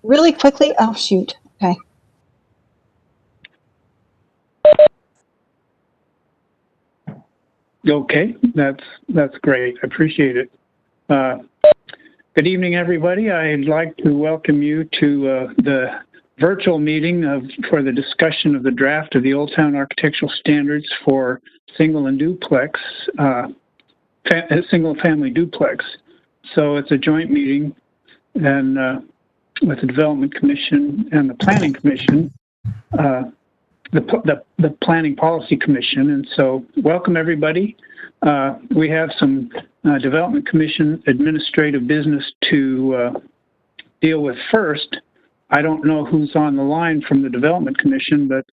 Really quickly, oh shoot, okay. Okay, that's great. I appreciate it. Good evening, everybody. I'd like to welcome you to the virtual meeting for the discussion of the draft of the Old Town Architectural Standards for single and duplex, single-family duplex. So it's a joint meeting, and with the Development Commission and the Planning Commission. The Planning Policy Commission. And so welcome everybody. We have some Development Commission administrative business to deal with first. I don't know who's on the line from the Development Commission, but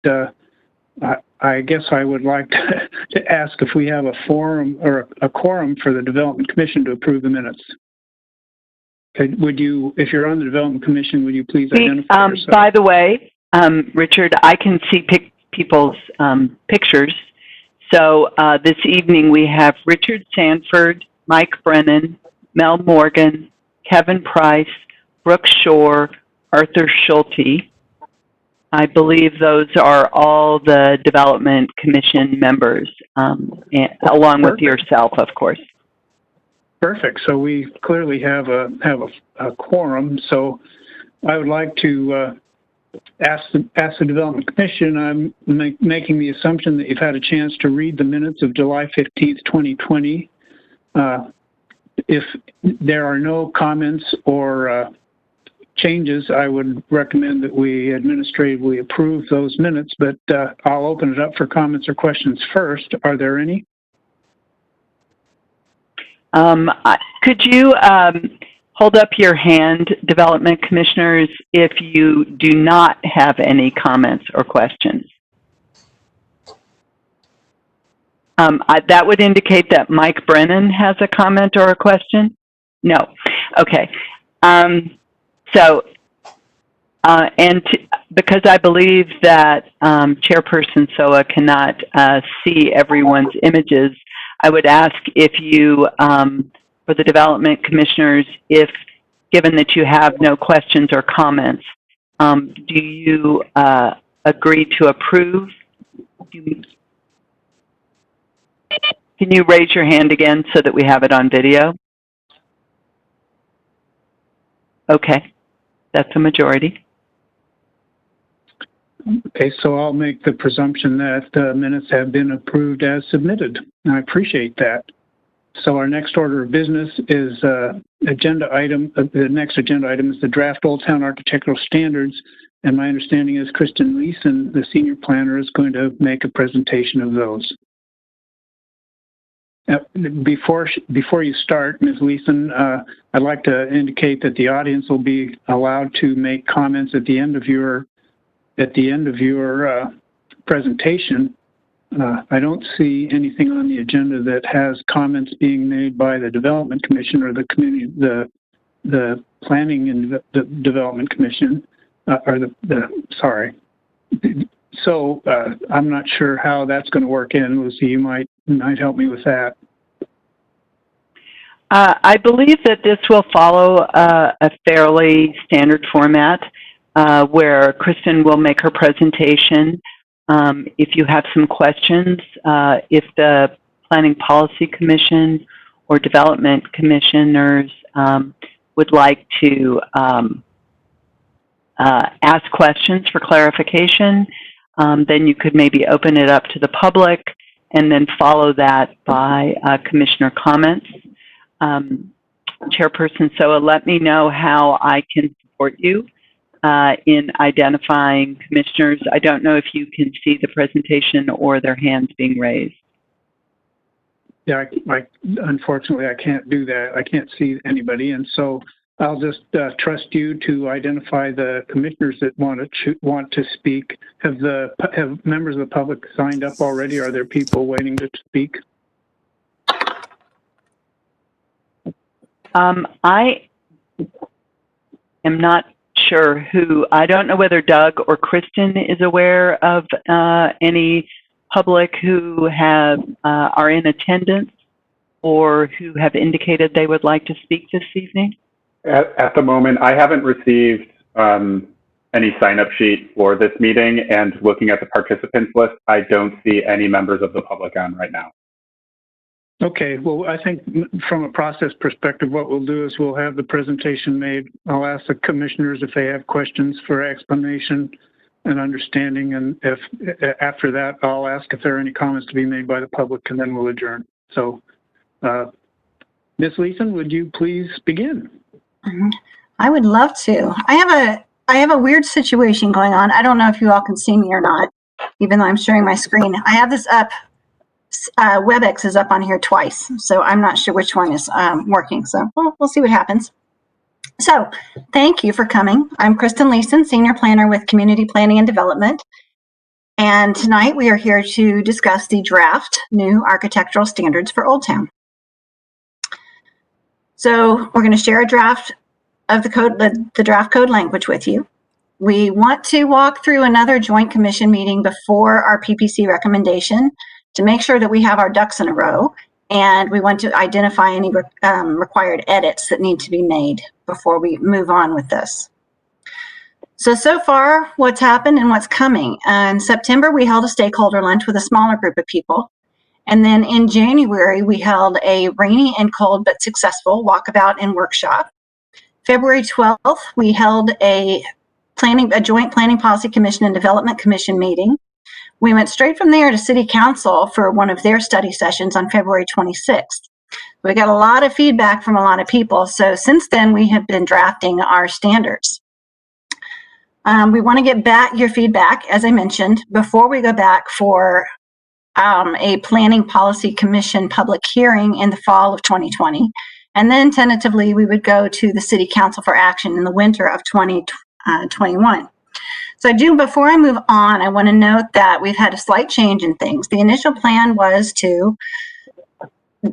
I guess I would like to ask if we have a forum or a quorum for the Development Commission to approve the minutes. Okay, would you, if you're on the Development Commission, would you please identify yourself? By the way, Richard, I can see people's pictures. So this evening we have Richard Sanford, Mike Brennan, Mel Morgan, Kevin Price, Brooke Shore, Arthur Schulte. I believe those are all the Development Commission members, along with yourself, of course. Perfect. So we clearly have a quorum. So I would like to ask the Development Commission. I'm making the assumption that you've had a chance to read the minutes of July 15th, 2020. If there are no comments or changes, I would recommend that we administratively approve those minutes, but I'll open it up for comments or questions first. Are there any? Could you hold up your hand, Development Commissioners, if you do not have any comments or questions? That would indicate that Mike Brennan has a comment or a question? No. Okay. Because I believe that Chairperson Soa cannot see everyone's images, I would ask if you, for the Development Commissioners, if given that you have no questions or comments, do you agree to approve? Can you raise your hand again so that we have it on video? Okay, that's a majority. Okay, so I'll make the presumption that the minutes have been approved as submitted. I appreciate that. So our next order of business is agenda item. The next agenda item is the draft Old Town Architectural Standards, and my understanding is Kristen Leeson, the senior planner, is going to make a presentation of those. Before you start, Ms. Leeson, I'd like to indicate that the audience will be allowed to make comments at the end of your presentation. I don't see anything on the agenda that has comments being made by the Development Commission or the community, the Planning and the Development Commission, sorry. So I'm not sure how that's going to work in. Lucy, you might help me with that. I believe that this will follow a fairly standard format where Kristen will make her presentation. If you have some questions, if the Planning Policy Commission or Development Commissioners would like to ask questions for clarification, then you could maybe open it up to the public and then follow that by commissioner comments. Chairperson Soa, let me know how I can support you in identifying commissioners. I don't know if you can see the presentation or their hands being raised. Yeah, unfortunately, I can't do that. I can't see anybody, and so I'll just trust you to identify the commissioners that want to speak. Have members of the public signed up already? Are there people waiting to speak? I am not sure who. I don't know whether Doug or Kristen is aware of any public who have are in attendance or who have indicated they would like to speak this evening. At the moment, I haven't received any sign-up sheet for this meeting, and looking at the participants list, I don't see any members of the public on right now. Okay, well, I think from a process perspective, what we'll do is we'll have the presentation made. I'll ask the commissioners if they have questions for explanation and understanding, and if after that, I'll ask if there are any comments to be made by the public, and then we'll adjourn. So, Ms. Leeson, would you please begin? I would love to. I have a weird situation going on. I don't know if you all can see me or not, even though I'm sharing my screen. I have this up. WebEx is up on here twice, so I'm not sure which one is working. So we'll see what happens. So thank you for coming. I'm Kristen Leeson, Senior Planner with Community Planning and Development. And tonight we are here to discuss the draft new architectural standards for Old Town. So we're going to share a draft of the code, the draft code language with you. We want to walk through another joint commission meeting before our PPC recommendation to make sure that we have our ducks in a row, and we want to identify any required edits that need to be made before we move on with this. So far, what's happened and what's coming. In September, we held a stakeholder lunch with a smaller group of people. And then in January, we held a rainy and cold but successful walkabout and workshop. February 12th, we held a joint Planning Policy Commission and Development Commission meeting. We went straight from there to City Council for one of their study sessions on February 26th. We got a lot of feedback from a lot of people. So since then, we have been drafting our standards. We want to get back your feedback, as I mentioned, before we go back for a Planning Policy Commission public hearing in the fall of 2020. And then tentatively, we would go to the City Council for action in the winter of 2021. So before I move on, I want to note that we've had a slight change in things. The initial plan was to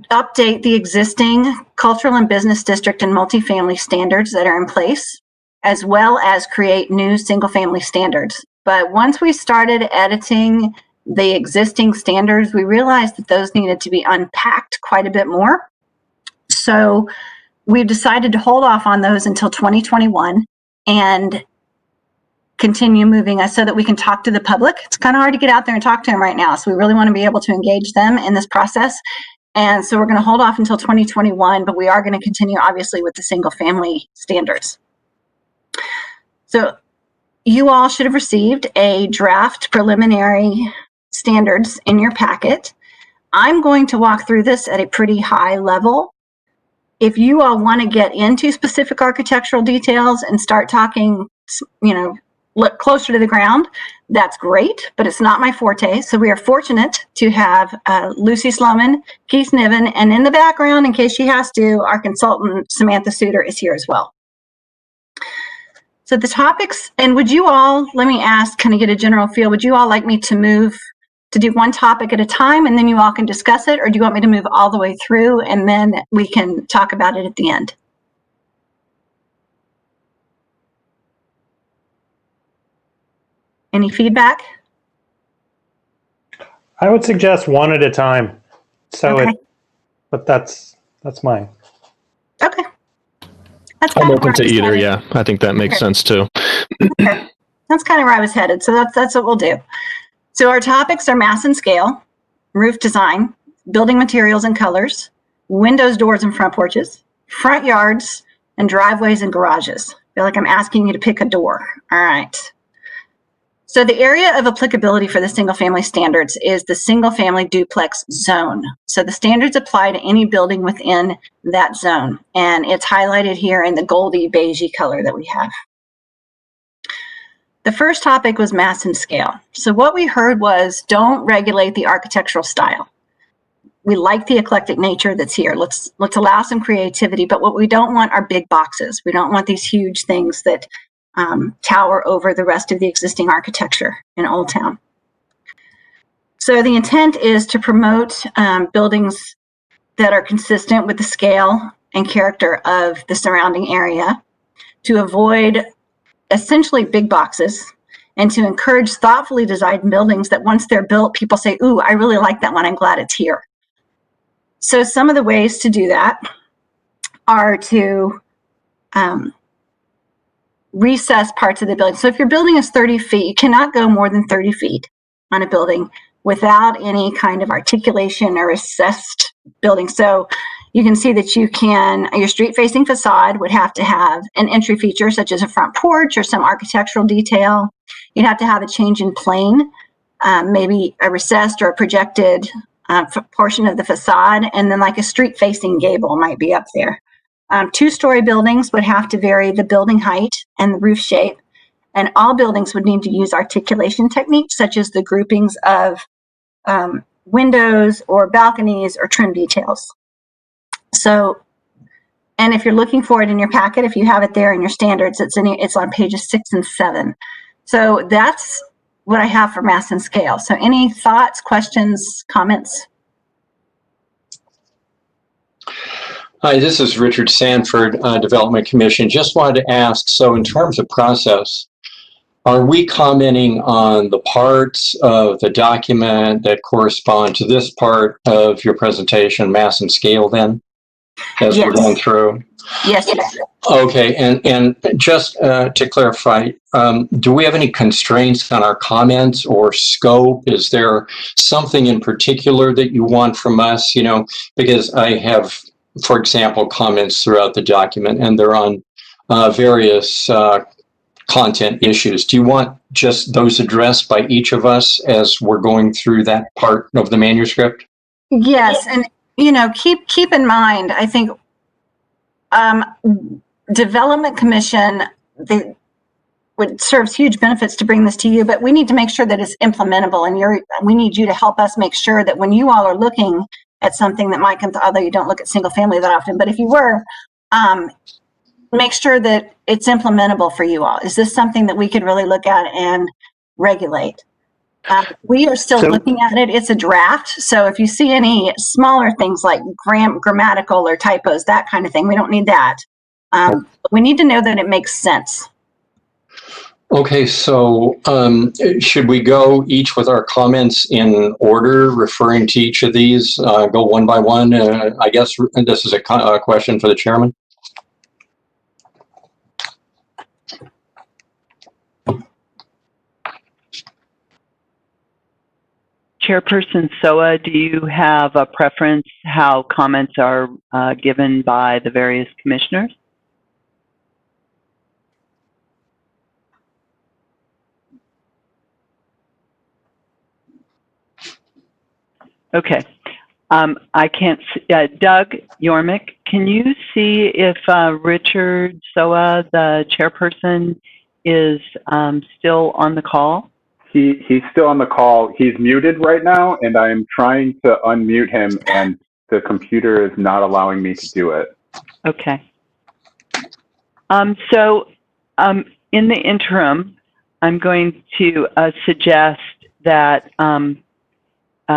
update the existing cultural and business district and multifamily standards that are in place, as well as create new single-family standards. But once we started editing the existing standards, we realized that those needed to be unpacked quite a bit more. So we've decided to hold off on those until 2021 and continue moving us so that we can talk to the public. It's kind of hard to get out there and talk to them right now. So we really want to be able to engage them in this process. And so we're going to hold off until 2021, but we are going to continue obviously with the single family standards. So you all should have received a draft preliminary standards in your packet. I'm going to walk through this at a pretty high level. If you all want to get into specific architectural details and start talking, look closer to the ground, that's great, but it's not my forte. So we are fortunate to have Lucy Sloman, Keith Niven, and in the background, in case she has to, our consultant, Samantha Suter, is here as well. So the topics, and would you all, let me ask, kind of get a general feel, would you all like me to move to do one topic at a time and then you all can discuss it, or do you want me to move all the way through and then we can talk about it at the end? Any feedback? I would suggest one at a time. So okay. But that's mine. Okay. That's I'm open to either. Yeah, I think that makes sense too. Okay. That's kind of where I was headed. So that's what we'll do. So our topics are mass and scale, roof design, building materials and colors, windows, doors, and front porches, front yards, and driveways and garages. I feel like I'm asking you to pick a door. All right. So the area of applicability for the single family standards is the single family duplex zone. So the standards apply to any building within that zone. And it's highlighted here in the goldy beigey color that we have. The first topic was mass and scale. So what we heard was don't regulate the architectural style. We like the eclectic nature that's here. Let's allow some creativity, but what we don't want are big boxes. We don't want these huge things that tower over the rest of the existing architecture in Old Town. So the intent is to promote buildings that are consistent with the scale and character of the surrounding area, to avoid essentially big boxes, and to encourage thoughtfully designed buildings that once they're built, people say, ooh, I really like that one. I'm glad it's here. So some of the ways to do that are to recessed parts of the building. So if your building is 30 feet, you cannot go more than 30 feet on a building without any kind of articulation or recessed building. So you can see that your street facing facade would have to have an entry feature such as a front porch or some architectural detail. You'd have to have a change in plane, maybe a recessed or a projected portion of the facade, and then like a street facing gable might be up there. 2-story buildings would have to vary the building height and the roof shape, and all buildings would need to use articulation techniques such as the groupings of windows or balconies or trim details. So, and if you're looking for it in your packet, if you have it there in your standards, it's on pages 6 and 7. So that's what I have for mass and scale. So any thoughts, questions, comments? Hi, this is Richard Sanford, Development Commission. Just wanted to ask, so in terms of process, are we commenting on the parts of the document that correspond to this part of your presentation, mass and scale then, as we're going through? Yes. Okay, and just to clarify, do we have any constraints on our comments or scope? Is there something in particular that you want from us? You know, because I have, for example, comments throughout the document, and they're on various content issues. Do you want just those addressed by each of us as we're going through that part of the manuscript? Yes, and keep in mind, I think Development Commission serves huge benefits to bring this to you, but we need to make sure that it's implementable, and we need you to help us make sure that when you all are looking at something that might come to, although you don't look at single family that often, but if you were, make sure that it's implementable for you all. Is this something that we could really look at and regulate? We are still looking at it. It's a draft. So if you see any smaller things like grammatical or typos, that kind of thing, we don't need that. But we need to know that it makes sense. Okay, so should we go each with our comments in order, referring to each of these, go one by one? I guess this is a question for the chairman. Chairperson Soa, do you have a preference how comments are given by the various commissioners? Okay. I can't see, Doug Yormick, can you see if Richard Soa, the chairperson, is still on the call? He's still on the call. He's muted right now, and I'm trying to unmute him, and the computer is not allowing me to do it. Okay. So in the interim, I'm going to suggest that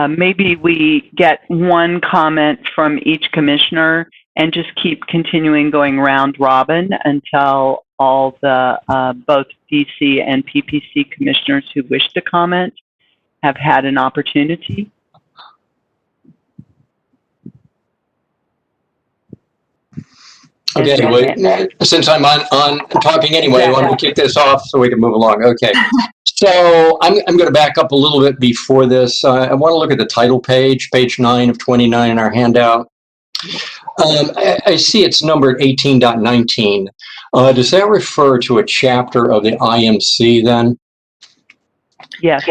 maybe we get one comment from each commissioner and just keep continuing going round robin until all the both DC and PPC commissioners who wish to comment have had an opportunity. Okay, anyway, since I'm on talking anyway, why don't we kick this off so we can move along? Okay. So I'm going to back up a little bit before this. I want to look at the title page, page 9 of 29 in our handout. I see it's numbered 18.19. Does that refer to a chapter of the IMC then? Yes.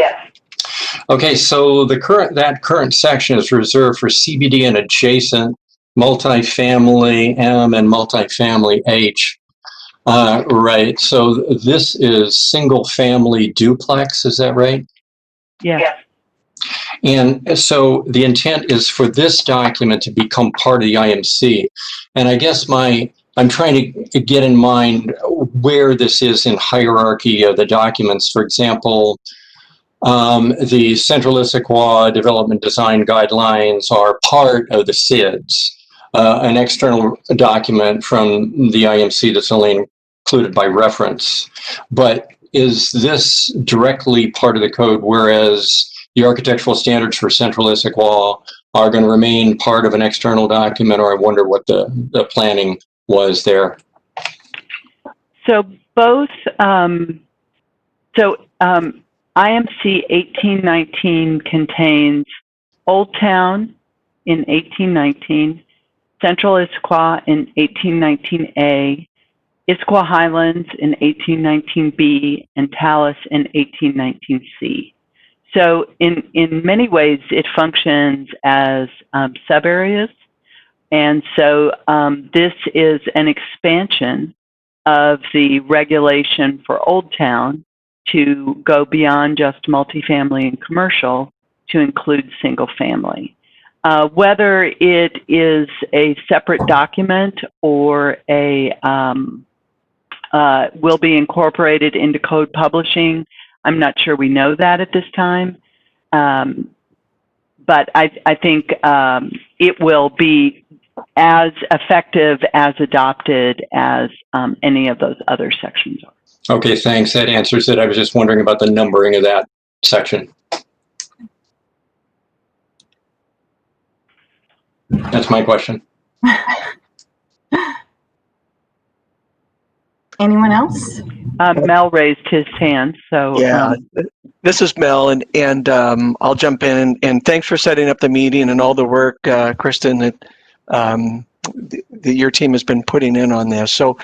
Okay, so that current section is reserved for CBD and adjacent, multifamily M and multifamily H. Right, so this is single family duplex, is that right? Yes. And so the intent is for this document to become part of the IMC. And I guess I'm trying to get in mind where this is in hierarchy of the documents. For example, the Central Issaquah Development Design Guidelines are part of the SIDS, an external document from the IMC that's only included by reference. But is this directly part of the code, whereas the architectural standards for Central Issaquah are going to remain part of an external document? Or I wonder what the planning was there. So both, IMC 1819 contains Old Town in 1819, Central Issaquah in 1819A, Issaquah Highlands in 1819B, and Tallis in 1819C. So in many ways, it functions as sub-areas. And so this is an expansion of the regulation for Old Town to go beyond just multifamily and commercial to include single family. Whether it is a separate document or will be incorporated into code publishing, I'm not sure we know that at this time. But I think it will be as effective as adopted as any of those other sections are. Okay, thanks. That answers it. I was just wondering about the numbering of that section. That's my question. Anyone else? Mel raised his hand, so. Yeah, this is Mel, and I'll jump in. And thanks for setting up the meeting and all the work, Kristen, that your team has been putting in on this. So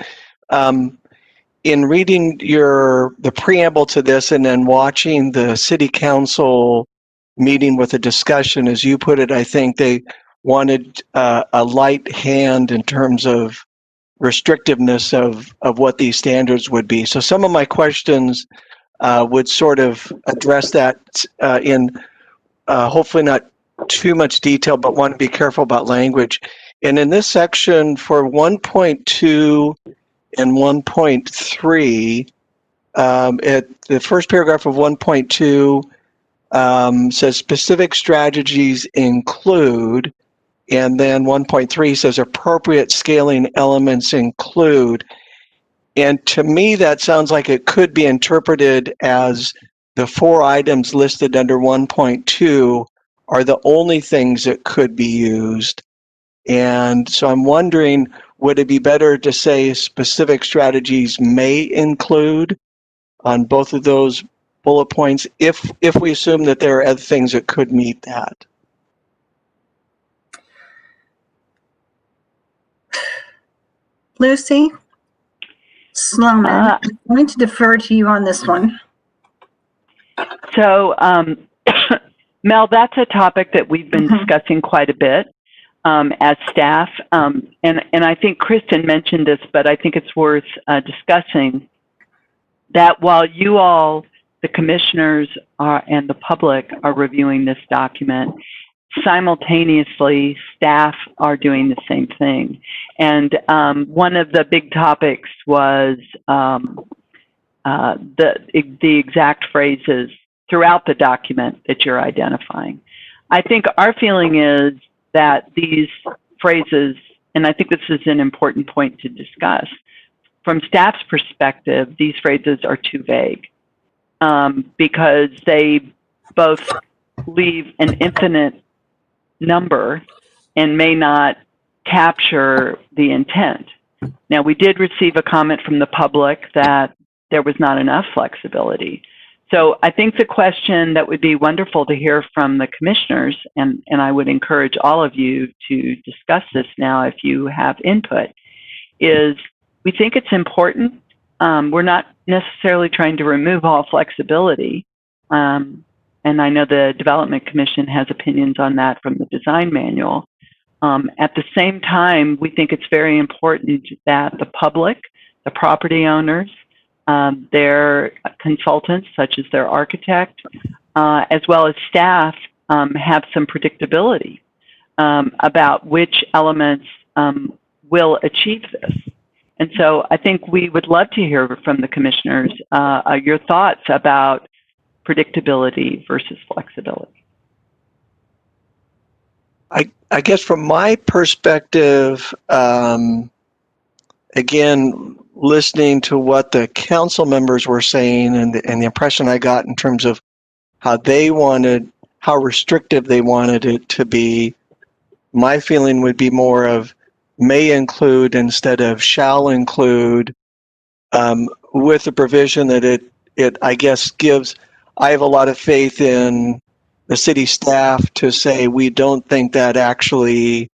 in reading the preamble to this and then watching the city council meeting with a discussion, as you put it, I think they wanted a light hand in terms of restrictiveness of what these standards would be. So some of my questions would sort of address that in hopefully not too much detail, but want to be careful about language. And in this section for 1.2 and 1.3, at the first paragraph of 1.2 says specific strategies include, and then 1.3 says appropriate scaling elements include. And to me, that sounds like it could be interpreted as the 4 items listed under 1.2 are the only things that could be used. And so I'm wondering, would it be better to say specific strategies may include on both of those bullet points if we assume that there are other things that could meet that? Lucy Sloman, I'm going to defer to you on this one. So, Mel, that's a topic that we've been discussing quite a bit as staff. And I think Kristen mentioned this, but I think it's worth discussing that while you all, the commissioners and the public are reviewing this document, simultaneously staff are doing the same thing. And one of the big topics was the exact phrases throughout the document that you're identifying. I think our feeling is that these phrases, and I think this is an important point to discuss, from staff's perspective, these phrases are too vague because they both leave an infinite number and may not capture the intent. Now, we did receive a comment from the public that there was not enough flexibility. So I think the question that would be wonderful to hear from the commissioners, and I would encourage all of you to discuss this now if you have input, is we think it's important. We're not necessarily trying to remove all flexibility. And I know the Development Commission has opinions on that from the design manual. At the same time, we think it's very important that the public, the property owners, their consultants, such as their architect, as well as staff, have some predictability about which elements will achieve this. And so I think we would love to hear from the commissioners your thoughts about predictability versus flexibility. I guess from my perspective, again, listening to what the council members were saying and the impression I got in terms of how restrictive they wanted it to be, my feeling would be more of may include instead of shall include, with the provision that it, I guess, gives, I have a lot of faith in the city staff to say, we don't think that actually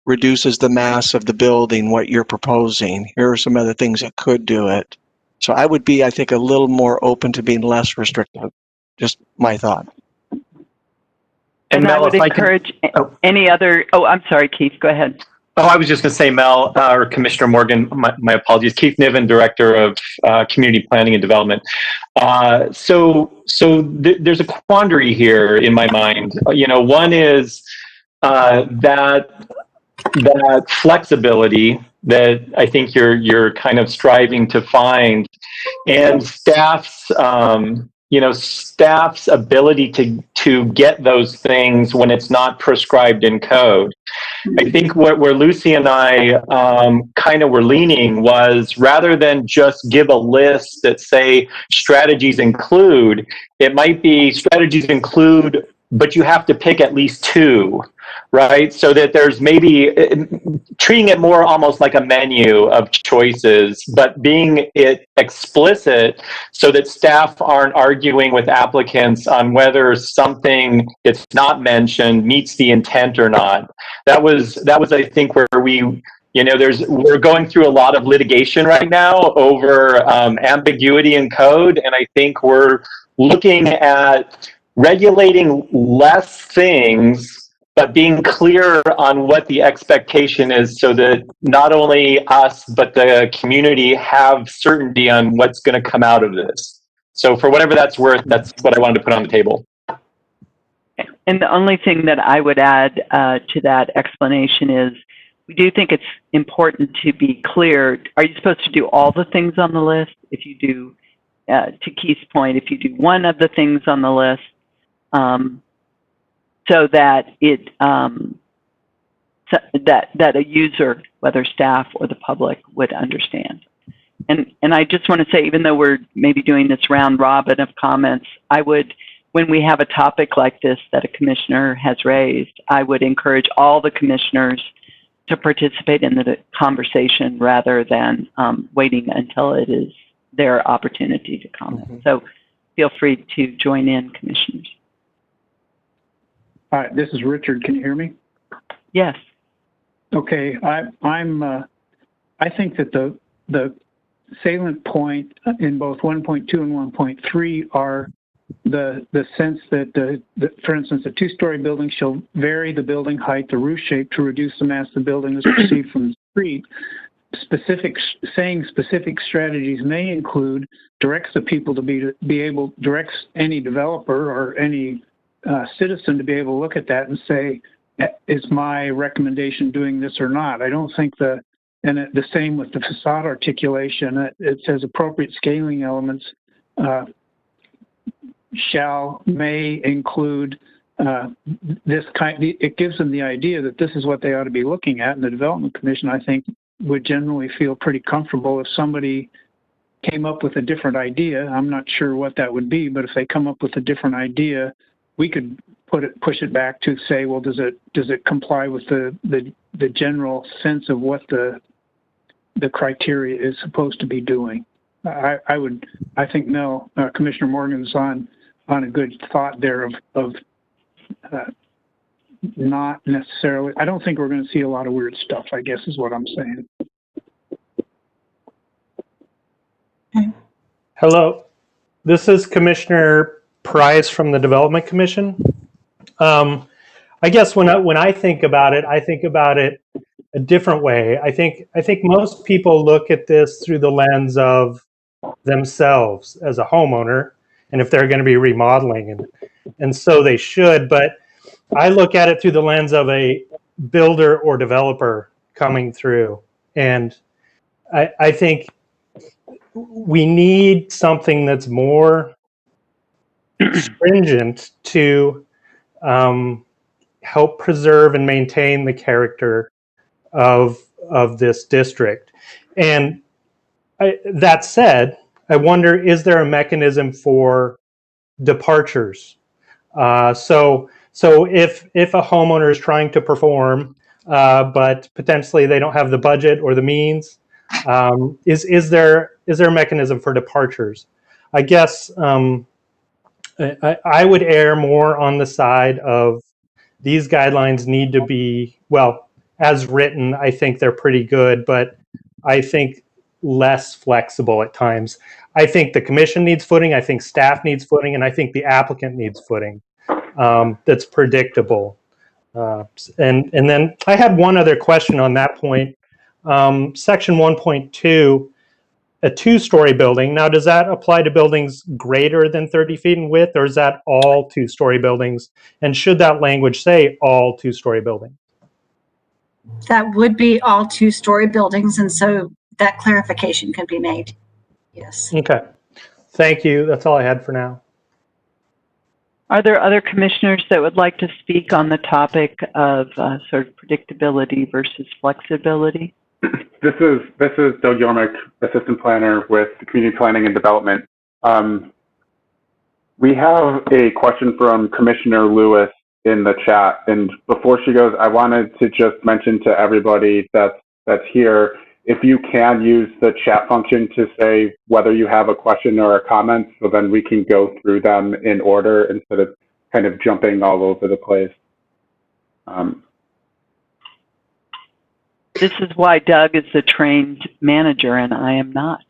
reduces the mass of the building, what you're proposing. Here are some other things that could do it. So I would be, I think, a little more open to being less restrictive. Just my thought. And I Mel, would if I can, encourage oh. any other, oh, I'm sorry, Keith, go ahead. Oh, I was just going to say, Mel, or Commissioner Morgan, my apologies. Keith Niven, Director of Community Planning and Development. There's a quandary here in my mind. You know, one is that flexibility that I think you're kind of striving to find, and staff's staff's ability to get those things when it's not prescribed in code. I think where Lucy and I kind of were leaning was, rather than just give a list that say strategies include, it might be strategies include, but you have to pick at least two, right? So that there's maybe treating it more almost like a menu of choices, but being it explicit so that staff aren't arguing with applicants on whether something that's not mentioned meets the intent or not. That was I think where we, we're going through a lot of litigation right now over ambiguity in code, and I think we're looking at regulating less things, but being clear on what the expectation is so that not only us, but the community have certainty on what's going to come out of this. So for whatever that's worth, that's what I wanted to put on the table. And the only thing that I would add to that explanation is, we do think it's important to be clear. Are you supposed to do all the things on the list? If you do, to Keith's point, if you do one of the things on the list, so that it that a user, whether staff or the public, would understand. And I just want to say, even though we're maybe doing this round robin of comments, I would, when we have a topic like this that a commissioner has raised, I would encourage all the commissioners to participate in the conversation rather than waiting until it is their opportunity to comment. Mm-hmm. So feel free to join in, commissioners. All right, this is Richard. Can you hear me? Yes. Okay, I think that the salient point in both 1.2 and 1.3 are the sense that for instance, a two-story building shall vary the building height, the roof shape to reduce the mass of the building as perceived from the street. Saying specific strategies may include directs the people to directs any developer or any citizen to be able to look at that and say, is my recommendation doing this or not? I don't think the same with the facade articulation. It says appropriate scaling elements may include this kind. It gives them the idea that this is what they ought to be looking at, and the Development Commission, I think, would generally feel pretty comfortable if somebody came up with a different idea. I'm not sure what that would be, but if they come up with a different idea, we could push it back to say, well, does it comply with the general sense of what the criteria is supposed to be doing? I think Mel, Commissioner Morgan's on a good thought there of not necessarily. I don't think we're going to see a lot of weird stuff, I guess is what I'm saying. Hello, this is Commissioner Price from the Development Commission. I guess when I think about it a different way. I think most people look at this through the lens of themselves as a homeowner, and if they're going to be remodeling, and so they should. But I look at it through the lens of a builder or developer coming through, and I think we need something that's more stringent to help preserve and maintain the character of this district. And that said, I wonder, is there a mechanism for departures? So if a homeowner is trying to perform, but potentially they don't have the budget or the means, Is there a mechanism for departures? I guess I would err more on the side of these guidelines need to be, well, as written, I think they're pretty good, but I think less flexible at times. I think the commission needs footing, I think staff needs footing, and I think the applicant needs footing that's predictable. And then I had one other question on that point. Section 1.2, a two-story building. Now, does that apply to buildings greater than 30 feet in width, or is that all two-story buildings? And should that language say all two-story buildings? That would be all two-story buildings, and so that clarification can be made. Yes. Okay. Thank you. That's all I had for now. Are there other commissioners that would like to speak on the topic of sort of predictability versus flexibility? This is Doug Yormick, Assistant Planner with Community Planning and Development. We have a question from Commissioner Lewis in the chat, and before she goes, I wanted to just mention to everybody that's here, if you can use the chat function to say whether you have a question or a comment, so then we can go through them in order instead of kind of jumping all over the place. This is why Doug is the trained manager and I am not.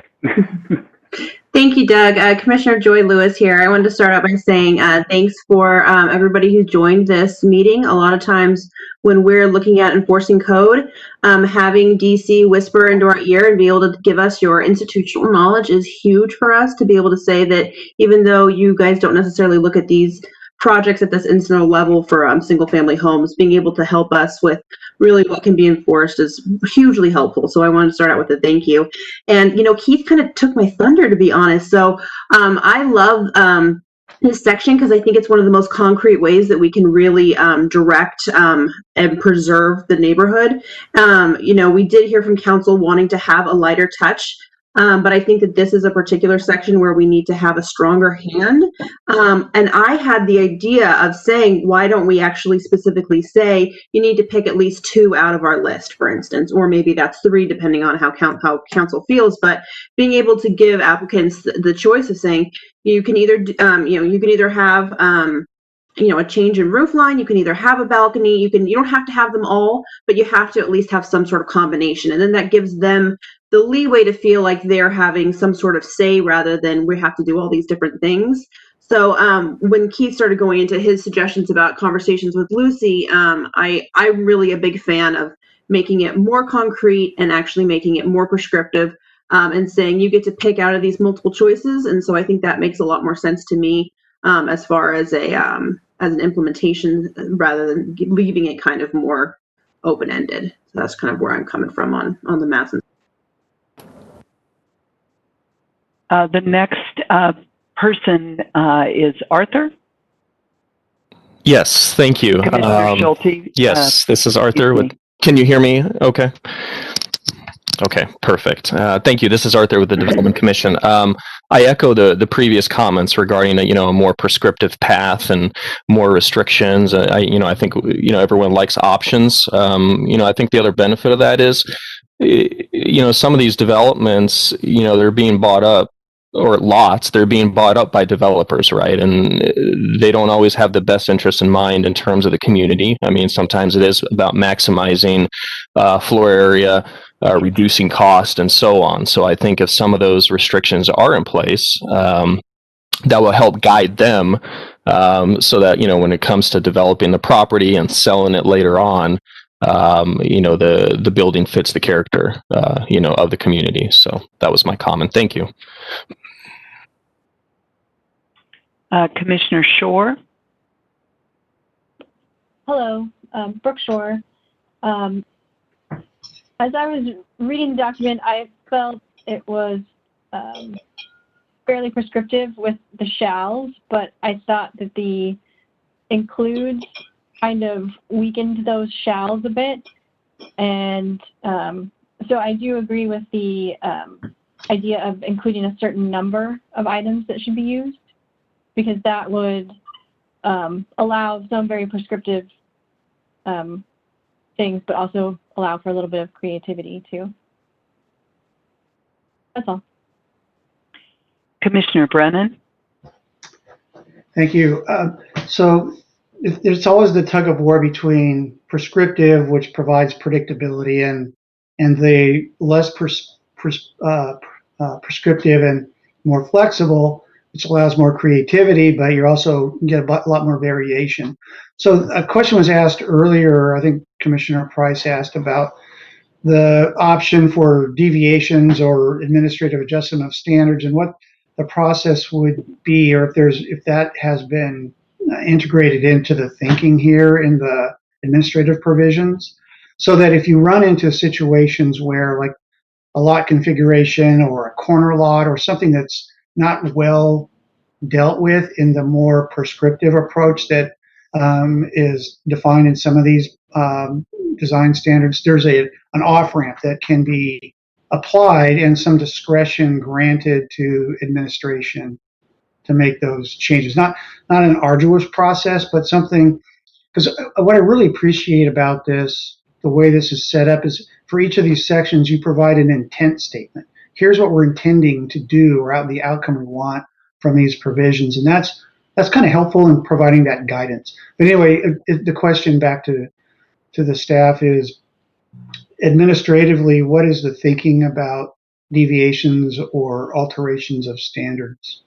Thank you, Doug. Commissioner Joy Lewis here. I wanted to start out by saying thanks for everybody who joined this meeting. A lot of times when we're looking at enforcing code, having DC whisper into our ear and be able to give us your institutional knowledge is huge for us to be able to say that even though you guys don't necessarily look at these projects at this institutional level for single family homes, being able to help us with really what can be enforced is hugely helpful. So I wanted to start out with a thank you. And, you know, Keith kind of took my thunder, to be honest. So I love this section because I think it's one of the most concrete ways that we can really direct and preserve the neighborhood. You know, we did hear from council wanting to have a lighter touch. But I think that this is a particular section where we need to have a stronger hand. And I had the idea of saying, why don't we actually specifically say you need to pick at least 2 out of our list, for instance, or maybe that's 3, depending on how council feels. But being able to give applicants the choice of saying you can either, you can either have, a change in roof line. You can either have a balcony. You don't have to have them all, but you have to at least have some sort of combination. And then that gives them the leeway to feel like they're having some sort of say rather than we have to do all these different things. So when Keith started going into his suggestions about conversations with Lucy, I'm really a big fan of making it more concrete and actually making it more prescriptive and saying you get to pick out of these multiple choices. And so I think that makes a lot more sense to me as far as as an implementation rather than leaving it kind of more open-ended. So that's kind of where I'm coming from on the math. The next person is Arthur. Yes, thank you. Commissioner Schulte. Yes, this is Arthur. Can you hear me? Okay. Okay, perfect. Thank you. This is Arthur with the Development Commission. I echo the previous comments regarding a more prescriptive path and more restrictions. I think everyone likes options. I think the other benefit of that is some of these developments they're being bought up, or lots, they're being bought up by developers, right? And they don't always have the best interest in mind in terms of the community. I mean, sometimes it is about maximizing floor area, reducing cost, and so on. So I think if some of those restrictions are in place, that will help guide them so that, when it comes to developing the property and selling it later on, the building fits the character, of the community. So that was my comment. Thank you. Commissioner Shore. Hello, Brooke Shore. As I was reading the document, I felt it was fairly prescriptive with the shalls, but I thought that the includes kind of weakened those shalls a bit. And so I do agree with the idea of including a certain number of items that should be used, because that would allow some very prescriptive things, but also allow for a little bit of creativity too. That's all. Commissioner Brennan? Thank you. So there's always the tug of war between prescriptive, which provides predictability, and the less prescriptive and more flexible, which allows more creativity, but you also get a lot more variation. So a question was asked earlier, I think Commissioner Price asked about the option for deviations or administrative adjustment of standards and what the process would be, or if that has been integrated into the thinking here in the administrative provisions, so that if you run into situations where, like, a lot configuration or a corner lot or something that's not well dealt with in the more prescriptive approach that is defined in some of these design standards, there's an off-ramp that can be applied and some discretion granted to administration to make those changes. Not an arduous process, but something, because what I really appreciate about this, the way this is set up, is for each of these sections, you provide an intent statement. Here's what we're intending to do, or the outcome we want from these provisions. And that's kind of helpful in providing that guidance. But anyway, the question back to the staff is, administratively, what is the thinking about deviations or alterations of standards?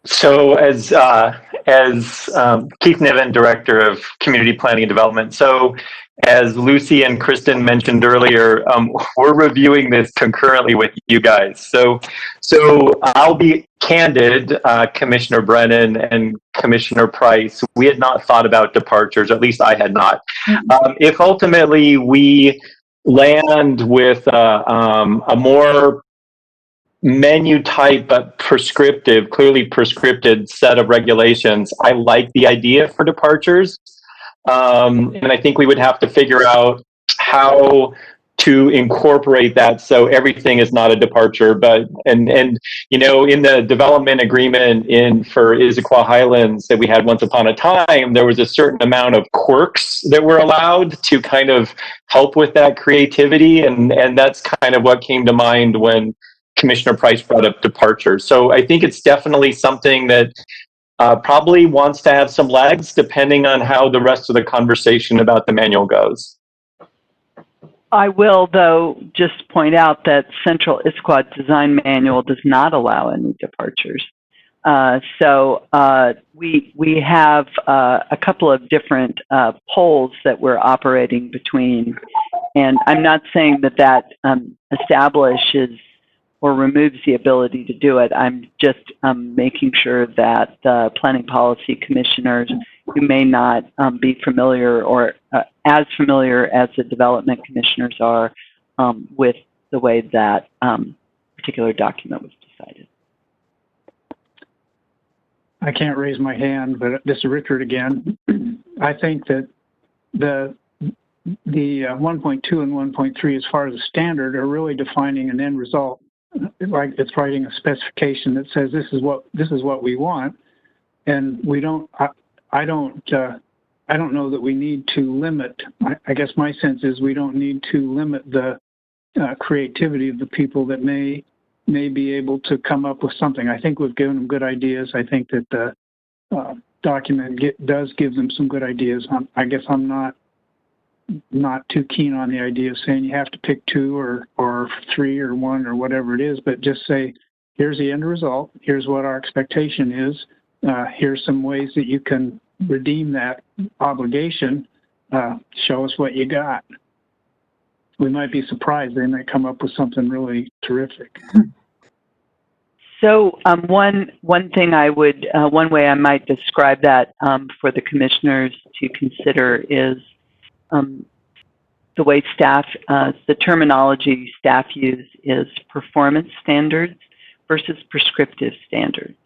So as Keith Niven, Director of Community Planning and Development, so as Lucy and Kristen mentioned earlier, we're reviewing this concurrently with you guys. So I'll be candid, Commissioner Brennan and Commissioner Price, we had not thought about departures, at least I had not. If ultimately we land with a more menu type but prescriptive, clearly prescripted set of regulations, I like the idea for departures. And I think we would have to figure out how to incorporate that so everything is not a departure. But and you know, in the development agreement for Issaquah Highlands that we had once upon a time, there was a certain amount of quirks that were allowed to kind of help with that creativity, and that's kind of what came to mind when Commissioner Price brought up departures. So I think it's definitely something that probably wants to have some legs, depending on how the rest of the conversation about the manual goes. I will, though, just point out that Central Issaquah Design Manual does not allow any departures. So we have a couple of different poles that we're operating between, and I'm not saying that establishes or removes the ability to do it. I'm just making sure that the planning policy commissioners who may not be familiar or as familiar as the development commissioners are with the way that particular document was decided. I can't raise my hand, but this is Richard again. I think that the 1.2 and 1.3, as far as the standard, are really defining an end result. Like it's writing a specification that says this is what we want, and we don't. I don't know that we need to limit. I guess my sense is we don't need to limit the creativity of the people that may be able to come up with something. I think we've given them good ideas. I think that the document does give them some good ideas. I guess I'm not too keen on the idea of saying you have to pick 2 or 3 or 1 or whatever it is, but just say, here's the end result. Here's what our expectation is. Here's some ways that you can redeem that obligation. Show us what you got. We might be surprised. They might come up with something really terrific. So one thing I would, one way I might describe that for the commissioners to consider is the way staff, the terminology staff use is performance standards versus prescriptive standards.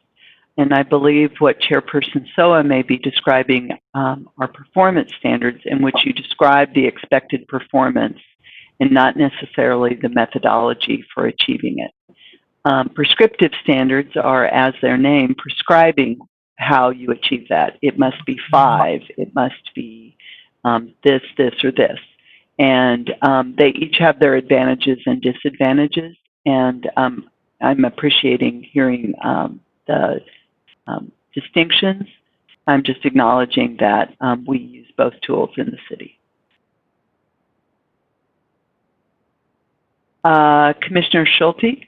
And I believe what Chairperson Soa may be describing are performance standards in which you describe the expected performance and not necessarily the methodology for achieving it. Prescriptive standards are, as their name, prescribing how you achieve that. It must be 5. It must be this, this, or this. And they each have their advantages and disadvantages. And I'm appreciating hearing the distinctions. I'm just acknowledging that we use both tools in the city. Commissioner Schulte?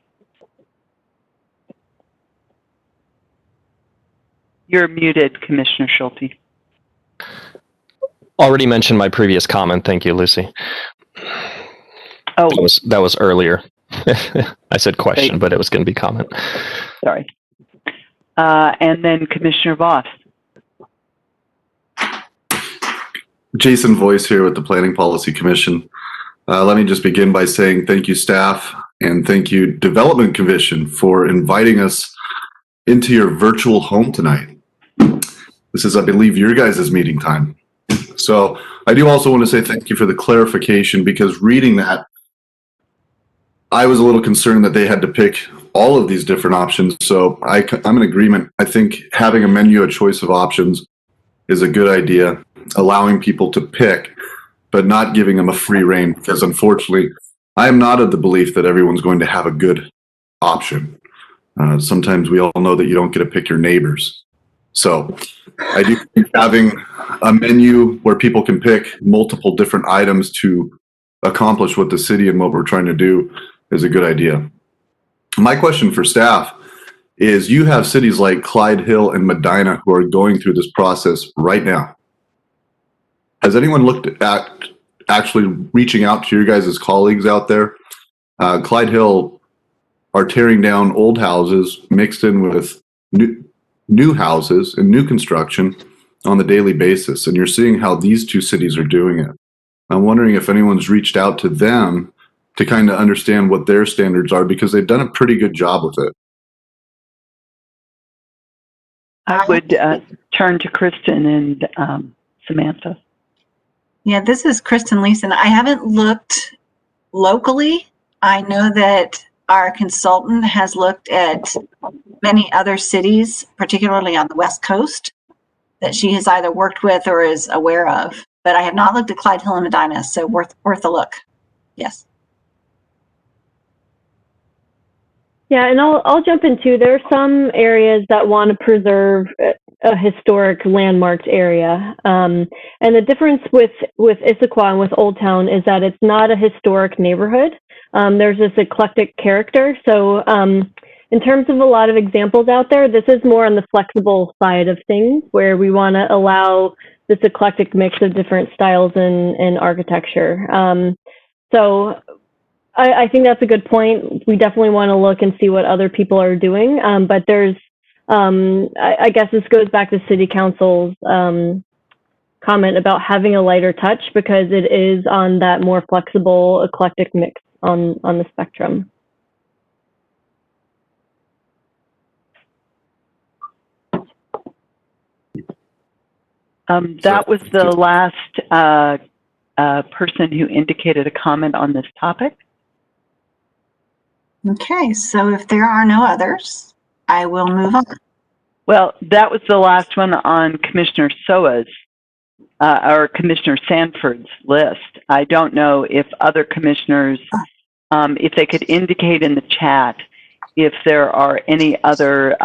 You're muted, Commissioner Schulte. Already mentioned my previous comment. Thank you, Lucy. Oh, That was earlier. I said question, great. but it was going to be comment. Sorry. And then Commissioner Voss. Jason Voice here with the Planning Policy Commission. Let me just begin by saying thank you, staff, and thank you, Development Commission, for inviting us into your virtual home tonight. This is, I believe, your guys' meeting time. So I do also want to say thank you for the clarification, because reading that, I was a little concerned that they had to pick all of these different options. So I'm in agreement. I think having a menu, a choice of options, is a good idea, allowing people to pick, but not giving them a free rein, because unfortunately, I am not of the belief that everyone's going to have a good option. Sometimes we all know that you don't get to pick your neighbors. So I do think having a menu where people can pick multiple different items to accomplish what the city and what we're trying to do is a good idea. My question for staff is, you have cities like Clyde Hill and Medina who are going through this process right now. Has anyone looked at actually reaching out to your guys' colleagues out there? Clyde Hill are tearing down old houses mixed in with new houses and new construction on the daily basis. And you're seeing how these two cities are doing it. I'm wondering if anyone's reached out to them to kind of understand what their standards are, because they've done a pretty good job with it. I would turn to Kristen and Samantha. Yeah, this is Kristen Leeson. I haven't looked locally. I know that our consultant has looked at many other cities, particularly on the West Coast, that she has either worked with or is aware of. But I have not looked at Clyde Hill and Medina, so worth a look. Yes. Yeah, and I'll jump in too. There are some areas that want to preserve a historic landmarked area. And the difference with Issaquah and with Old Town is that it's not a historic neighborhood. There's this eclectic character. So in terms of a lot of examples out there, this is more on the flexible side of things, where we want to allow this eclectic mix of different styles in architecture. So I think that's a good point. We definitely want to look and see what other people are doing. But there's, I guess this goes back to City Council's comment about having a lighter touch, because it is on that more flexible, eclectic mix on the spectrum. That was the last person who indicated a comment on this topic. Okay, so if there are no others, I will move on. Well, that was the last one on Commissioner Soa's or Commissioner Sanford's list. I don't know if other commissioners, if they could indicate in the chat if there are any other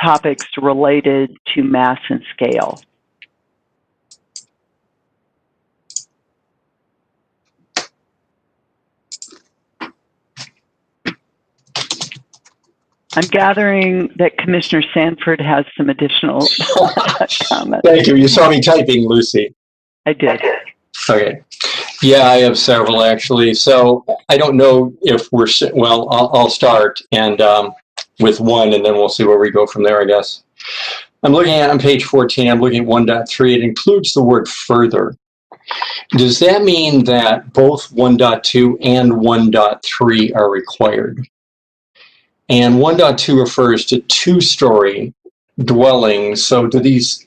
topics related to mass and scale. I'm gathering that Commissioner Sanford has some additional comments. Thank you. You saw me typing, Lucy. I did. Okay. Yeah, I have several actually. So I don't know if we're, well, I'll start and with one, and then we'll see where we go from there, I guess. I'm looking at on page 14, I'm looking at 1.3. It includes the word further. Does that mean that both 1.2 and 1.3 are required? And 1.2 refers to two-story dwellings. So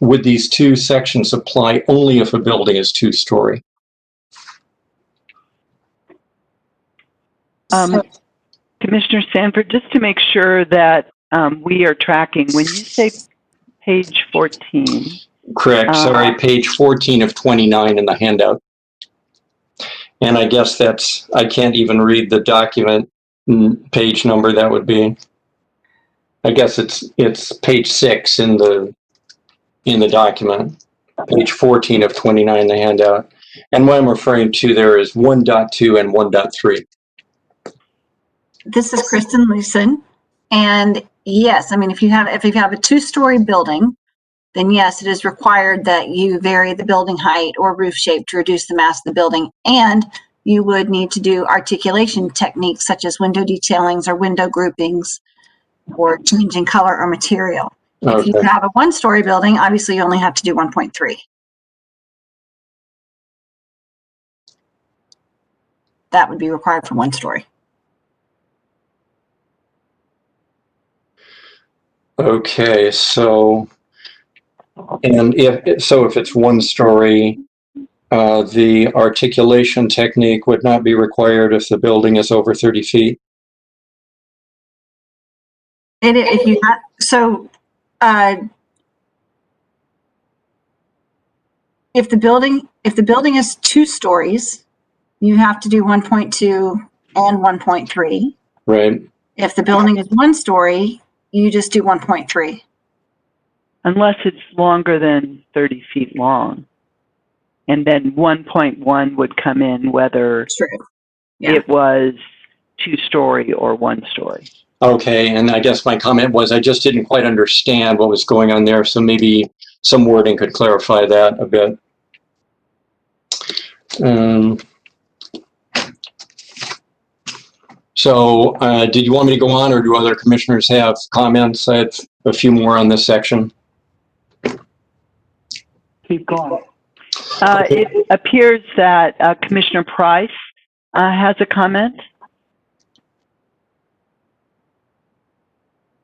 would these two sections apply only if a building is two-story? Commissioner Sanford, just to make sure that we are tracking, when you say page 14. Correct. Sorry, page 14 of 29 in the handout. And I guess I can't even read the document page number that would be. I guess it's page 6 in the document, page 14 of 29 in the handout. And what I'm referring to there is 1.2 and 1.3. This is Kristen Leeson. And yes, I mean, if you have a 2-story building, then yes, it is required that you vary the building height or roof shape to reduce the mass of the building. And you would need to do articulation techniques such as window detailings or window groupings or changing color or material. Okay. If you have a 1-story building, obviously you only have to do 1.3. That would be required for 1-story. Okay, so if it's 1-story, the articulation technique would not be required if the building is over 30 feet. If you have, so if the building is 2 stories, you have to do 1.2 and 1.3. Right. If the building is 1 story, you just do 1.3. Unless it's longer than 30 feet long. And then 1.1 would come in whether it was 2-story or 1-story. Okay, and I guess my comment was I just didn't quite understand what was going on there, so maybe some wording could clarify that a bit. So did you want me to go on, or do other commissioners have comments? I have a few more on this section. Keep going. It appears that Commissioner Price has a comment.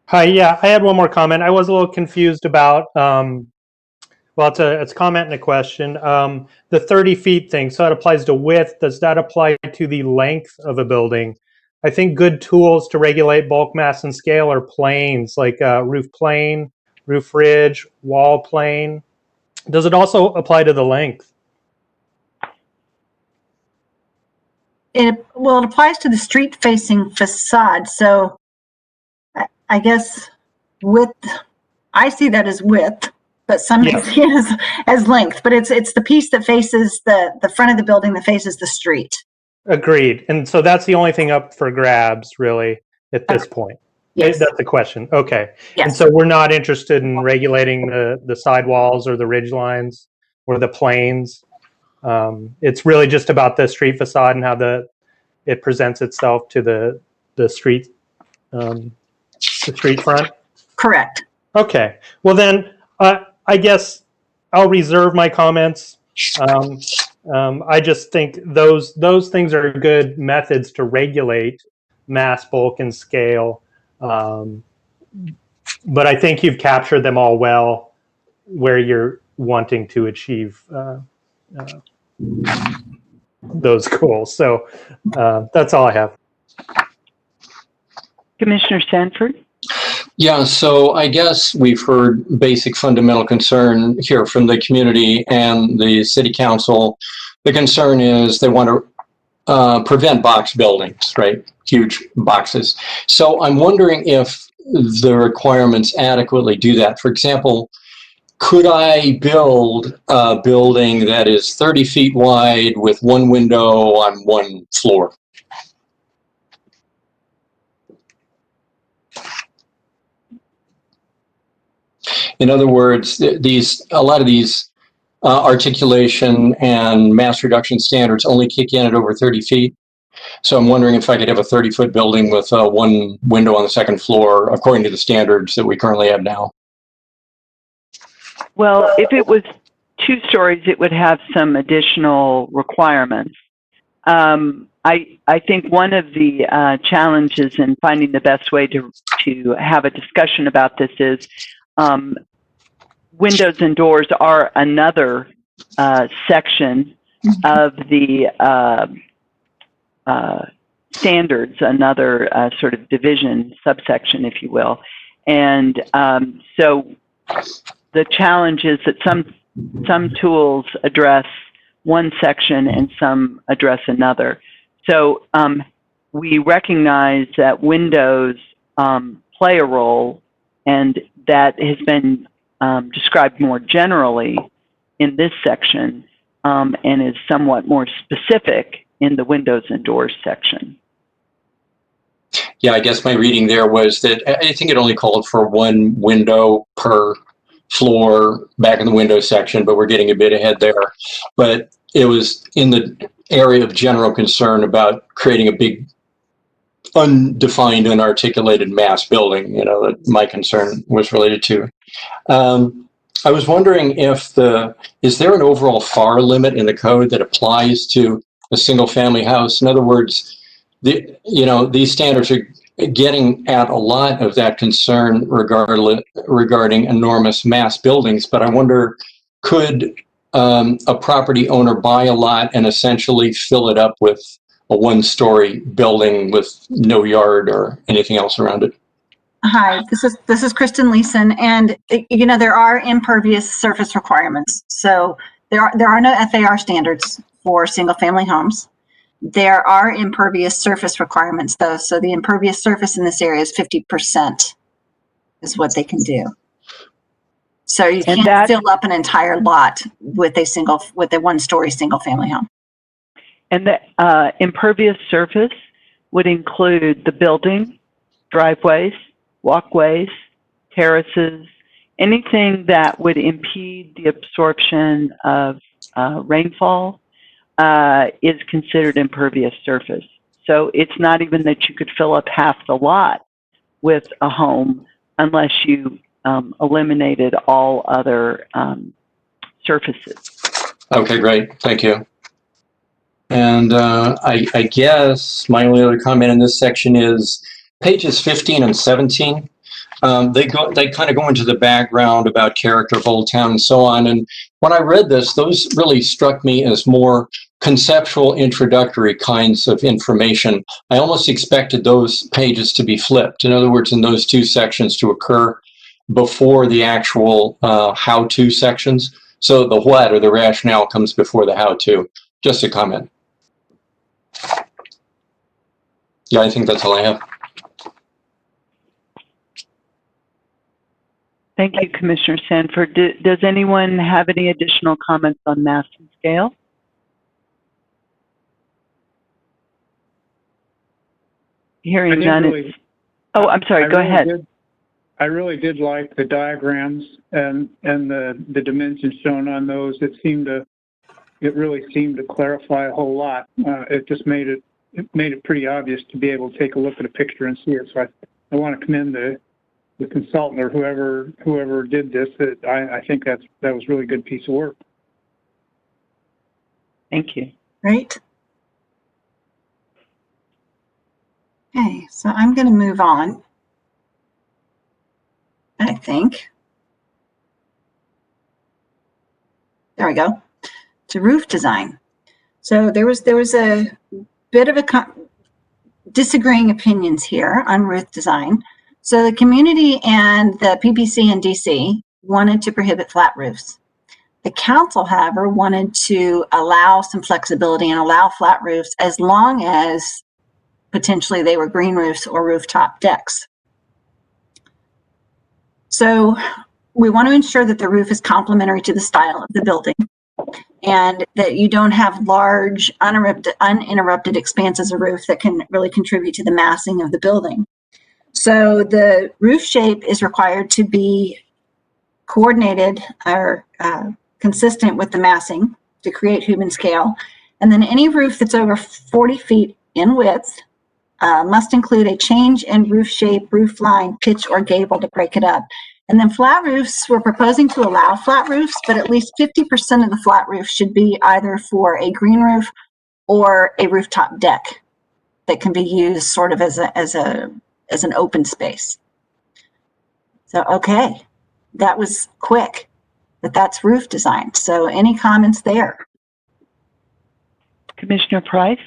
Hi, yeah, I had one more comment. I was a little confused about, well, it's a comment and a question. The 30 feet thing, so that applies to width. Does that apply to the length of a building? I think good tools to regulate bulk mass and scale are planes, like roof plane, roof ridge, wall plane. Does it also apply to the length? It applies to the street-facing facade. So I guess width, I see that as width, but some may see it as length. But it's the piece that faces the front of the building that faces the street. Agreed. And so that's the only thing up for grabs, really, at this point. Yes. That's the question. Okay. Yes. And so we're not interested in regulating the sidewalls or the ridge lines or the planes. It's really just about the street facade and how it presents itself to the street front. Correct. Okay. Well then, I guess I'll reserve my comments. I just think those things are good methods to regulate mass, bulk, and scale. But I think you've captured them all well where you're wanting to achieve those goals. So that's all I have. Commissioner Sanford? Yeah, so I guess we've heard basic fundamental concern here from the community and the city council. The concern is they want to prevent box buildings, right? Huge boxes. So I'm wondering if the requirements adequately do that. For example, could I build a building that is 30 feet wide with one window on one floor? In other words, a lot of these articulation and mass reduction standards only kick in at over 30 feet. So I'm wondering if I could have a 30-foot building with one window on the second floor, according to the standards that we currently have now. Well, if it was 2 stories, it would have some additional requirements. I think one of the challenges in finding the best way to have a discussion about this is windows and doors are another section of the standards, another sort of division, subsection, if you will. And so the challenge is that some tools address one section and some address another. So we recognize that windows play a role, and that has been described more generally in this section and is somewhat more specific in the windows and doors section. Yeah, I guess my reading there was that I think it only called for one window per floor back in the window section, but we're getting a bit ahead there. But it was in the area of general concern about creating a big undefined, unarticulated mass building, you know, that my concern was related to. I was wondering if is there an overall FAR limit in the code that applies to a single family house? In other words, these standards are getting at a lot of that concern regarding enormous mass buildings, but I wonder, could a property owner buy a lot and essentially fill it up with a one-story building with no yard or anything else around it? Hi, this is Kristen Leeson, and there are impervious surface requirements. So there are no FAR standards for single-family homes. There are impervious surface requirements, though. So the impervious surface in this area is 50% is what they can do. So you can't fill up an entire lot with a one-story single-family home. And the impervious surface would include the building, driveways, walkways, terraces, anything that would impede the absorption of rainfall is considered impervious surface. So it's not even that you could fill up half the lot with a home unless you eliminated all other surfaces. Okay, great. Thank you. And I guess my only other comment in this section is pages 15 and 17. They kind of go into the background about character of Old Town and so on. And when I read this, those really struck me as more conceptual, introductory kinds of information. I almost expected those pages to be flipped. In other words, in those two sections to occur before the actual how-to sections. So the what or the rationale comes before the how-to. Just a comment. Yeah, I think that's all I have. Thank you, Commissioner Sanford. Does anyone have any additional comments on mass and scale? Hearing none. Oh, I'm sorry. Go ahead. I really did like the diagrams and the dimensions shown on those. It really seemed to clarify a whole lot. It just made it pretty obvious to be able to take a look at a picture and see it. So I want to commend the consultant or whoever did this. I think that was a really good piece of work. Thank you. Great. Okay, so I'm going to move on, I think. There we go. To roof design. So there was a bit of disagreeing opinions here on roof design. So the community and the PPC and DC wanted to prohibit flat roofs. The council, however, wanted to allow some flexibility and allow flat roofs as long as potentially they were green roofs or rooftop decks. So we want to ensure that the roof is complementary to the style of the building and that you don't have large uninterrupted expanses of roof that can really contribute to the massing of the building. So the roof shape is required to be coordinated or consistent with the massing to create human scale. And then any roof that's over 40 feet in width must include a change in roof shape, roof line, pitch, or gable to break it up. And then flat roofs, we're proposing to allow flat roofs, but at least 50% of the flat roof should be either for a green roof or a rooftop deck that can be used sort of as an open space. So, okay, that was quick, but that's roof design. So any comments there? Commissioner Price?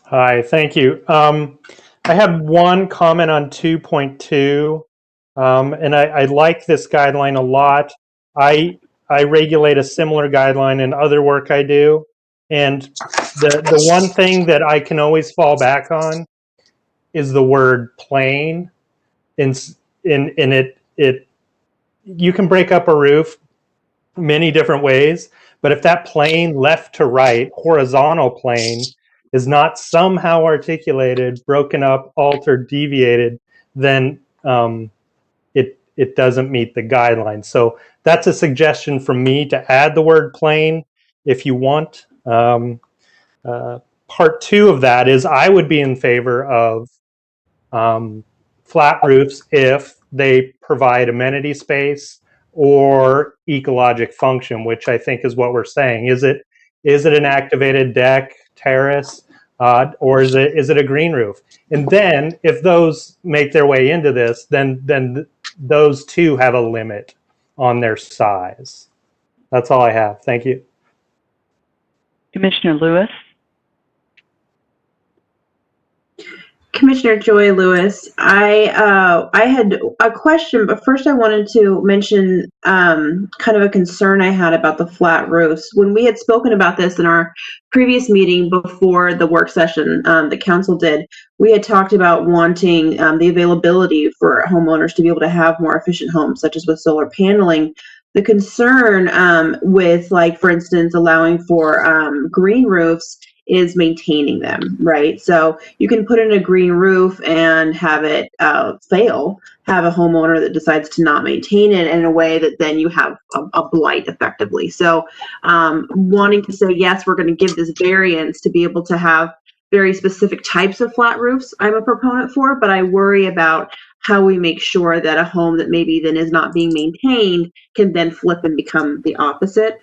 Hi, thank you. I have one comment on 2.2, and I like this guideline a lot. I I regulate a similar guideline in other work I do. And the one thing that I can always fall back on is the word plane. In it you can break up a roof many different ways, but if that plane left to right, horizontal plane, is not somehow articulated, broken up, altered, deviated, then it doesn't meet the guidelines. So that's a suggestion from me to add the word plane if you want. Part two of that is I would be in favor of flat roofs if they provide amenity space or ecologic function, which I think is what we're saying. Is it an activated deck, terrace, or is it a green roof? And then if those make their way into this, then those two have a limit on their size. That's all I have. Thank you. Commissioner Lewis? Commissioner Joy Lewis, I had a question, but first I wanted to mention kind of a concern I had about the flat roofs. When we had spoken about this in our previous meeting before the work session the council did, we had talked about wanting the availability for homeowners to be able to have more efficient homes, such as with solar paneling. The concern with, like, for instance, allowing for green roofs is maintaining them, right? So you can put in a green roof and have it fail, have a homeowner that decides to not maintain it in a way that then you have a blight effectively. So wanting to say, yes, we're going to give this variance to be able to have very specific types of flat roofs, I'm a proponent for, but I worry about how we make sure that a home that maybe then is not being maintained can then flip and become the opposite.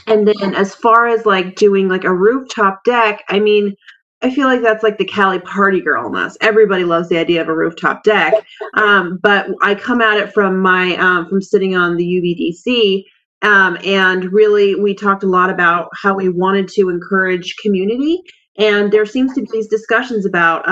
And then as far as like doing like a rooftop deck, I mean, I feel like that's like the Cali party girl in us. Everybody loves the idea of a rooftop deck. But I come at it from my, from sitting on the UVDC. And really, we talked a lot about how we wanted to encourage community. And there seems to be these discussions about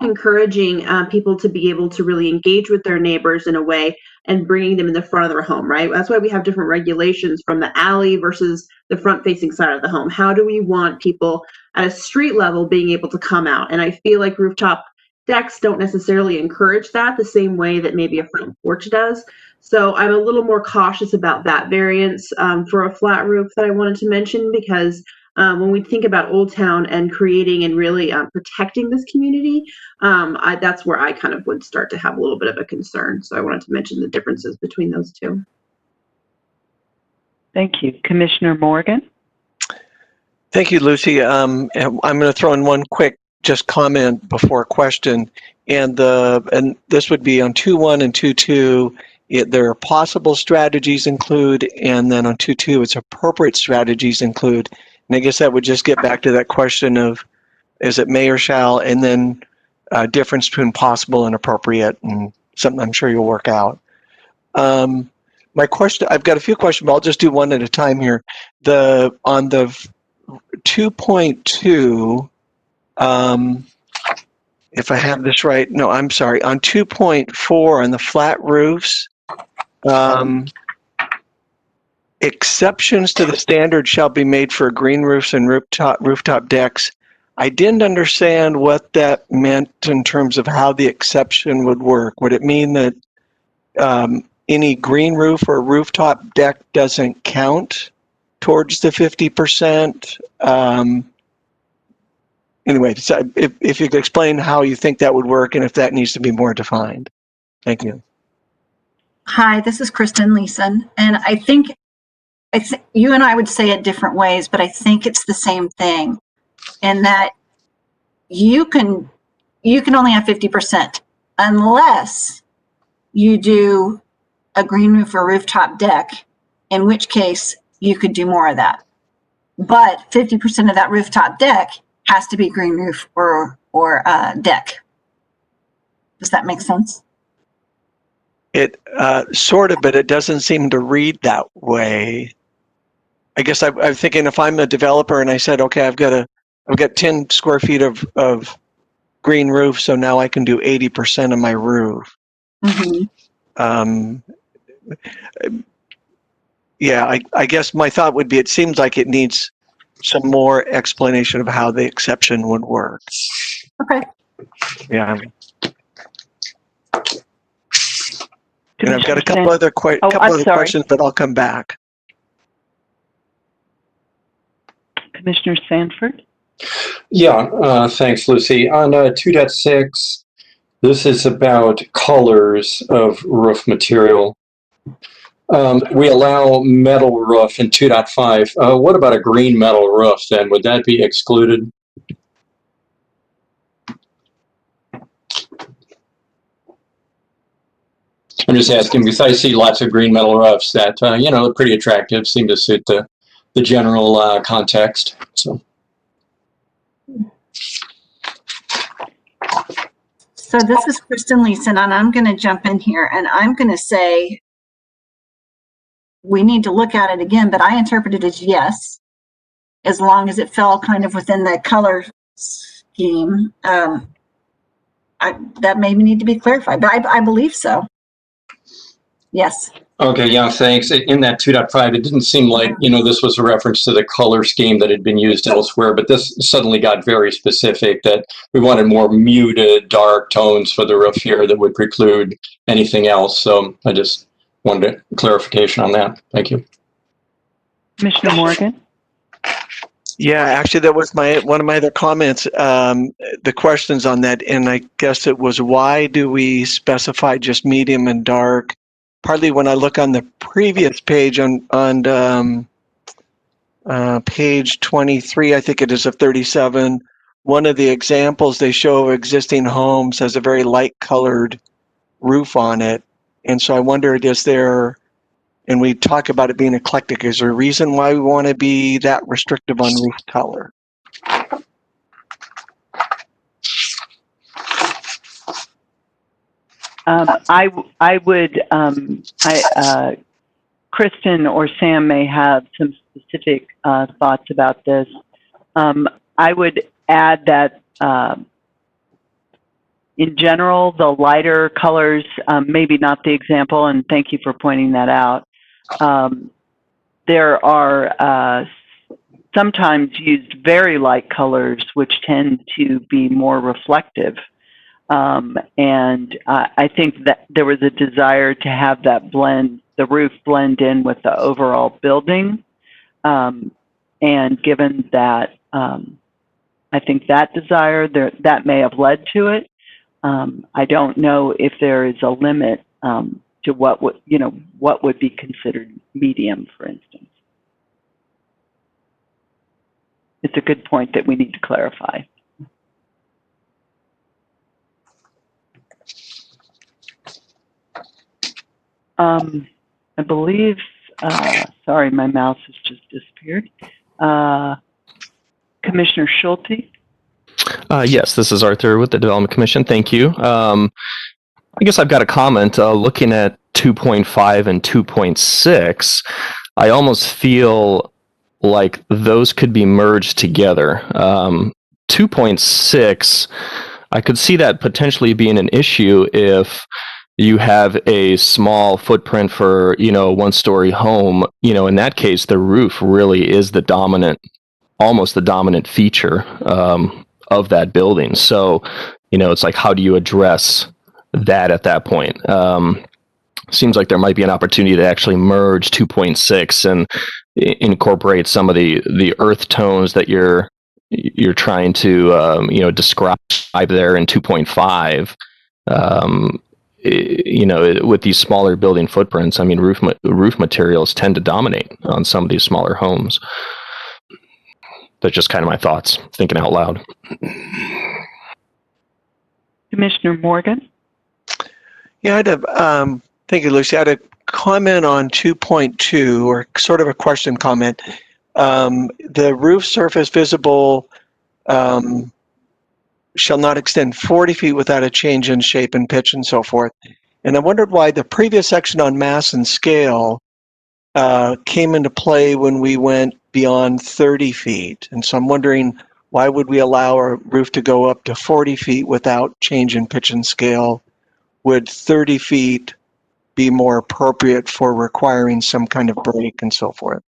encouraging people to be able to really engage with their neighbors in a way and bringing them in the front of their home, right? That's why we have different regulations from the alley versus the front facing side of the home. How do we want people at a street level being able to come out? And I feel like rooftop decks don't necessarily encourage that the same way that maybe a front porch does. So I'm a little more cautious about that variance for a flat roof that I wanted to mention, because when we think about Old Town and creating and really protecting this community, that's where I kind of would start to have a little bit of a concern. So I wanted to mention the differences between those two. Thank you. Commissioner Morgan? Thank you, Lucy. I'm going to throw in one quick just comment before a question. And this would be on 2.1 and 2.2. There are possible strategies include, and then on 2.2, it's appropriate strategies include. And I guess that would just get back to that question of, is it may or shall, and then difference between possible and appropriate, and something I'm sure you'll work out. My question, I've got a few questions, but I'll just do one at a time here. On the 2.2, if I have this right, no, I'm sorry, on 2.4 on the flat roofs, exceptions to the standard shall be made for green roofs and rooftop decks. I didn't understand what that meant in terms of how the exception would work. Would it mean that any green roof or rooftop deck doesn't count towards the 50%? Anyway, so if you could explain how you think that would work and if that needs to be more defined. Thank you. Hi, this is Kristen Leeson, and I think you and I would say it different ways, but I think it's the same thing, in that you can only have 50% unless you do a green roof or rooftop deck, in which case you could do more of that. But 50% of that rooftop deck has to be green roof or deck. Does that make sense? It sort of, but it doesn't seem to read that way. I guess I'm thinking if I'm a developer and I said, okay, I've got 10 square feet of green roof, so now I can do 80% of my roof. Mm-hmm. Yeah, I guess my thought would be, it seems like it needs some more explanation of how the exception would work. Okay. Yeah. And I've got a couple other questions, but I'll come back. Commissioner Sanford? Yeah, thanks, Lucy. On 2.6, this is about colors of roof material. We allow metal roof in 2.5. What about a green metal roof then? Would that be excluded? I'm just asking because I see lots of green metal roofs that, you know, are pretty attractive, seem to suit the general context. So. So this is Kristen Leeson, and I'm going to jump in here, and I'm going to say we need to look at it again, but I interpret it as yes, as long as it fell kind of within the color scheme. That maybe need to be clarified, but I believe so. Yes. Okay, yeah, thanks. In that 2.5, it didn't seem like, you know, this was a reference to the color scheme that had been used elsewhere, but this suddenly got very specific that we wanted more muted, dark tones for the roof here that would preclude anything else. So I just wanted a clarification on that. Thank you. Commissioner Morgan? Yeah, actually, that was one of my other comments, the questions on that, and I guess it was, why do we specify just medium and dark? Partly when I look on the previous page on page 23, I think it is, of 37, one of the examples they show of existing homes has a very light colored roof on it. And so I wondered, is there, and we talk about it being eclectic, is there a reason why we want to be that restrictive on roof color? Kristen or Sam may have some specific thoughts about this. I would add that in general, the lighter colors, maybe not the example, and thank you for pointing that out. There are sometimes used very light colors, which tend to be more reflective. And I think that there was a desire to have that blend, the roof blend in with the overall building. And given that, I think that desire, that may have led to it. I don't know if there is a limit to what would be considered medium, for instance. It's a good point that we need to clarify. I believe, sorry, my mouse has just disappeared. Commissioner Schulte? Yes, this is Arthur with the Development Commission. Thank you. I guess I've got a comment. Looking at 2.5 and 2.6, I almost feel like those could be merged together. 2.6, I could see that potentially being an issue if you have a small footprint for, a one-story home. In that case, the roof really is the dominant, almost the dominant feature of that building. So, it's like, how do you address that at that point? Seems like there might be an opportunity to actually merge 2.6 and incorporate some of the earth tones that you're trying to describe there in 2.5. With these smaller building footprints, I mean, roof materials tend to dominate on some of these smaller homes. That's just kind of my thoughts, thinking out loud. Commissioner Morgan? Yeah, I'd have, thank you, Lucy. I had a comment on 2.2, or sort of a question comment. The roof surface visible shall not extend 40 feet without a change in shape and pitch and so forth. And I wondered why the previous section on mass and scale came into play when we went beyond 30 feet. And so I'm wondering, why would we allow a roof to go up to 40 feet without change in pitch and scale? Would 30 feet be more appropriate for requiring some kind of break and so forth.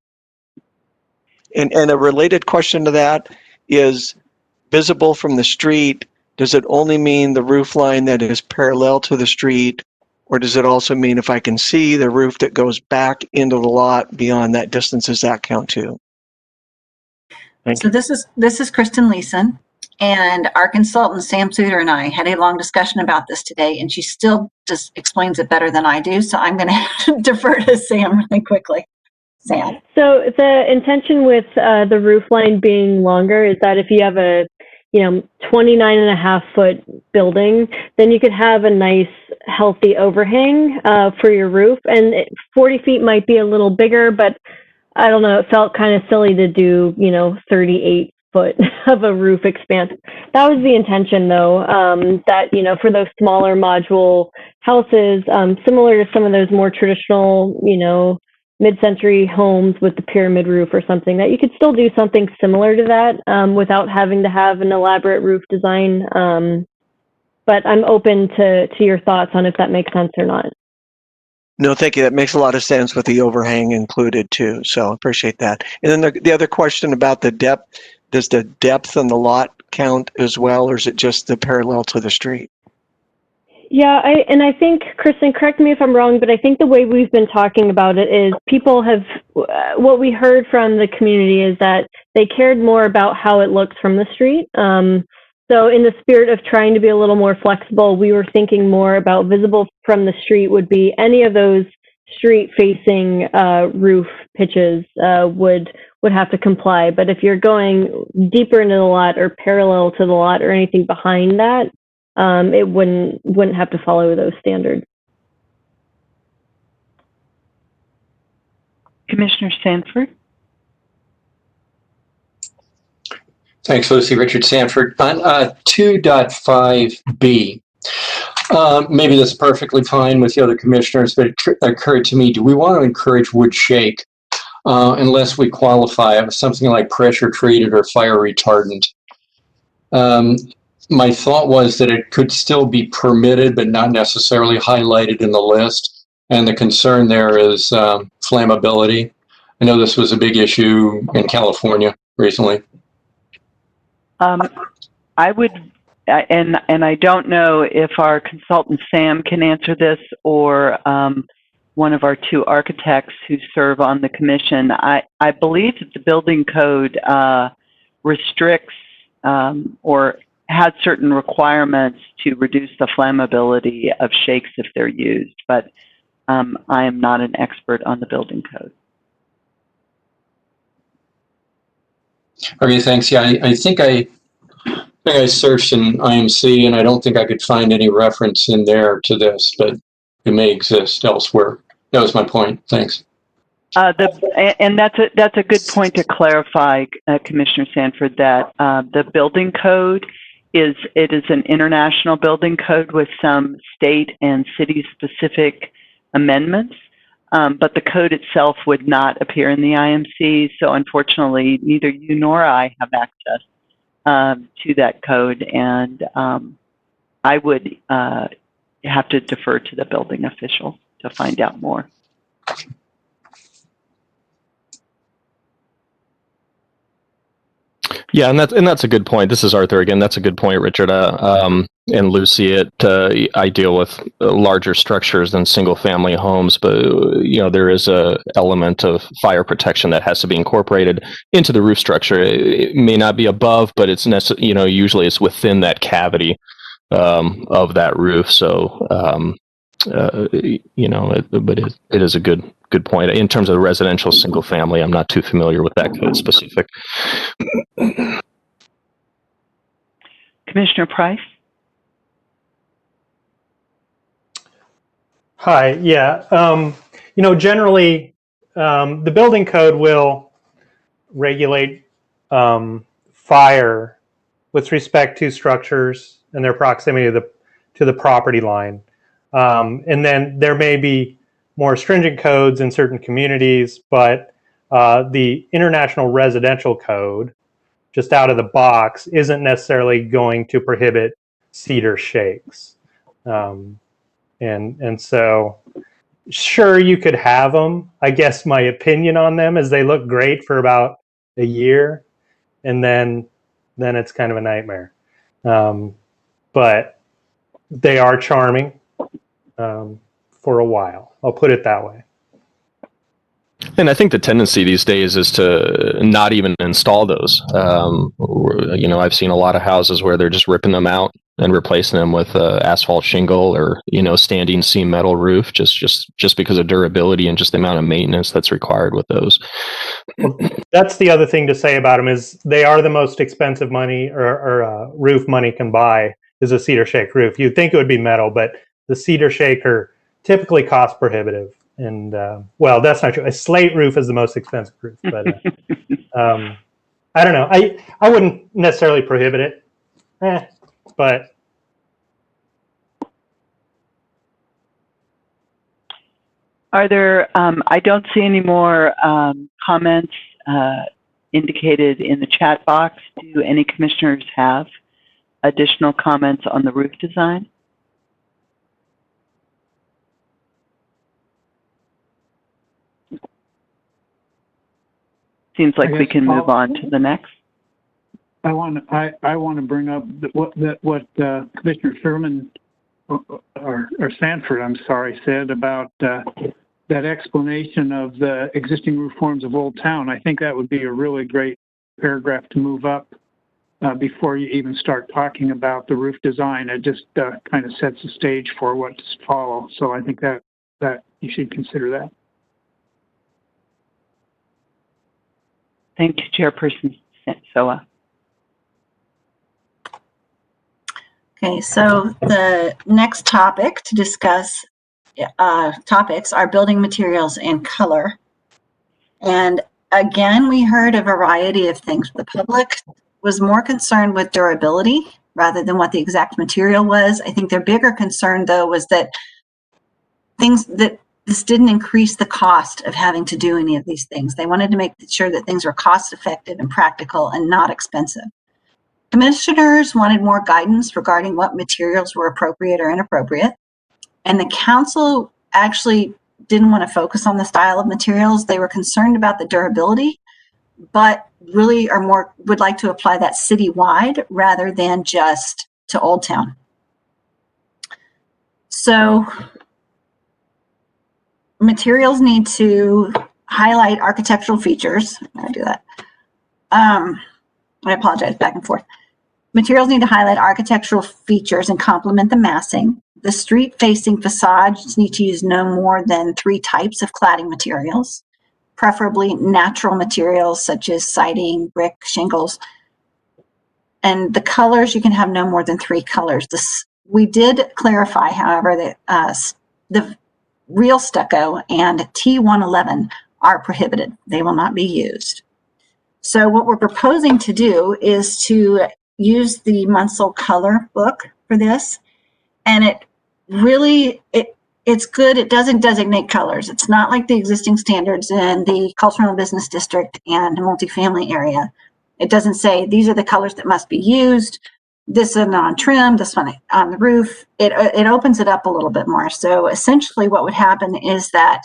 And a related question to that is, visible from the street, does it only mean the roof line that is parallel to the street, or does it also mean if I can see the roof that goes back into the lot beyond that distance, does that count too? So this is Kristen Leeson, and our consultant Sam Suter and I had a long discussion about this today, and she still just explains it better than I do. So I'm going to defer to Sam really quickly. Sam. So the intention with the roof line being longer is that if you have a 29.5-foot building, then you could have a nice healthy overhang for your roof, and 40 feet might be a little bigger, but I don't know, it felt kind of silly to do 38 foot of a roof expanse. That was the intention, though, that for those smaller module houses, similar to some of those more traditional mid-century homes with the pyramid roof or something, that you could still do something similar to that without having to have an elaborate roof design. But I'm open to your thoughts on if that makes sense or not. No, thank you. That makes a lot of sense with the overhang included too. So I appreciate that. And then the other question about the depth, does the depth on the lot count as well, or is it just the parallel to the street? Yeah, I think, Kristen, correct me if I'm wrong, but I think the way we've been talking about it is people have, what we heard from the community is that they cared more about how it looks from the street. So in the spirit of trying to be a little more flexible, we were thinking more about visible from the street would be any of those street-facing roof pitches would have to comply. But if you're going deeper into the lot or parallel to the lot or anything behind that, it wouldn't have to follow those standards. Commissioner Sanford? Thanks, Lucy. Richard Sanford. On 2.5b, maybe that's perfectly fine with the other commissioners, but it occurred to me, do we want to encourage wood shake unless we qualify it with something like pressure treated or fire retardant? My thought was that it could still be permitted, but not necessarily highlighted in the list. And the concern there is flammability. I know this was a big issue in California recently. I would, and I don't know if our consultant Sam can answer this, or one of our two architects who serve on the commission. I believe that the building code restricts or has certain requirements to reduce the flammability of shakes if they're used, but I am not an expert on the building code. Okay, thanks. Yeah, I think I searched in IMC and I don't think I could find any reference in there to this, but it may exist elsewhere. That was my point. Thanks. And that's a good point to clarify, Commissioner Sanford, that the building code is an international building code with some state and city specific amendments. But the code itself would not appear in the IMC, so unfortunately, neither you nor I have access to that code, and I would have to defer to the building official to find out more. Yeah, and that's a good point. This is Arthur again. That's a good point, Richard. And Lucy, I deal with larger structures than single-family homes, but there is a element of fire protection that has to be incorporated into the roof structure. It may not be above, but it's usually it's within that cavity of that roof. So but it is a good point. In terms of residential single-family, I'm not too familiar with that code specific. Commissioner Price? Hi, yeah. Generally, the building code will regulate fire with respect to structures and their proximity to the property line. And then there may be more stringent codes in certain communities, but the International Residential Code, just out of the box, isn't necessarily going to prohibit cedar shakes. And so, sure, you could have them. I guess my opinion on them is they look great for about a year, and then it's kind of a nightmare. But they are charming for a while. I'll put it that way. And I think the tendency these days is to not even install those. I've seen a lot of houses where they're just ripping them out and replacing them with asphalt shingle or standing seam metal roof, just because of durability and just the amount of maintenance that's required with those. That's the other thing to say about them is they are the most expensive money or roof money can buy is a cedar shake roof. You'd think it would be metal, but the cedar shake are typically cost prohibitive. And well, that's not true. A slate roof is the most expensive roof, but I don't know. I wouldn't necessarily prohibit it, but are there? I don't see any more comments indicated in the chat box. Do any commissioners have additional comments on the roof design? Seems like we can move on to the next. I want to bring up what Commissioner Sherman or Sanford, I'm sorry, said about that explanation of the existing roof forms of Old Town. I think that would be a really great paragraph to move up before you even start talking about the roof design. It just kind of sets the stage for what's to follow. So I think that you should consider that. Thank you, Chairperson Soa. Okay, so the next topic to discuss topics are building materials and color. And again, we heard a variety of things. The public was more concerned with durability rather than what the exact material was. I think their bigger concern, though, was that this didn't increase the cost of having to do any of these things. They wanted to make sure that things were cost effective and practical and not expensive. Commissioners wanted more guidance regarding what materials were appropriate or inappropriate. And the council actually didn't want to focus on the style of materials. They were concerned about the durability, but really would like to apply that citywide rather than just to Old Town. So materials need to highlight architectural features. I do that. I apologize, back and forth. Materials need to highlight architectural features and complement the massing. The street-facing facades need to use no more than 3 types of cladding materials, preferably natural materials such as siding, brick, shingles. And the colors, you can have no more than 3 colors. We did clarify, however, that the real stucco and T111 are prohibited. They will not be used. So what we're proposing to do is to use the Munsell color book for this. And it really, it's good. It doesn't designate colors. It's not like the existing standards in the cultural and business district and multifamily area. It doesn't say these are the colors that must be used. This is on trim, this one on the roof. It opens it up a little bit more. So essentially what would happen is that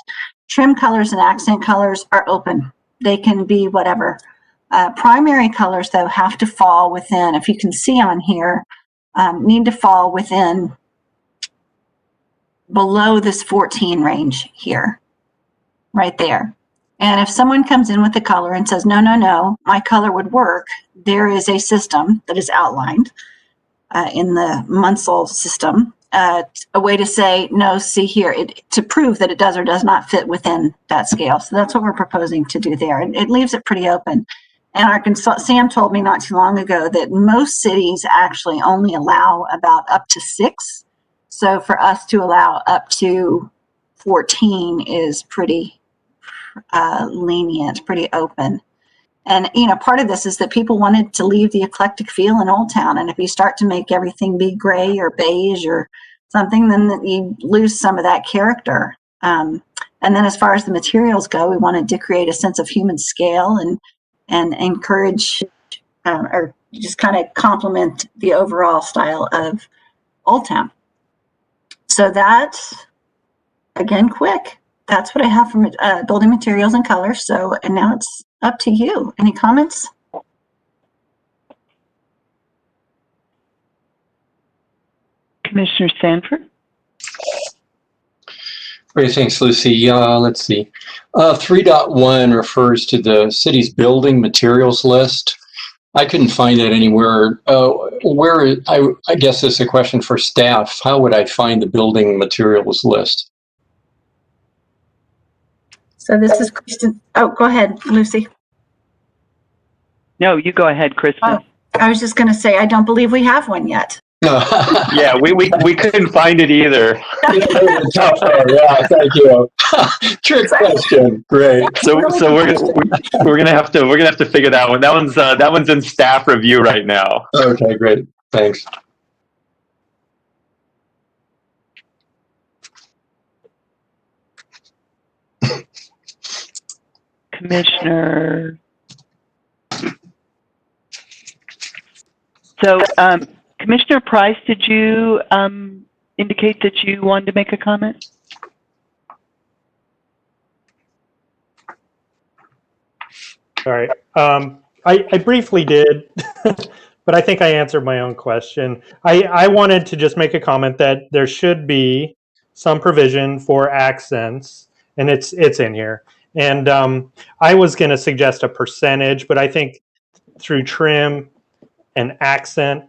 trim colors and accent colors are open. They can be whatever. Primary colors, though, have to fall within, if you can see on here, need to fall within below this 14 range here, right there. And if someone comes in with the color and says, no, my color would work, there is a system that is outlined in the Munsell system, a way to say, no, see here, to prove that it does or does not fit within that scale. So that's what we're proposing to do there. And it leaves it pretty open. And Sam told me not too long ago that most cities actually only allow about up to 6. So for us to allow up to 14 is pretty lenient, pretty open. And, part of this is that people wanted to leave the eclectic feel in Old Town. And if you start to make everything be gray or beige or something, then you lose some of that character. And then as far as the materials go, we wanted to create a sense of human scale and encourage or just kind of complement the overall style of Old Town. So that again, quick. That's what I have from building materials and colors. So, and now it's up to you. Any comments? Commissioner Sanford? Great, thanks, Lucy. Let's see. 3.1 refers to the city's building materials list. I couldn't find that anywhere. I guess this is a question for staff. How would I find the building materials list? So this is Kristen. Oh, go ahead, Lucy. No, you go ahead, Kristen. Oh, I was just going to say, I don't believe we have one yet. Yeah, we couldn't find it either. Yeah, thank you. Trick question. Great. So we're gonna have to figure that one. That one's in staff review right now. Okay, great. Thanks. Commissioner. So, Commissioner Price, did you indicate that you wanted to make a comment? Sorry. I briefly did, but I think I answered my own question. I wanted to just make a comment that there should be some provision for accents, and it's in here. And I was going to suggest a percentage, but I think through trim and accent,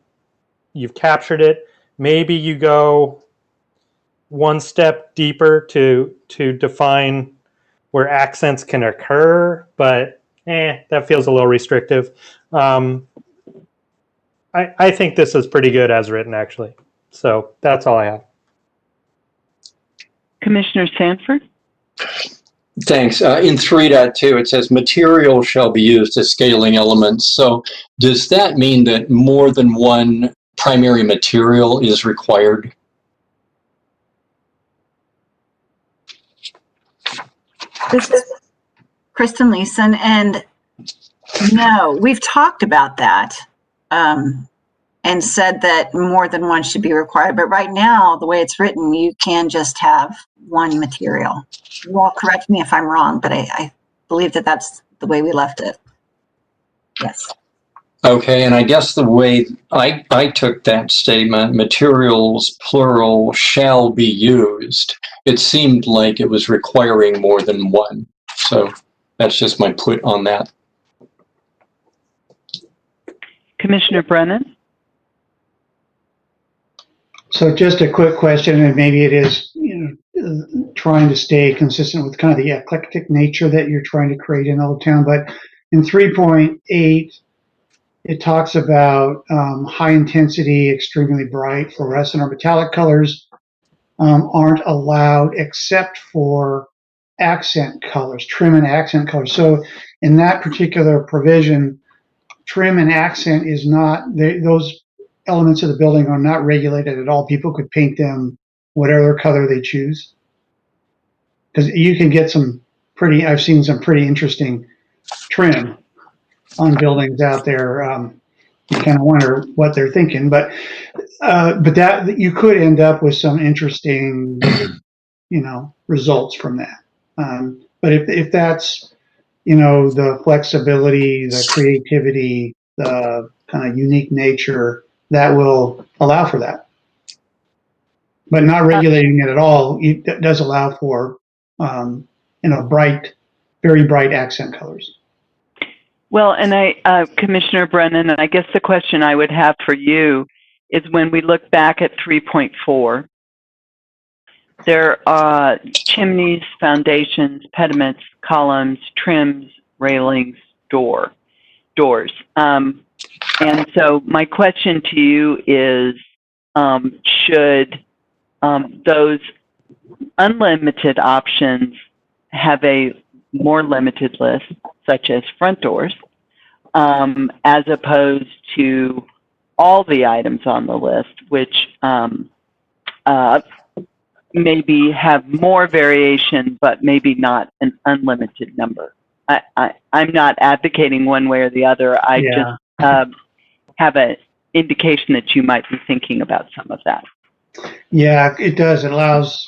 you've captured it. Maybe you go one step deeper to define where accents can occur, but that feels a little restrictive. I think this is pretty good as written, actually. So that's all I have. Commissioner Sanford? Thanks. In 3.2, it says material shall be used as scaling elements. So does that mean that more than one primary material is required? This is Kristen Leeson, and no, we've talked about that and said that more than one should be required. But right now, the way it's written, you can just have one material. You all correct me if I'm wrong, but I believe that that's the way we left it. Yes. Okay, and I guess the way I took that statement, materials, plural, shall be used, it seemed like it was requiring more than one. So that's just my put on that. Commissioner Brennan? So just a quick question, and maybe it is, trying to stay consistent with kind of the eclectic nature that you're trying to create in Old Town. But in 3.8, it talks about high intensity, extremely bright, fluorescent or metallic colors aren't allowed except for accent colors, trim and accent colors. So in that particular provision, trim and accent is not, those elements of the building are not regulated at all. People could paint them whatever color they choose. Because you can get I've seen some pretty interesting trim on buildings out there. You kind of wonder what they're thinking, but that you could end up with some interesting, results from that. But if that's, the flexibility, the creativity, the kind of unique nature, that will allow for that. But not regulating it at all, it does allow for, bright, very bright accent colors. Well, and Commissioner Brennan, and I guess the question I would have for you is when we look back at 3.4, there are chimneys, foundations, pediments, columns, trims, railings, doors. And so my question to you is, should those unlimited options have a more limited list, such as front doors, as opposed to all the items on the list, which maybe have more variation, but maybe not an unlimited number? I'm not advocating one way or the other. I just have an indication that you might be thinking about some of that. Yeah, it does. It allows,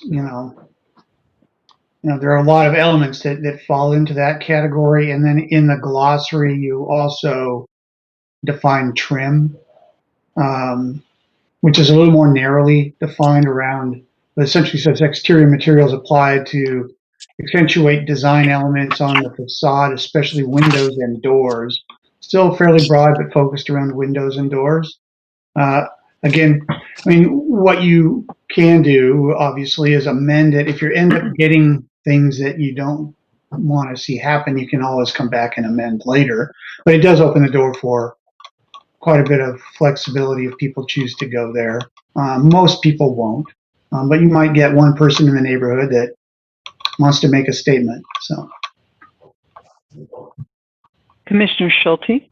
there are a lot of elements that fall into that category. And then in the glossary, you also define trim, which is a little more narrowly defined around, but essentially says exterior materials applied to accentuate design elements on the facade, especially windows and doors. Still fairly broad, but focused around windows and doors. Again, I mean, what you can do, obviously, is amend it. If you end up getting things that you don't want to see happen, you can always come back and amend later. But it does open the door for quite a bit of flexibility if people choose to go there. Most people won't, but you might get one person in the neighborhood that wants to make a statement. So, Commissioner Schulte?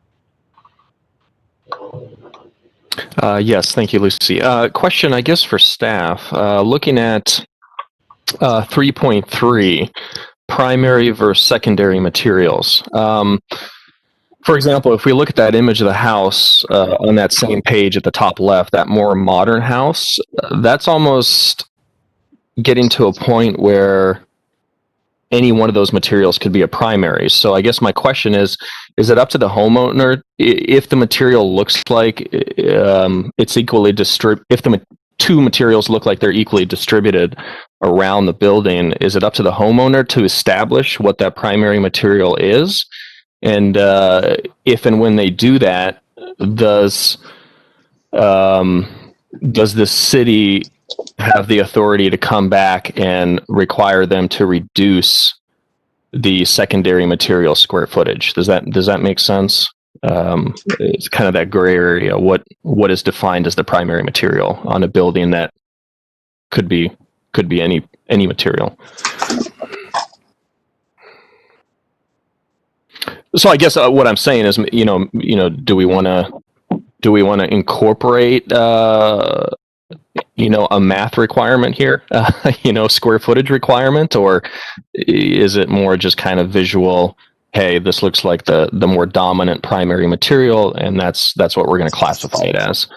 Yes, thank you, Lucy. Question, I guess, for staff. Looking at 3.3, primary versus secondary materials. For example, if we look at that image of the house on that same page at the top left, that more modern house, that's almost getting to a point where any one of those materials could be a primary. So I guess my question is it up to the homeowner if the material looks like it's equally if the two materials look like they're equally distributed around the building, is it up to the homeowner to establish what that primary material is? And if and when they do that, does the city have the authority to come back and require them to reduce the secondary material square footage? Does that make sense? It's kind of that gray area. What is defined as the primary material on a building that could be any material? So I guess what I'm saying is, do we want to incorporate a math requirement here, square footage requirement, or is it more just kind of visual? Hey, this looks like the more dominant primary material, and that's what we're going to classify it as.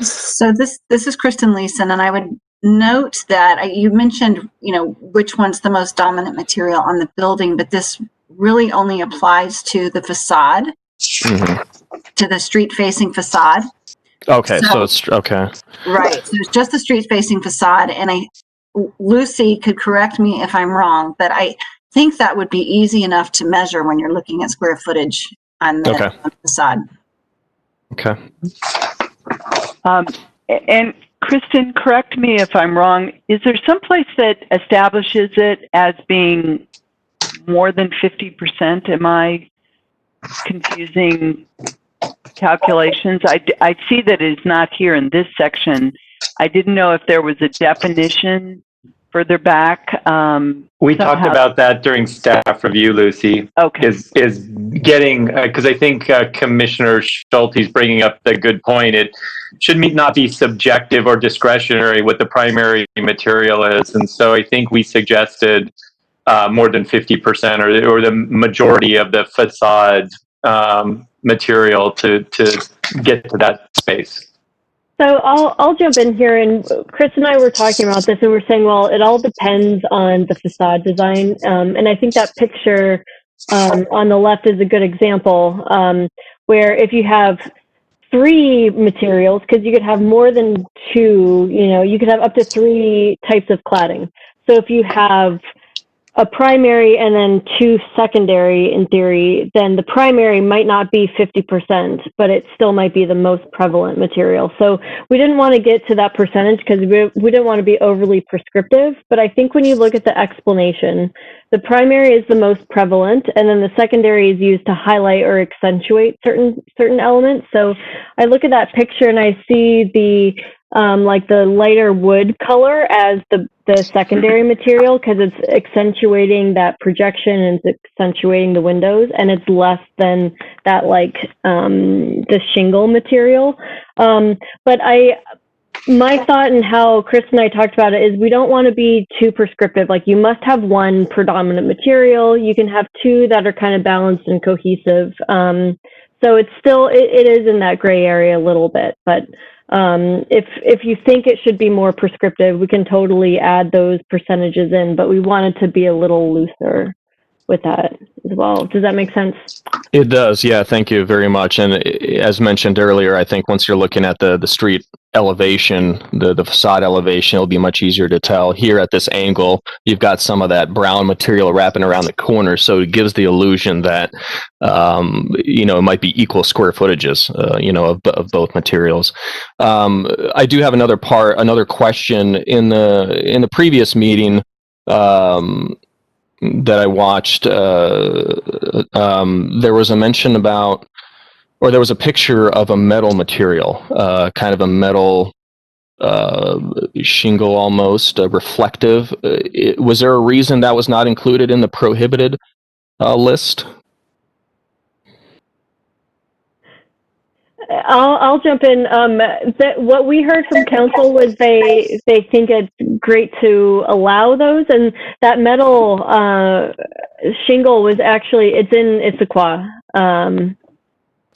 So this is Kristen Leeson, and I would note that you mentioned, which one's the most dominant material on the building, but this really only applies to the facade, to the street-facing facade. Okay, so it's okay. Right. So it's just the street-facing facade, and Lucy could correct me if I'm wrong, but I think that would be easy enough to measure when you're looking at square footage on the facade. Okay. And Kristen, correct me if I'm wrong. Is there some place that establishes it as being more than 50%? Am I confusing calculations? I see that it's not here in this section. I didn't know if there was a definition further back. We talked about that during staff review, Lucy. Okay. Is getting, because I think Commissioner Schulte is bringing up the good point. It should not be subjective or discretionary what the primary material is. And so I think we suggested more than 50% or the majority of the facade material to get to that space. So I'll jump in here, and Chris and I were talking about this, and we're saying, well, it all depends on the facade design, and I think that picture on the left is a good example, where if you have 3 materials, because you could have more than 2, you could have up to 3 types of cladding. So if you have a primary and then 2 secondary, in theory, then the primary might not be 50%, but it still might be the most prevalent material. So we didn't want to get to that percentage because we didn't want to be overly prescriptive. But I think when you look at the explanation, the primary is the most prevalent, and then the secondary is used to highlight or accentuate certain elements. So I look at that picture and I see the lighter wood color as the secondary material, because it's accentuating that projection and it's accentuating the windows, and it's less than that the shingle material. But my thought and how Chris and I talked about it is we don't want to be too prescriptive. Like, you must have one predominant material. You can have 2 that are kind of balanced and cohesive. So it's still, it is in that gray area a little bit, but If you think it should be more prescriptive, we can totally add those percentages in, but we wanted to be a little looser with that as well. Does that make sense? It does, yeah. Thank you very much. And as mentioned earlier, I think once you're looking at the street elevation, the facade elevation, it'll be much easier to tell. Here at this angle, you've got some of that brown material wrapping around the corner, so it gives the illusion that it might be equal square footages, of both materials. I do have another question in the previous meeting. That I watched, there was a mention about, or there was a picture of a metal material, kind of a metal shingle almost, reflective. Was there a reason that was not included in the prohibited list? I'll jump in. What we heard from council was they think it's great to allow those, and that metal shingle was actually, it's in Issaquah.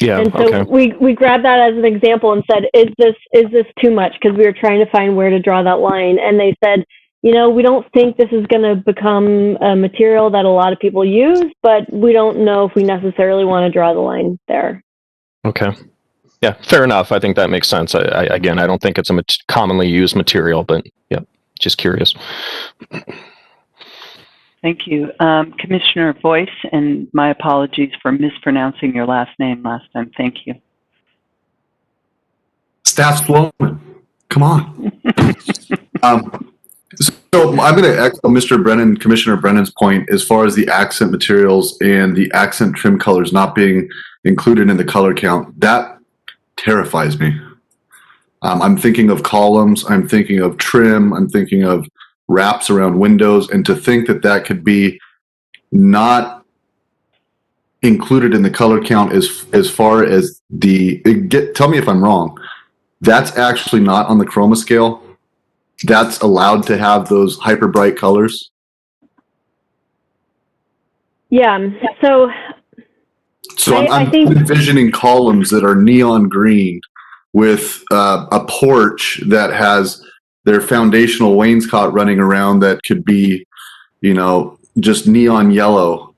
Yeah. And so okay. we grabbed that as an example and said, is this too much? Because we were trying to find where to draw that line, and they said, we don't think this is going to become a material that a lot of people use, but we don't know if we necessarily want to draw the line there. Okay. Yeah, fair enough. I think that makes sense. I don't think it's a commonly used material, but yeah, just curious. Thank you. Commissioner Boyce, and my apologies for mispronouncing your last name last time. Thank you. Staff Sloman, come on. So I'm going to echo Commissioner Brennan's point as far as the accent materials and the accent trim colors not being included in the color count. That terrifies me. I'm thinking of columns, I'm thinking of trim, I'm thinking of wraps around windows, and to think that could be not included in the color count as far as tell me if I'm wrong, that's actually not on the chroma scale. That's allowed to have those hyper bright colors. Yeah, so I'm envisioning columns that are neon green with a porch that has their foundational wainscot running around that could be, just neon yellow.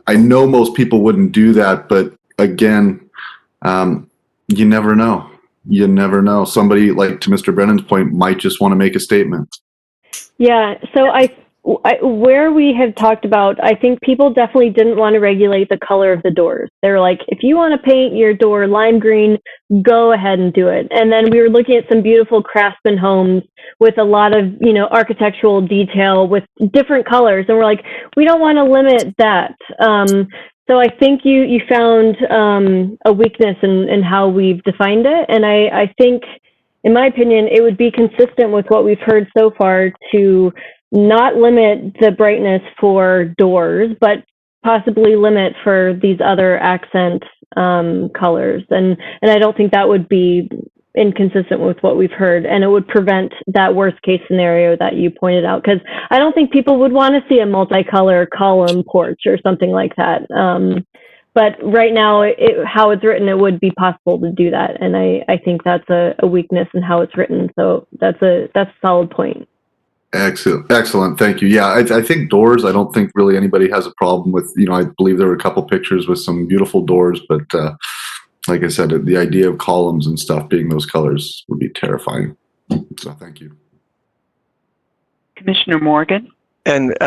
I know most people wouldn't do that, but again, you never know. You never know. Somebody, like to Mr. Brennan's point, might just want to make a statement. Yeah, so where we have talked about, I think people definitely didn't want to regulate the color of the doors. They're like, if you want to paint your door lime green, go ahead and do it. And then we were looking at some beautiful craftsman homes with a lot of, architectural detail with different colors. And we're like, we don't want to limit that. So I think you found a weakness in how we've defined it. And I think, in my opinion, it would be consistent with what we've heard so far to not limit the brightness for doors, but possibly limit for these other accent colors. And I don't think that would be inconsistent with what we've heard, and it would prevent that worst case scenario that you pointed out, because I don't think people would want to see a multicolor column porch or something like that. But right now, how it's written, it would be possible to do that, and I think that's a weakness in how it's written. So that's a solid point. Excellent. Thank you. Yeah, I think doors, I don't think really anybody has a problem with, I believe there were a couple pictures with some beautiful doors, but like I said, the idea of columns and stuff being those colors would be terrifying. So thank you. Commissioner Morgan? And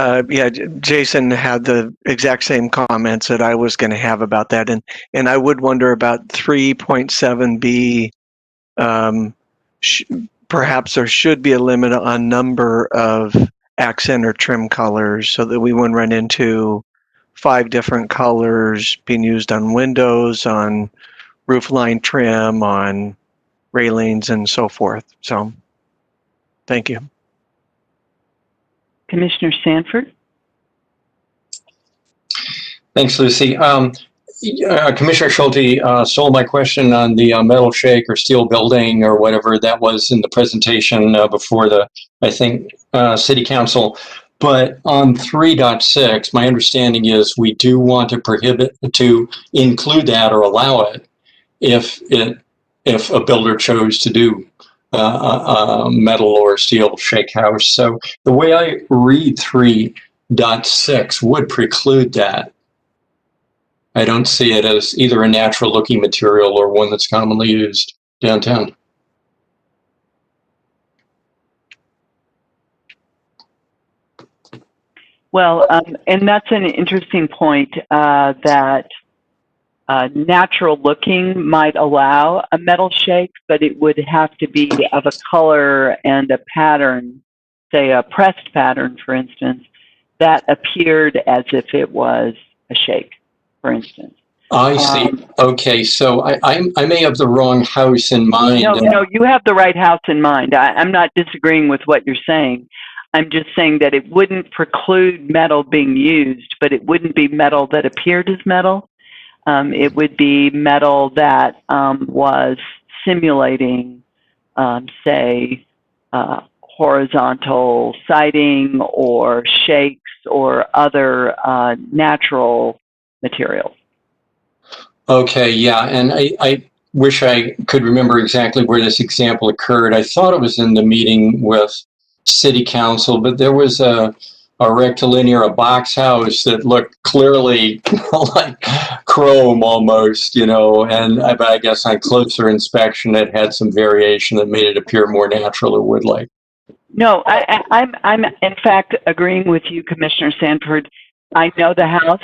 Jason had the exact same comments that I was going to have about that. And I would wonder about 3.7B. Perhaps there should be a limit on number of accent or trim colors so that we wouldn't run into 5 different colors being used on windows, on roofline trim, on railings, and so forth. So, thank you. Commissioner Sanford? Thanks, Lucy. Commissioner Schulte stole my question on the metal shake or steel building or whatever that was in the presentation before the, I think, City Council. But on 3.6, my understanding is we do want to include that or allow it if it if a builder chose to do a metal or steel shake house. So the way I read 3.6 would preclude that. I don't see it as either a natural looking material or one that's commonly used downtown. Well, and that's an interesting point, that natural looking might allow a metal shake, but it would have to be of a color and a pattern, say a pressed pattern, for instance, that appeared as if it was a shake, for instance. I see. Okay, so I may have the wrong house in mind. No, you have the right house in mind. I'm not disagreeing with what you're saying. I'm just saying that it wouldn't preclude metal being used, but it wouldn't be metal that appeared as metal. It would be metal that was simulating, say, horizontal siding or shakes or other natural materials. Okay, yeah, and I wish I could remember exactly where this example occurred. I thought it was in the meeting with City Council, but there was a rectilinear, a box house that looked clearly like chrome almost, you know, and I guess on closer inspection it had some variation that made it appear more natural or wood-like. No, I'm in fact agreeing with you, Commissioner Sanford. I know the house.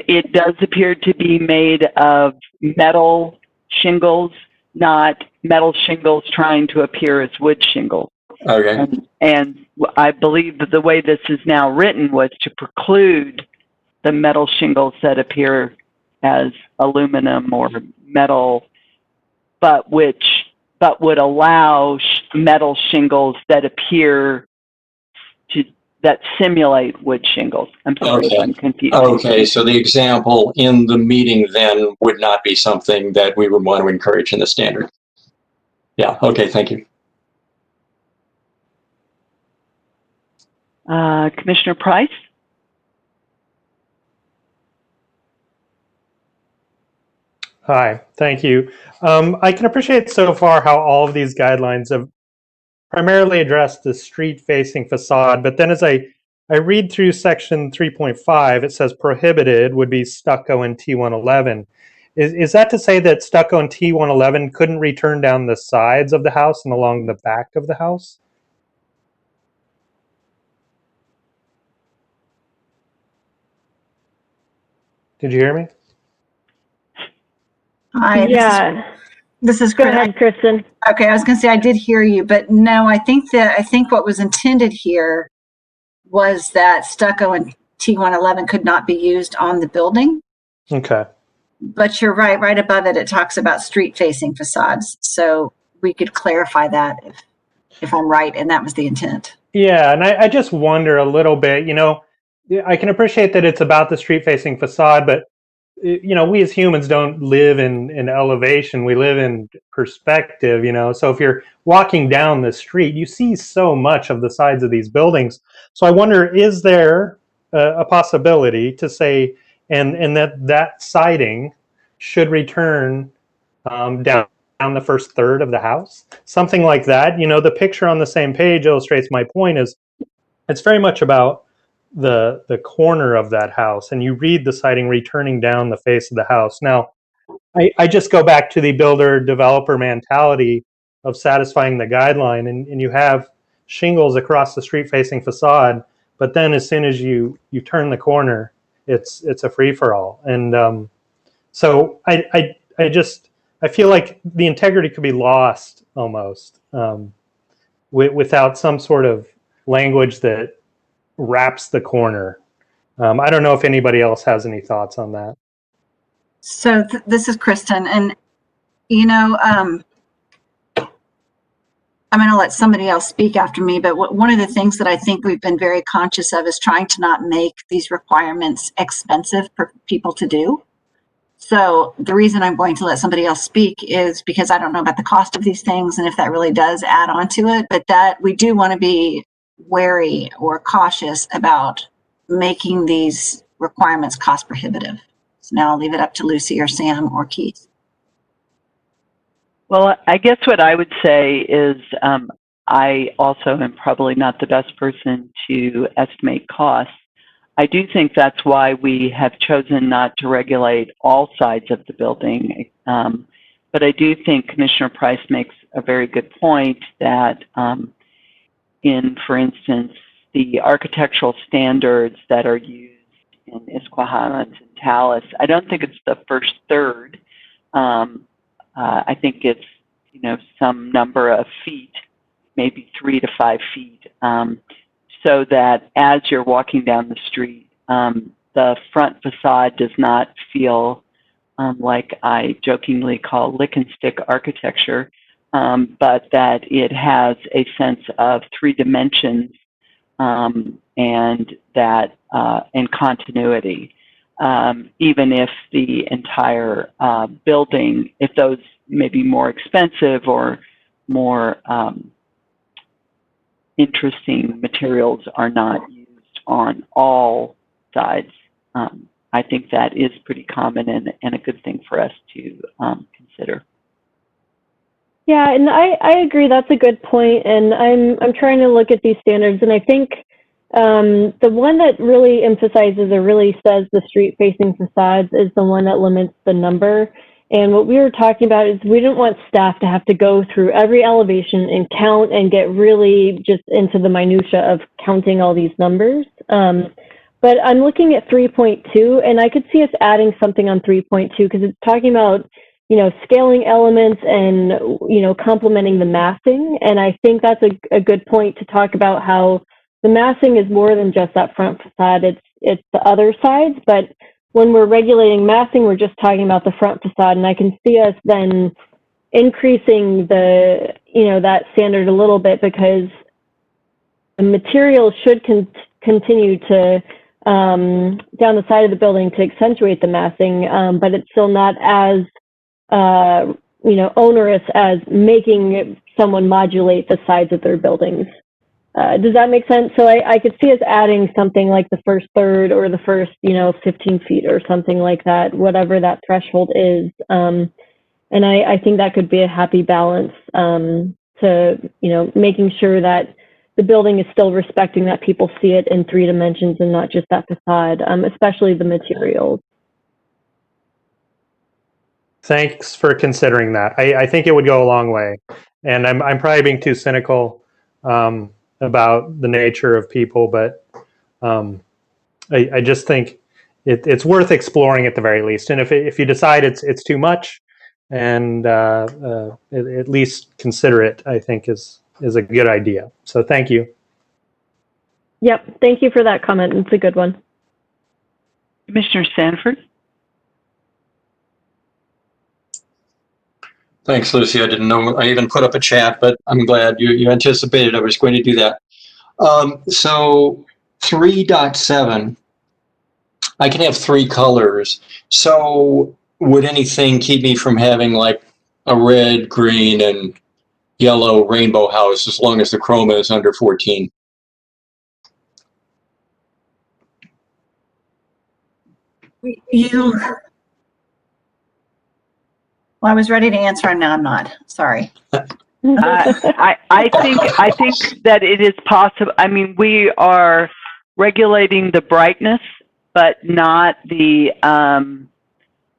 It does appear to be made of metal shingles, not metal shingles trying to appear as wood shingles. Okay. And I believe that the way this is now written was to preclude the metal shingles that appear as aluminum or metal, but would allow metal shingles that appear that simulate wood shingles. I'm sorry if I'm confused. Okay, so the example in the meeting then would not be something that we would want to encourage in the standard. Yeah, okay, thank you. Commissioner Price? Hi, thank you. I can appreciate so far how all of these guidelines have primarily addressed the street-facing facade, but then as I read through section 3.5, it says prohibited would be stucco and T111. Is that to say that stucco and T111 couldn't return down the sides of the house and along the back of the house? Did you hear me? Hi. Yeah. This is Go ahead, Kristen. Okay, I was going to say I did hear you, but no, I think what was intended here was that stucco and T111 could not be used on the building. Okay. But you're right. Right above it, it talks about street-facing facades. So we could clarify that if I'm right, and that was the intent. Yeah, and I just wonder a little bit, you know, I can appreciate that it's about the street-facing facade, but, you know, we as humans don't live in elevation. We live in perspective, you know. So if you're walking down the street, you see so much of the sides of these buildings. So I wonder, is there a possibility to say, and that siding should return down the first third of the house, something like that. You know, the picture on the same page illustrates my point. Is it's very much about the corner of that house, and you read the siding returning down the face of the house. Now, I just go back to the builder developer mentality of satisfying the guideline, and you have shingles across the street facing facade, but then as soon as you turn the corner, it's a free for all. And so I feel like the integrity could be lost almost without some sort of language that wraps the corner. I don't know if anybody else has any thoughts on that. So this is Kristen, and you know, I'm going to let somebody else speak after me, but one of the things that I think we've been very conscious of is trying to not make these requirements expensive for people to do. So the reason I'm going to let somebody else speak is because I don't know about the cost of these things and if that really does add on to it, but that we do want to be wary or cautious about making these requirements cost prohibitive. So now I'll leave it up to Lucy or Sam or Keith. Well, I guess what I would say is I also am probably not the best person to estimate costs. I do think that's why we have chosen not to regulate all sides of the building. But I do think Commissioner Price makes a very good point that in, for instance, the architectural standards that are used in Issaquah and Tallis, I don't think it's the first third. I think it's, you know, some number of feet, maybe 3 to 5 feet, so that as you're walking down the street, the front facade does not feel like I jokingly call lick and stick architecture, but that it has a sense of 3 dimensions and that and continuity. Even if the entire building, if those may be more expensive or more interesting materials are not used on all sides, I think that is pretty common and a good thing for us to consider. Yeah, and I agree. That's a good point. And I'm trying to look at these standards, and I think the one that really emphasizes or really says the street-facing facades is the one that limits the number. And what we were talking about is we didn't want staff to have to go through every elevation and count and get really just into the minutia of counting all these numbers. But I'm looking at 3.2, and I could see us adding something on 3.2 because it's talking about, you know, scaling elements and, you know, complementing the massing. And I think that's a good point to talk about how the massing is more than just that front facade. It's the other sides. But when we're regulating massing, we're just talking about the front facade. And I can see us then increasing the, you know, that standard a little bit because the material should continue to down the side of the building to accentuate the massing, but it's still not as you know, onerous as making someone modulate the sides of their buildings. Does that make sense? So I could see us adding something like the first third or the first, you know, 15 feet or something like that, whatever that threshold is. And I think that could be a happy balance to, you know, making sure that the building is still respecting that people see it in 3 dimensions and not just that facade, especially the materials. Thanks for considering that. I think it would go a long way. And I'm probably being too cynical about the nature of people, but I just think it's worth exploring at the very least. And if you decide it's too much, and at least consider it, I think is a good idea. So thank you. Yep, thank you for that comment. It's a good one. Commissioner Sanford? Thanks, Lucy. I didn't know I even put up a chat, but I'm glad you anticipated I was going to do that. So 3.7, I can have 3 colors. So would anything keep me from having like a red, green, and yellow rainbow house as long as the chroma is under 14? Well, I was ready to answer and now I'm not. Sorry. I think that it is possible. I mean, we are regulating the brightness, but not the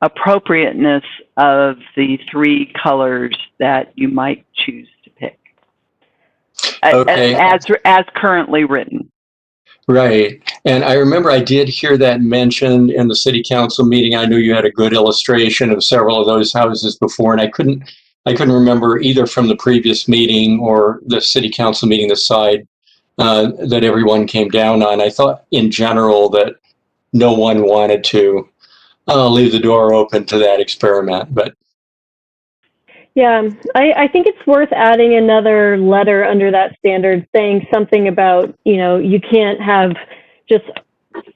appropriateness of the 3 colors that you might choose to pick. Okay. As currently written. Right. And I remember I did hear that mentioned in the city council meeting. I knew you had a good illustration of several of those houses before, and I couldn't remember either from the previous meeting or the city council meeting this side that everyone came down on. I thought in general that no one wanted to leave the door open to that experiment, but yeah, I think it's worth adding another letter under that standard saying something about, you know, you can't have just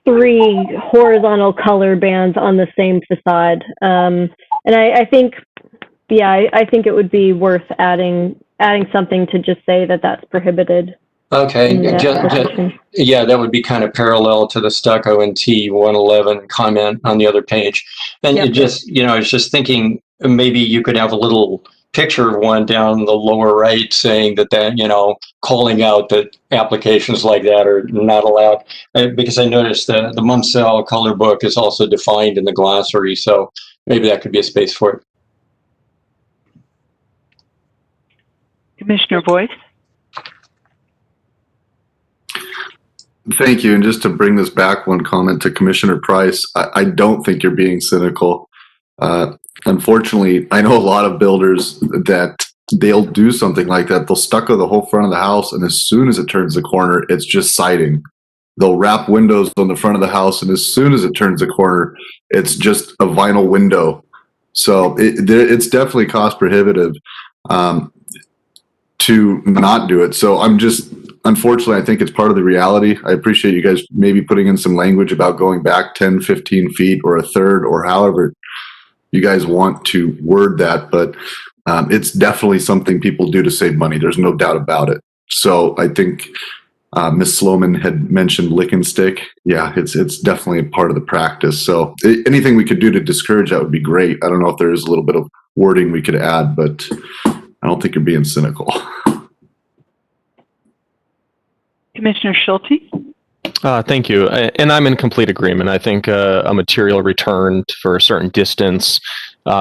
3 horizontal color bands on the same facade. And I think, yeah, I think it would be worth adding something to just say that that's prohibited. okay. Yeah, that would be kind of parallel to the stucco and T111 comment on the other page. And it just, you know, I was just thinking maybe you could have a little picture of one down the lower right saying that, calling out that applications like that are not allowed. Because I noticed the Munsell color book is also defined in the glossary, so maybe that could be a space for it. Commissioner Boyce? Thank you. And just to bring this back, one comment to Commissioner Price, I don't think you're being cynical. Unfortunately, I know a lot of builders that they'll do something like that. They'll stucco the whole front of the house, and as soon as it turns the corner, it's just siding. They'll wrap windows on the front of the house, and as soon as it turns the corner, it's just a vinyl window. So it's definitely cost prohibitive to not do it. So unfortunately, I think it's part of the reality. I appreciate you guys maybe putting in some language about going back 10, 15 feet or a third or however you guys want to word that, but it's definitely something people do to save money. There's no doubt about it. So I think Ms. Sloman had mentioned lick and stick. Yeah, it's definitely a part of the practice. So anything we could do to discourage that would be great. I don't know if there is a little bit of wording we could add, but I don't think you're being cynical. Commissioner Schulte? Thank you. And I'm in complete agreement. I think a material return for a certain distance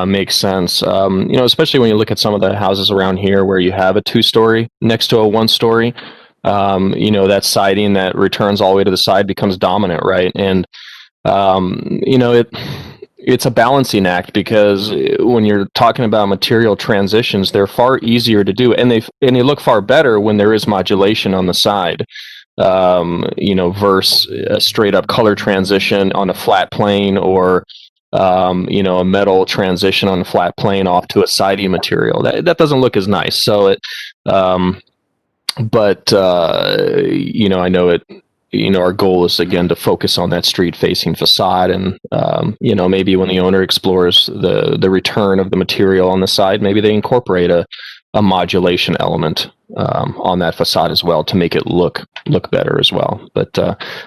makes sense. Especially when you look at some of the houses around here where you have a 2-story next to a 1-story. That siding that returns all the way to the side becomes dominant, right? And it's a balancing act, because when you're talking about material transitions, they're far easier to do, and they look far better when there is modulation on the side. Versus a straight up color transition on a flat plane, or a metal transition on a flat plane off to a siding material. That doesn't look as nice. So I know it. Our goal is again to focus on that street facing facade, and maybe when the owner explores the return of the material on the side, maybe they incorporate a modulation element on that facade as well to make it look better as well. But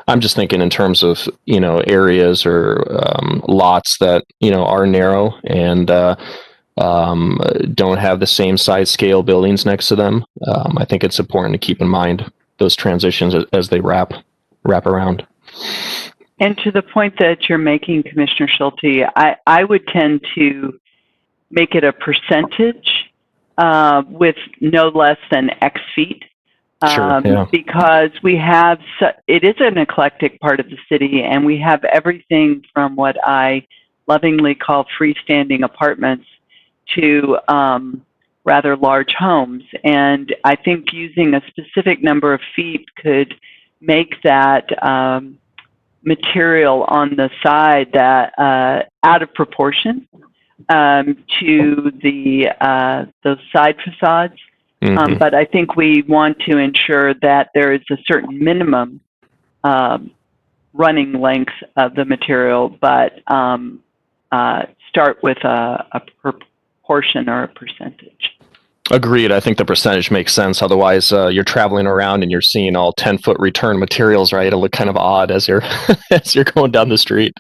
I'm just thinking in terms of areas or lots that are narrow and don't have the same size scale buildings next to them. I think it's important to keep in mind those transitions as they wrap around. And to the point that you're making, Commissioner Schulte, I would tend to make it a percentage with no less than X feet. Sure, yeah. Because it is an eclectic part of the city, and we have everything from what I lovingly call freestanding apartments to rather large homes. And I think using a specific number of feet could make that material on the side that out of proportion to those side facades. Mm-hmm. But I think we want to ensure that there is a certain minimum running length of the material, but start with a proportion or a percentage. Agreed. I think the percentage makes sense. Otherwise, you're traveling around and you're seeing all 10-foot return materials, right? It'll look kind of odd as you're going down the street.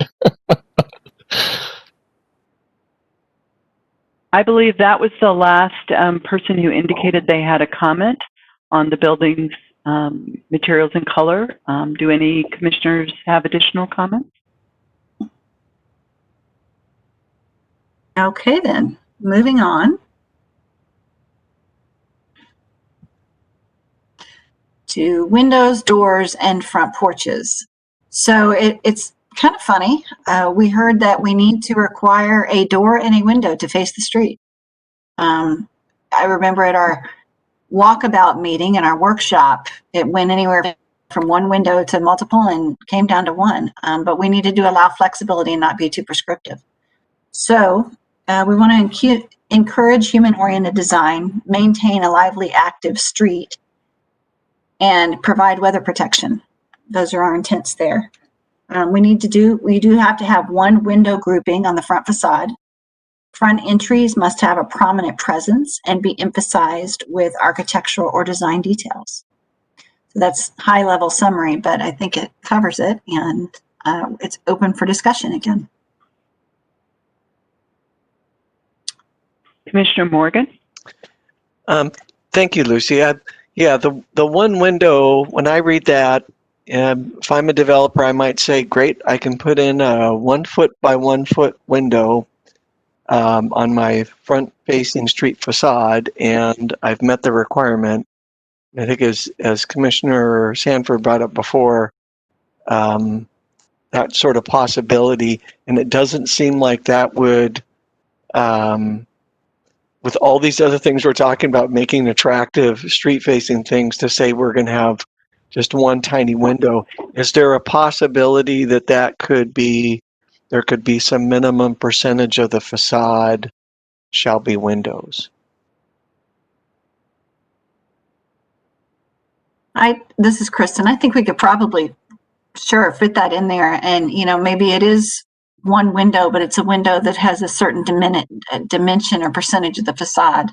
I believe that was the last person who indicated they had a comment on the building's materials and color. Do any commissioners have additional comments? Okay, then, moving on to windows, doors, and front porches. So it's kind of funny. We heard that we need to require a door and a window to face the street. I remember at our walkabout meeting and our workshop, it went anywhere from one window to multiple and came down to one. But we needed to allow flexibility and not be too prescriptive. So we want to encourage human-oriented design, maintain a lively, active street, and provide weather protection. Those are our intents there. We do have to have one window grouping on the front facade. Front entries must have a prominent presence and be emphasized with architectural or design details. So that's high-level summary, but I think it covers it, and it's open for discussion again. Commissioner Morgan? Thank you, Lucy. Yeah, the one window, when I read that, if I'm a developer, I might say, great, I can put in a 1 foot by 1 foot window on my front facing street facade, and I've met the requirement. I think as Commissioner Sanford brought up before, that sort of possibility, and it doesn't seem like that would, with all these other things we're talking about, making attractive street-facing things, to say we're going to have just one tiny window. Is there a possibility that there could be some minimum percentage of the facade shall be windows? This is Kristen. I think we could probably, sure, fit that in there. And, maybe it is one window, but it's a window that has a certain dimension or percentage of the facade.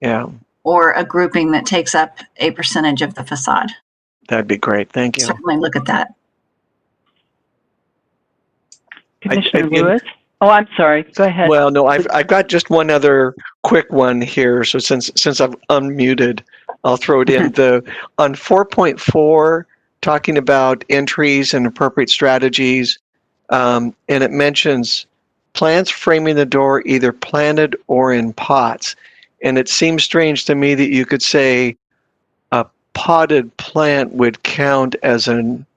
Yeah. Or a grouping that takes up a percentage of the facade. That'd be great. Thank you. Certainly look at that. Commissioner Lewis? Oh, I'm sorry. Go ahead. Well, no, I've got just one other quick one here. So since I've unmuted, I'll throw it in. On 4.4, talking about entries and appropriate strategies, and it mentions plants framing the door either planted or in pots. And it seems strange to me that you could say a potted plant would count as an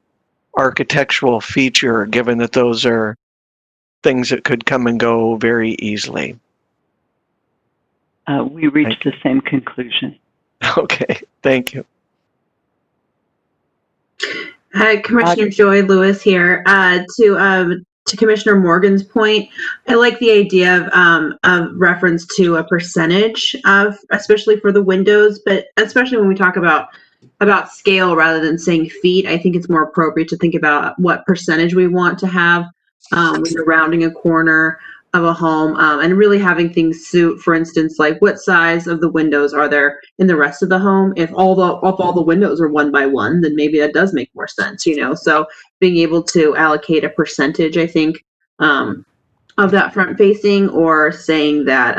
architectural feature, given that those are things that could come and go very easily. We reached the same conclusion. Okay, thank you. Hi, Commissioner Joy Lewis here. To Commissioner Morgan's point, I like the idea of reference to a percentage of, especially for the windows, but especially when we talk about scale rather than saying feet, I think it's more appropriate to think about what percentage we want to have when you're rounding a corner of a home, and really having things suit, for instance, like what size of the windows are there in the rest of the home? If all the windows are 1 by 1, then maybe that does make more sense, So being able to allocate a percentage, I think, of that front facing, or saying that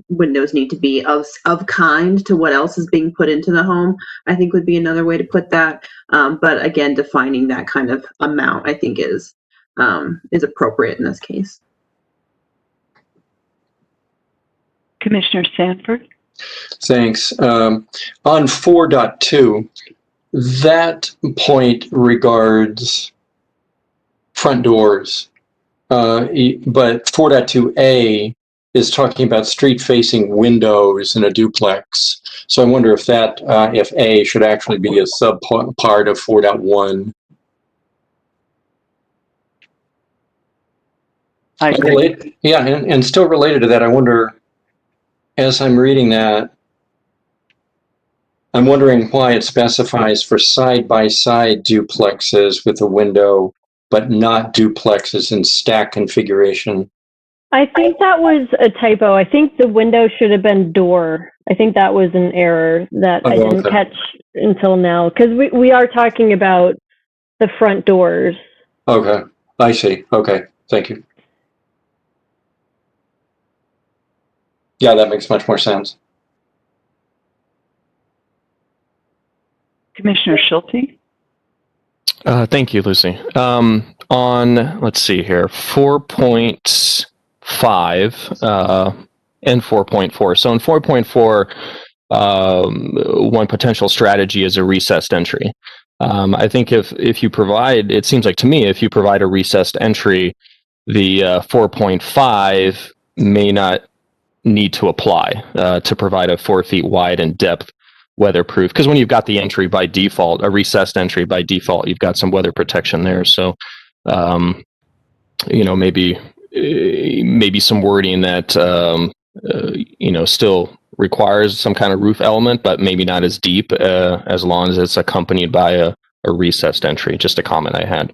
windows need to be of kind to what else is being put into the home, I think would be another way to put that. But again, defining that kind of amount, I think is appropriate in this case. Commissioner Sanford? Thanks. On 4.2, that point regards front doors, but 4.2a is talking about street-facing windows in a duplex. So I wonder if if A should actually be a subpart of 4.1. I agree. Yeah, and still related to that, I wonder, as I'm reading that, I'm wondering why it specifies for side-by-side duplexes with a window, but not duplexes in stack configuration. I think that was a typo. I think the window should have been door. I think that was an error that I didn't catch until now, because we are talking about the front doors. Okay, I see. Okay, thank you. Yeah, that makes much more sense. Commissioner Schulte? Thank you, Lucy. Let's see here, 4.5 and 4.4. So in 4.4, one potential strategy is a recessed entry. I think if you provide, it seems like to me, if you provide a recessed entry, the 4.5 may not need to apply to provide a 4 feet wide and depth weatherproof, because when you've got the entry by default, a recessed entry by default, you've got some weather protection there. So maybe some wording that still requires some kind of roof element, but maybe not as deep, as long as it's accompanied by a recessed entry. Just a comment I had.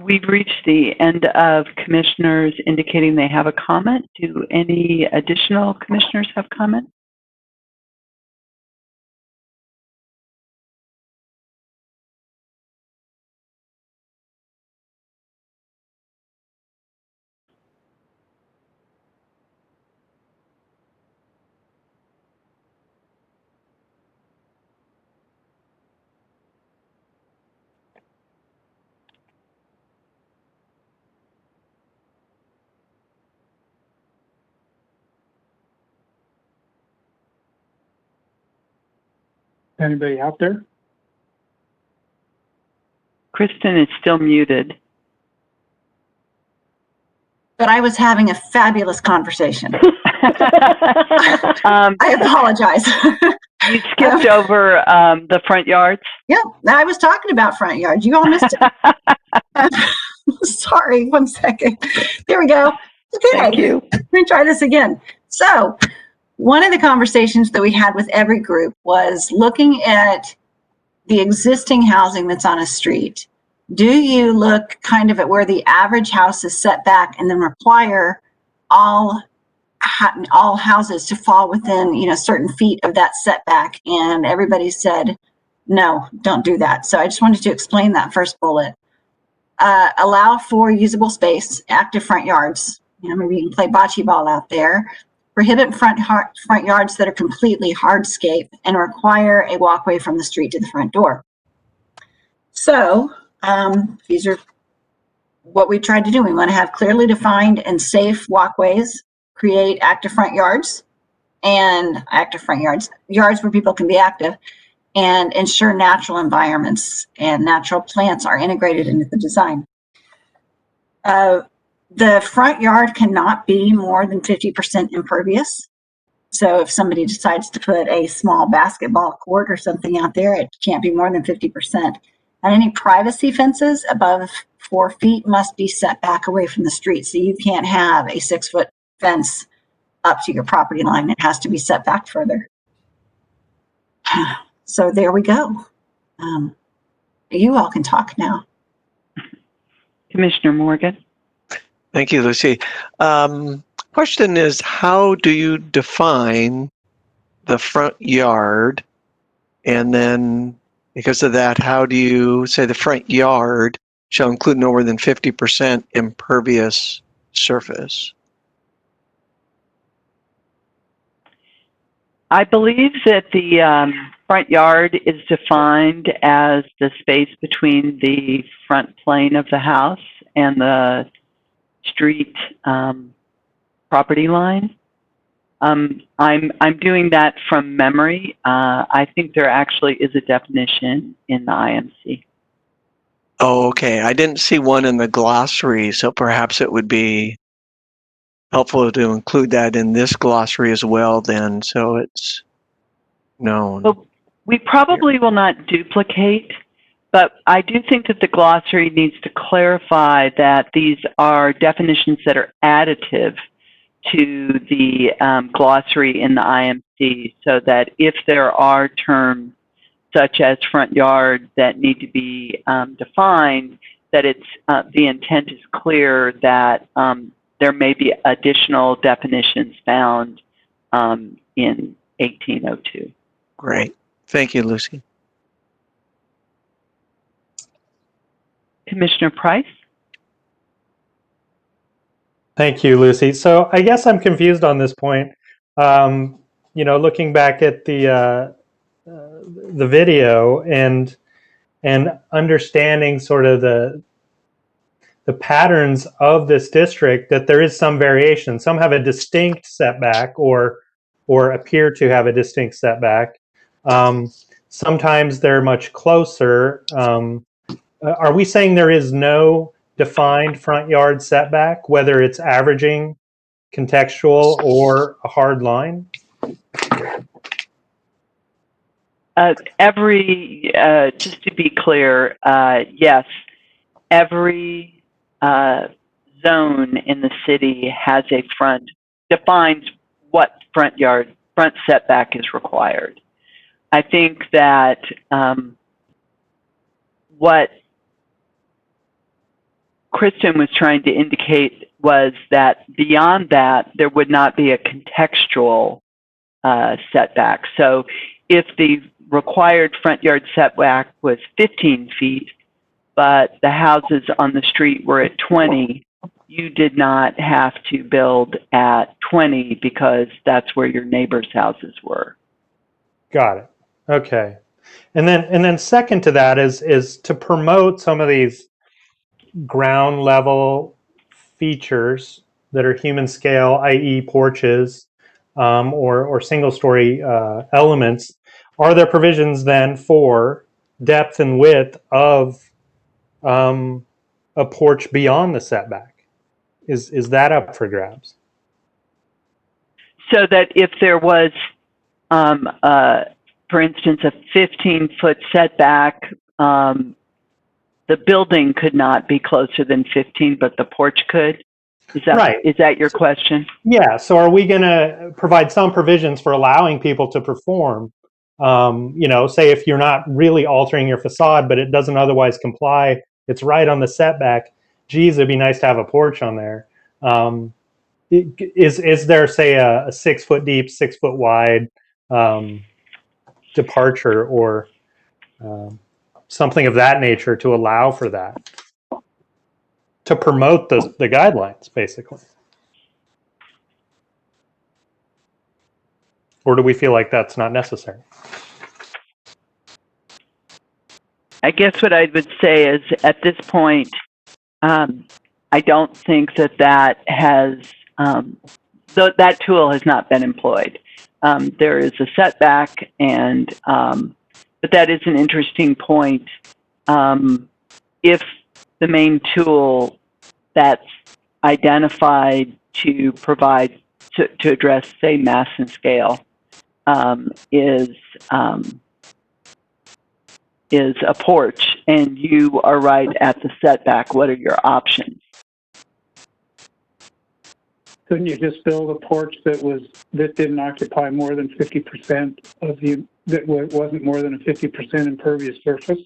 We've reached the end of commissioners indicating they have a comment. Do any additional commissioners have comment? Anybody out there? Kristen is still muted. But I was having a fabulous conversation. Um, I apologize. You skipped over the front yards? Yep, I was talking about front yards. You all missed it. Sorry, 1 second. There we go. Okay. Thank you. Let me try this again. So, one of the conversations that we had with every group was looking at the existing housing that's on a street. Do you look kind of at where the average house is set back and then require all houses to fall within, certain feet of that setback? And everybody said, no, don't do that. So I just wanted to explain that first bullet. Allow for usable space, active front yards. Maybe you can play bocce ball out there. Prohibit front yards that are completely hardscape and require a walkway from the street to the front door. So these are what we tried to do. We want to have clearly defined and safe walkways, create active front yards, yards where people can be active, and ensure natural environments and natural plants are integrated into the design. The front yard cannot be more than 50% impervious. So if somebody decides to put a small basketball court or something out there, it can't be more than 50%. And any privacy fences above 4 feet must be set back away from the street. So you can't have a 6-foot fence up to your property line. It has to be set back further. So there we go. You all can talk now. Commissioner Morgan. Thank you, Lucy. Question is, how do you define the front yard? And then because of that, how do you say the front yard shall include no more than 50% impervious surface? I believe that the front yard is defined as the space between the front plane of the house and the street property line. I'm doing that from memory. I think there actually is a definition in the IMC. Oh, okay. I didn't see one in the glossary, so perhaps it would be helpful to include that in this glossary as well then, so it's known. Well, we probably will not duplicate, but I do think that the glossary needs to clarify that these are definitions that are additive to the glossary in the IMC, so that if there are terms such as front yard that need to be defined, that it's the intent is clear that there may be additional definitions found in 1802. Great. Thank you, Lucy. Commissioner Price? Thank you, Lucy. So I guess I'm confused on this point. Looking back at the video and understanding sort of the patterns of this district, that there is some variation. Some have a distinct setback or appear to have a distinct setback. Sometimes they're much closer. Are we saying there is no defined front yard setback, whether it's averaging, contextual, or a hard line? Just to be clear, yes, every zone in the city has a defines what front setback is required. I think that what Kristen was trying to indicate was that beyond that, there would not be a contextual setback. So if the required front yard setback was 15 feet, but the houses on the street were at 20, you did not have to build at 20 because that's where your neighbors' houses were. Got it. Okay. And then second to that is to promote some of these ground level features that are human scale, i.e. porches, or single story elements. are there provisions then for depth and width of a porch beyond the setback? Is that up for grabs? So that if there was, for instance, a 15-foot setback, the building could not be closer than 15, but the porch could? Right. Is that your question? Yeah. So are we going to provide some provisions for allowing people to perform? Say if you're not really altering your facade, but it doesn't otherwise comply, it's right on the setback. Geez, it'd be nice to have a porch on there. Is there, say, a 6 foot deep, 6 foot wide departure or something of that nature to allow for that, to promote the guidelines, basically? Or do we feel like that's not necessary? I guess what I would say is at this point, I don't think that has, that tool has not been employed. There is a setback, but that is an interesting point. If the main tool that's identified to provide, to address, say, mass and scale, is a porch, and you are right at the setback, what are your options? Couldn't you just build a porch that didn't occupy more than 50% that wasn't more than a 50% impervious surface?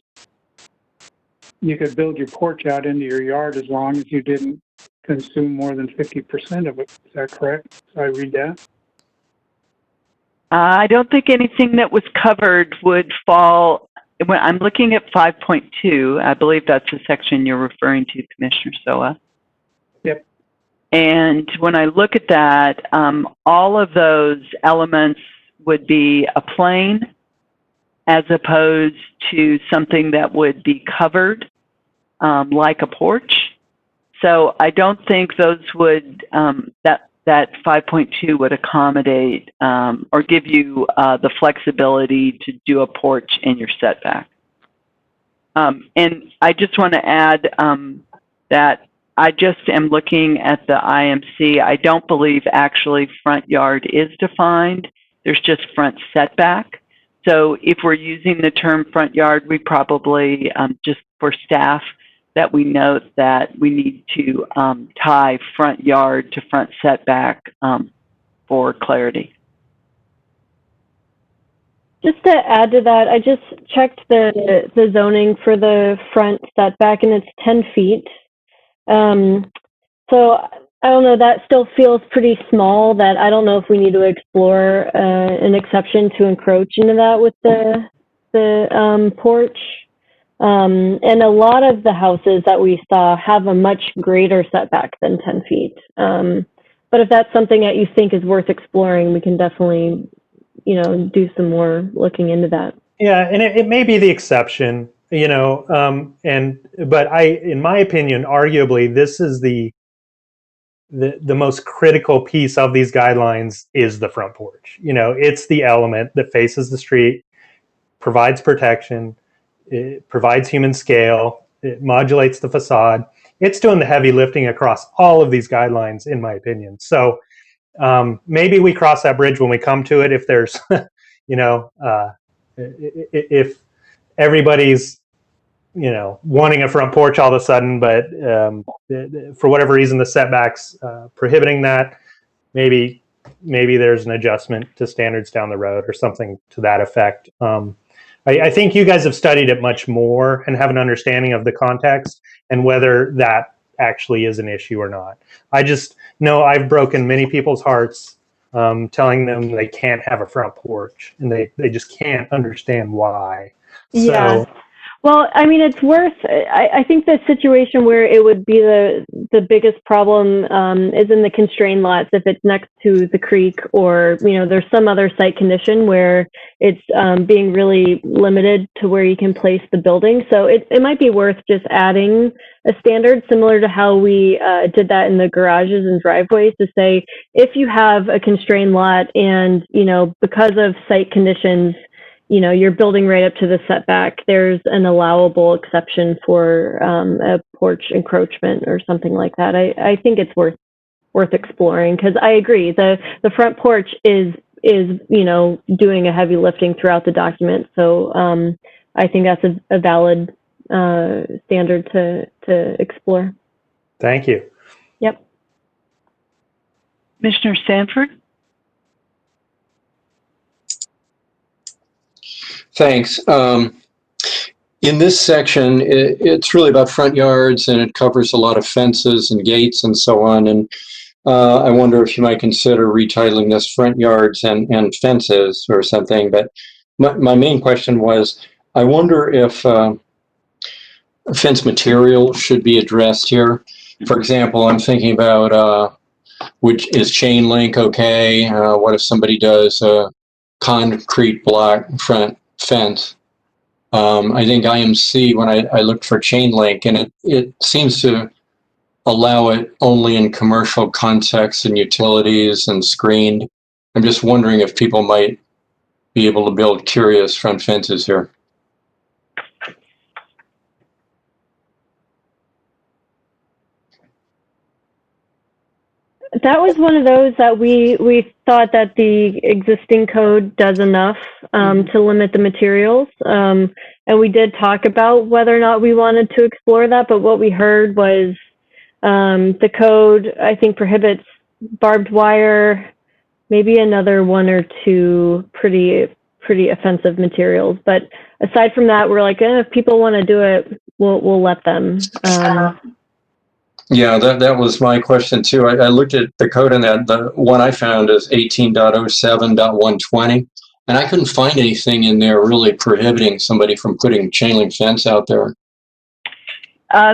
You could build your porch out into your yard as long as you didn't consume more than 50% of it. Is that correct? Did I read that? I don't think anything that was covered would fall. When I'm looking at 5.2, I believe that's the section you're referring to, Commissioner Soa. Yep. And when I look at that, all of those elements would be a plane as opposed to something that would be covered, like a porch. So I don't think those would, that 5.2 would accommodate or give you the flexibility to do a porch in your setback. And I just want to add that I just am looking at the IMC. I don't believe actually front yard is defined. There's just front setback. So if we're using the term front yard, we probably, just for staff, that we note that we need to tie front yard to front setback for clarity. Just to add to that, I just checked the zoning for the front setback, and it's 10 feet. So I don't know, that still feels pretty small, that I don't know if we need to explore an exception to encroach into that with the porch. And a lot of the houses that we saw have a much greater setback than 10 feet. But if that's something that you think is worth exploring, we can definitely, do some more looking into that. Yeah, and it may be the exception, but in my opinion, arguably, this is the most critical piece of these guidelines is the front porch. It's the element that faces the street, provides protection, it provides human scale, it modulates the facade. It's doing the heavy lifting across all of these guidelines, in my opinion. So maybe we cross that bridge when we come to it. If there's, if everybody's, wanting a front porch all of a sudden, but for whatever reason the setbacks prohibiting that, maybe there's an adjustment to standards down the road or something to that effect. I think you guys have studied it much more and have an understanding of the context and whether that actually is an issue or not. I just know I've broken many people's hearts telling them they can't have a front porch, and they just can't understand why. Yeah. So, well, I mean, it's worth, I think the situation where it would be the biggest problem is in the constrained lots, if it's next to the creek or, there's some other site condition where it's being really limited to where you can place the building. So it might be worth just adding a standard similar to how we did that in the garages and driveways, to say, if you have a constrained lot and, because of site conditions, you're building right up to the setback, there's an allowable exception for a porch encroachment or something like that. I think it's worth exploring, because I agree, the front porch is doing a heavy lifting throughout the document. So I think that's a valid standard to explore. Thank you. Yep. Commissioner Sanford? Thanks. In this section, it's really about front yards, and it covers a lot of fences and gates and so on. And I wonder if you might consider retitling this front yards and fences or something. But my main question was, I wonder if fence material should be addressed here. For example, I'm thinking about which is chain link okay? What if somebody does a concrete block front fence? I think IMC, when I looked for chain link, and it seems to allow it only in commercial contexts and utilities and screened. I'm just wondering if people might be able to build curious front fences here. That was one of those that we thought that the existing code does enough to limit the materials. And we did talk about whether or not we wanted to explore that, but what we heard was the code, I think, prohibits barbed wire, maybe another one or two pretty offensive materials. But aside from that, we're like, if people want to do it, we'll let them. Yeah, that was my question too. I looked at the code, and the one I found is 18.07.120, and I couldn't find anything in there really prohibiting somebody from putting chain link fence out there.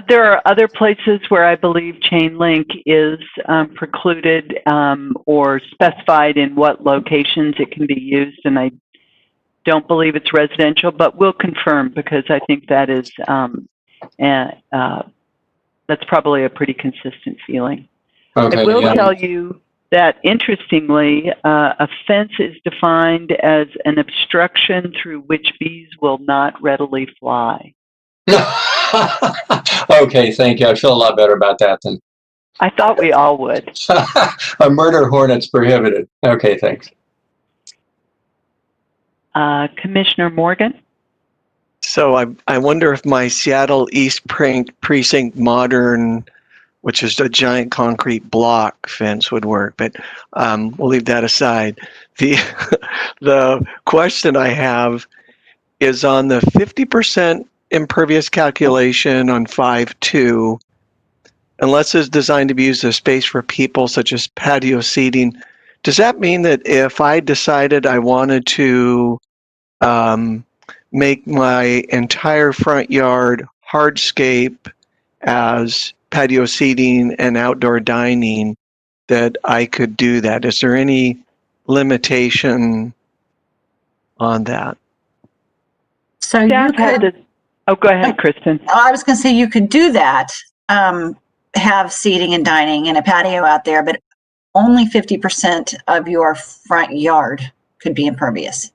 There are other places where I believe chain link is precluded or specified in what locations it can be used, and I don't believe it's residential, but we'll confirm, because I think that is that's probably a pretty consistent feeling. Okay, I will tell you that, interestingly, a fence is defined as an obstruction through which bees will not readily fly. Okay, thank you. I feel a lot better about that then. I thought we all would. A murder hornet's prohibited. Okay, thanks. Commissioner Morgan? So I wonder if my Seattle East Precinct modern, which is a giant concrete block fence, would work, but we'll leave that aside. The question I have is on the 50% impervious calculation on 5.2, unless it's designed to be used as space for people such as patio seating, does that mean that if I decided I wanted to make my entire front yard hardscape as patio seating and outdoor dining, that I could do that? Is there any limitation on that? So you could. Oh, go ahead, Kristen. I was going to say you could do that, have seating and dining and a patio out there, but only 50% of your front yard could be impervious.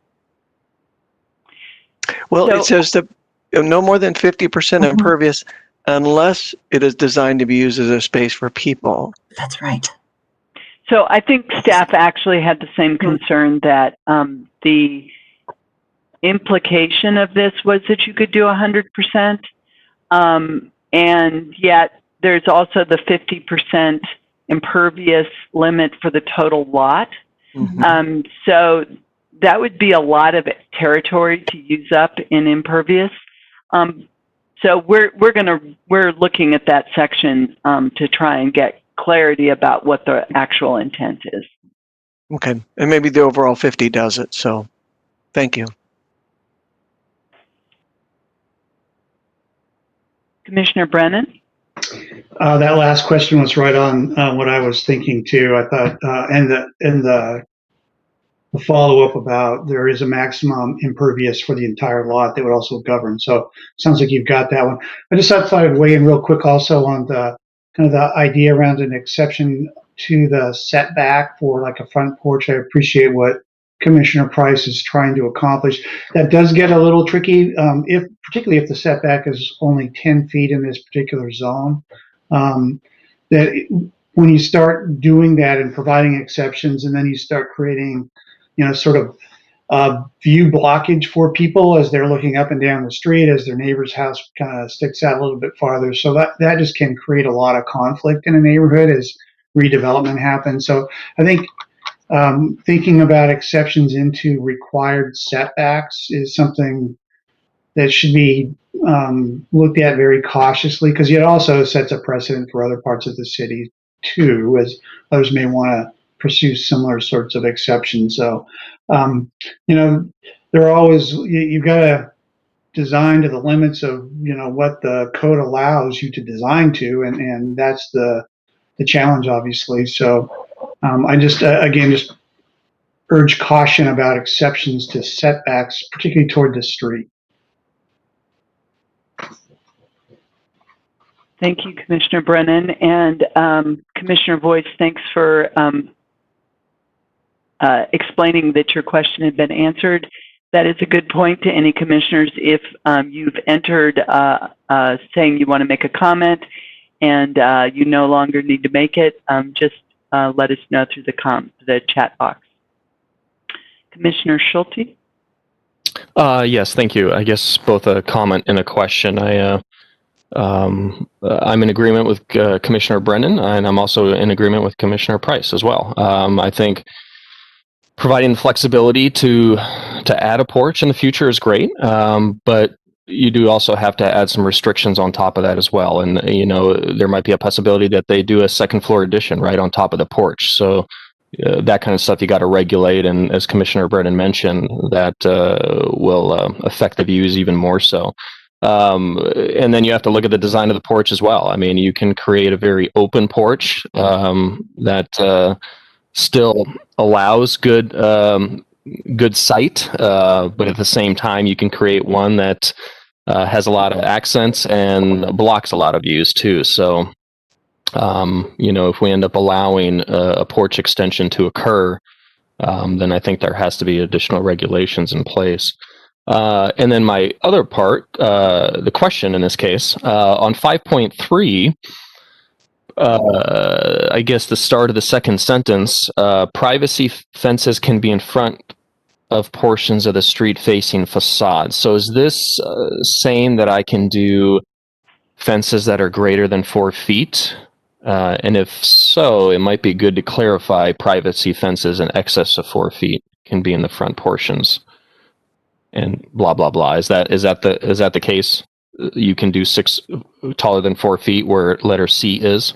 Well, it says that no more than 50% impervious unless it is designed to be used as a space for people. That's right. So I think staff actually had the same concern, that the implication of this was that you could do 100%, and yet there's also the 50% impervious limit for the total lot. Mm-hmm. So that would be a lot of territory to use up in impervious. So we're looking at that section to try and get clarity about what the actual intent is. Okay, and maybe the overall 50 does it. So, thank you. Commissioner Brennan? That last question was right on what I was thinking too. I thought, and the follow-up about there is a maximum impervious for the entire lot that would also govern. So sounds like you've got that one. I just thought I'd weigh in real quick also on the kind of the idea around an exception to the setback for like a front porch. I appreciate what Commissioner Price is trying to accomplish. That does get a little tricky, particularly if the setback is only 10 feet in this particular zone. When you start doing that and providing exceptions, and then you start creating, sort of view blockage for people as they're looking up and down the street, as their neighbor's house kind of sticks out a little bit farther. So that just can create a lot of conflict in a neighborhood as redevelopment happens. So I think thinking about exceptions into required setbacks is something that should be looked at very cautiously, because it also sets a precedent for other parts of the city too, as others may want to pursue similar sorts of exceptions. So, there are always, you've got to design to the limits of, what the code allows you to design to, and that's the challenge, obviously. So, I just, again, just urge caution about exceptions to setbacks, particularly toward the street. Thank you, Commissioner Brennan. And Commissioner Voice, thanks for explaining that your question had been answered. That is a good point to any commissioners. If you've entered saying you want to make a comment and you no longer need to make it, just let us know through the chat box. Commissioner Schulte? Yes, thank you. I guess both a comment and a question. I'm in agreement with Commissioner Brennan, and I'm also in agreement with Commissioner Price as well. I think providing the flexibility to add a porch in the future is great, but you do also have to add some restrictions on top of that as well. And there might be a possibility that they do a second floor addition right on top of the porch. So that kind of stuff you got to regulate, and as Commissioner Brennan mentioned, that will affect the views even more so. And then you have to look at the design of the porch as well. I mean, you can create a very open porch that still allows good sight, but at the same time, you can create one that has a lot of accents and blocks a lot of views too. So, if we end up allowing a porch extension to occur, then I think there has to be additional regulations in place. And then my other part, the question in this case, on 5.3, I guess the start of the second sentence, privacy fences can be in front of portions of the street facing facade. So is this saying that I can do fences that are greater than 4 feet? And if so, it might be good to clarify privacy fences in excess of 4 feet can be in the front portions. And blah blah blah. Is that the case? You can do 6 taller than 4 feet where letter C is.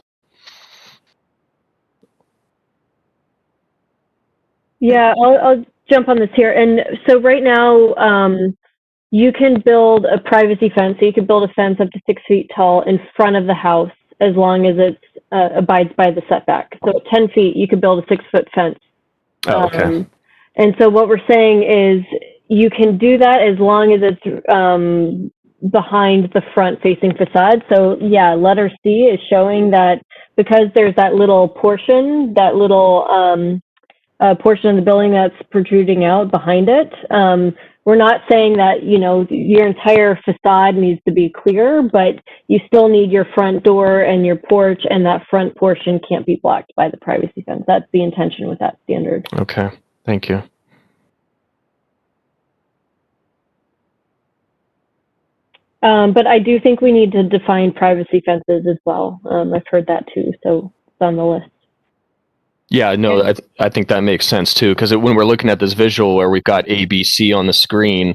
Yeah, I'll jump on this here. And so right now, you can build a privacy fence. So you can build a fence up to 6 feet tall in front of the house as long as it abides by the setback. So at 10 feet, you could build a 6-foot fence. Oh, okay. And so what we're saying is you can do that as long as it's behind the front-facing facade. So yeah, letter C is showing that because there's that little portion, that little portion of the building that's protruding out behind it. We're not saying that, your entire facade needs to be clear, but you still need your front door and your porch, and that front portion can't be blocked by the privacy fence. That's the intention with that standard. Okay, thank you. But I do think we need to define privacy fences as well. I've heard that too, so it's on the list. Yeah, no, I think that makes sense too, because when we're looking at this visual where we've got A, B, C on the screen,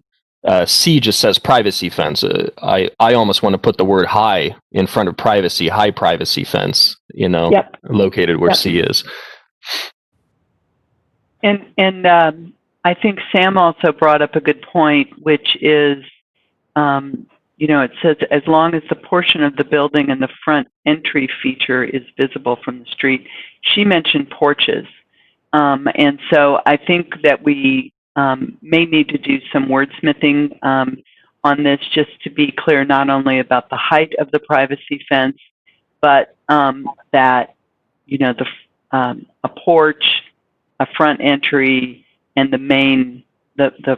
C just says privacy fence. I almost want to put the word high in front of privacy, high privacy fence, located where C is. And I think Sam also brought up a good point, which is, it says as long as the portion of the building and the front entry feature is visible from the street. She mentioned porches. And so I think that we may need to do some wordsmithing on this, just to be clear not only about the height of the privacy fence, but that, a porch, a front entry, and the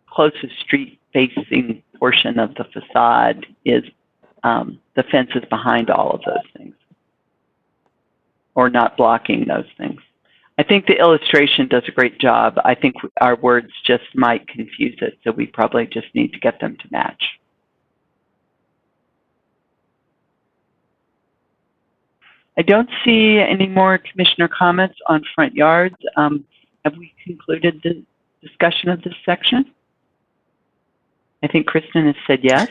closest street-facing portion of the facade is the fence is behind all of those things, or not blocking those things. I think the illustration does a great job. I think our words just might confuse it, so we probably just need to get them to match. I don't see any more commissioner comments on front yards. Have we concluded the discussion of this section? I think Kristen has said yes.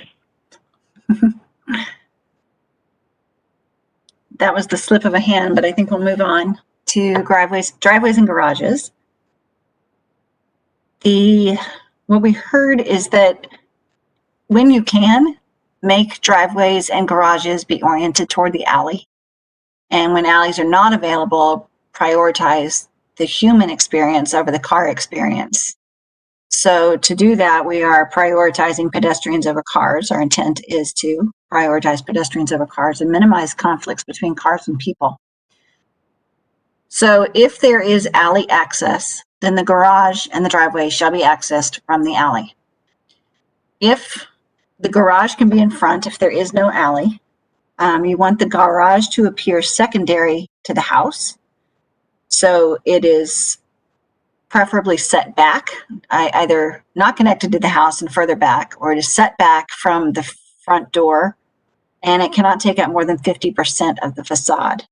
That was the slip of a hand, but I think we'll move on to driveways and garages. What we heard is that when you can, make driveways and garages be oriented toward the alley. And when alleys are not available, prioritize the human experience over the car experience. So to do that, we are prioritizing pedestrians over cars. Our intent is to prioritize pedestrians over cars and minimize conflicts between cars and people. So if there is alley access, then the garage and the driveway shall be accessed from the alley. If the garage can be in front, if there is no alley, you want the garage to appear secondary to the house. So it is preferably set back, either not connected to the house and further back, or it is set back from the front door, and it cannot take up more than 50% of the facade.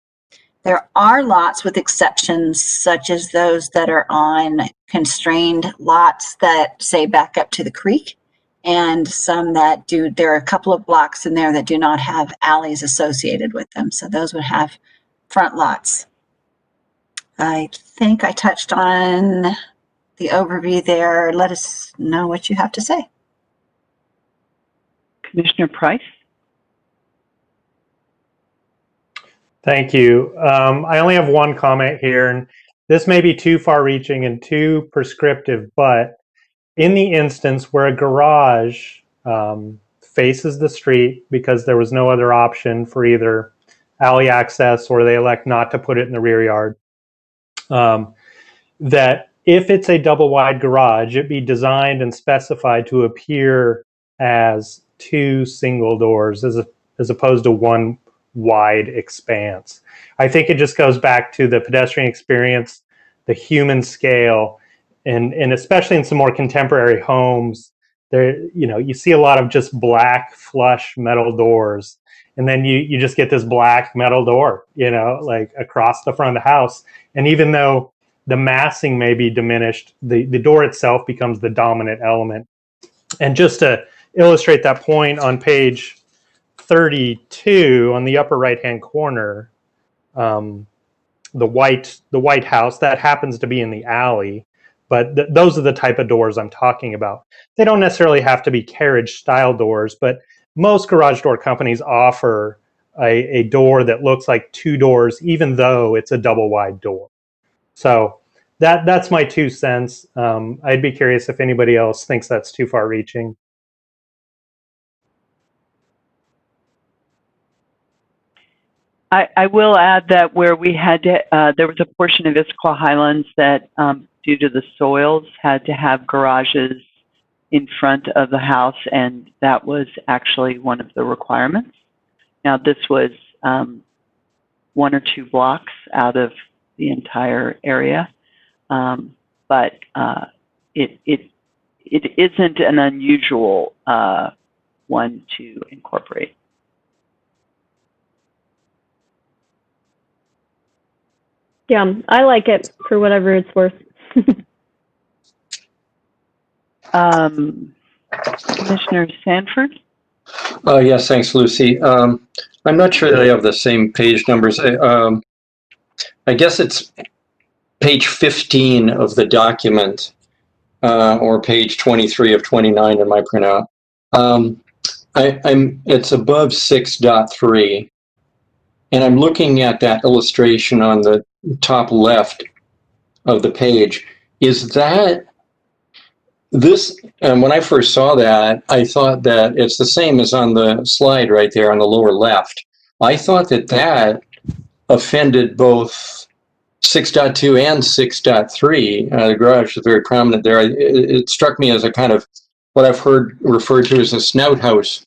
There are lots with exceptions, such as those that are on constrained lots that say back up to the creek, and some that do. There are a couple of blocks in there that do not have alleys associated with them, so those would have front lots. I think I touched on the overview there. Let us know what you have to say. Commissioner Price? Thank you. I only have one comment here, and this may be too far-reaching and too prescriptive, but in the instance where a garage faces the street because there was no other option for either alley access or they elect not to put it in the rear yard, that if it's a double-wide garage, it be designed and specified to appear as two single doors as opposed to one wide expanse. I think it just goes back to the pedestrian experience, the human scale, and especially in some more contemporary homes, there, you see a lot of just black flush metal doors, and then you just get this black metal door, like across the front of the house. And even though the massing may be diminished, the door itself becomes the dominant element. And just to illustrate that point, on page 32, on the upper right-hand corner, the white house, that happens to be in the alley, but those are the type of doors I'm talking about. They don't necessarily have to be carriage-style doors, but most garage door companies offer a door that looks like two doors, even though it's a double-wide door. So that's my 2 cents. I'd be curious if anybody else thinks that's too far-reaching. I will add that where we had to, there was a portion of Issaquah Highlands that, due to the soils, had to have garages in front of the house, and that was actually one of the requirements. Now, this was 1 or 2 blocks out of the entire area, but it isn't an unusual one to incorporate. Yeah, I like it for whatever it's worth. Commissioner Sanford? Yes, thanks, Lucy. I'm not sure that I have the same page numbers. I guess it's page 15 of the document, or page 23 of 29 in my printout. It's above 6.3, and I'm looking at that illustration on the top left of the page. Is that this? And when I first saw that, I thought that it's the same as on the slide right there on the lower left. I thought that offended both 6.2 and 6.3. The garage is very prominent there. It struck me as a kind of what I've heard referred to as a snout house.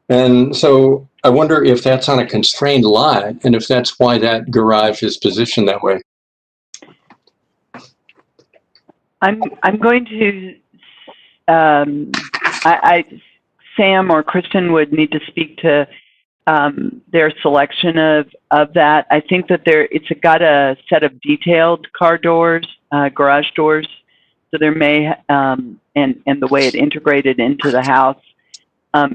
And so I wonder if that's on a constrained lot and if that's why that garage is positioned that way. I'm going to, Sam or Kristen would need to speak to their selection of that. I think that it's got a set of detailed car doors, garage doors, so there may, and the way it integrated into the house,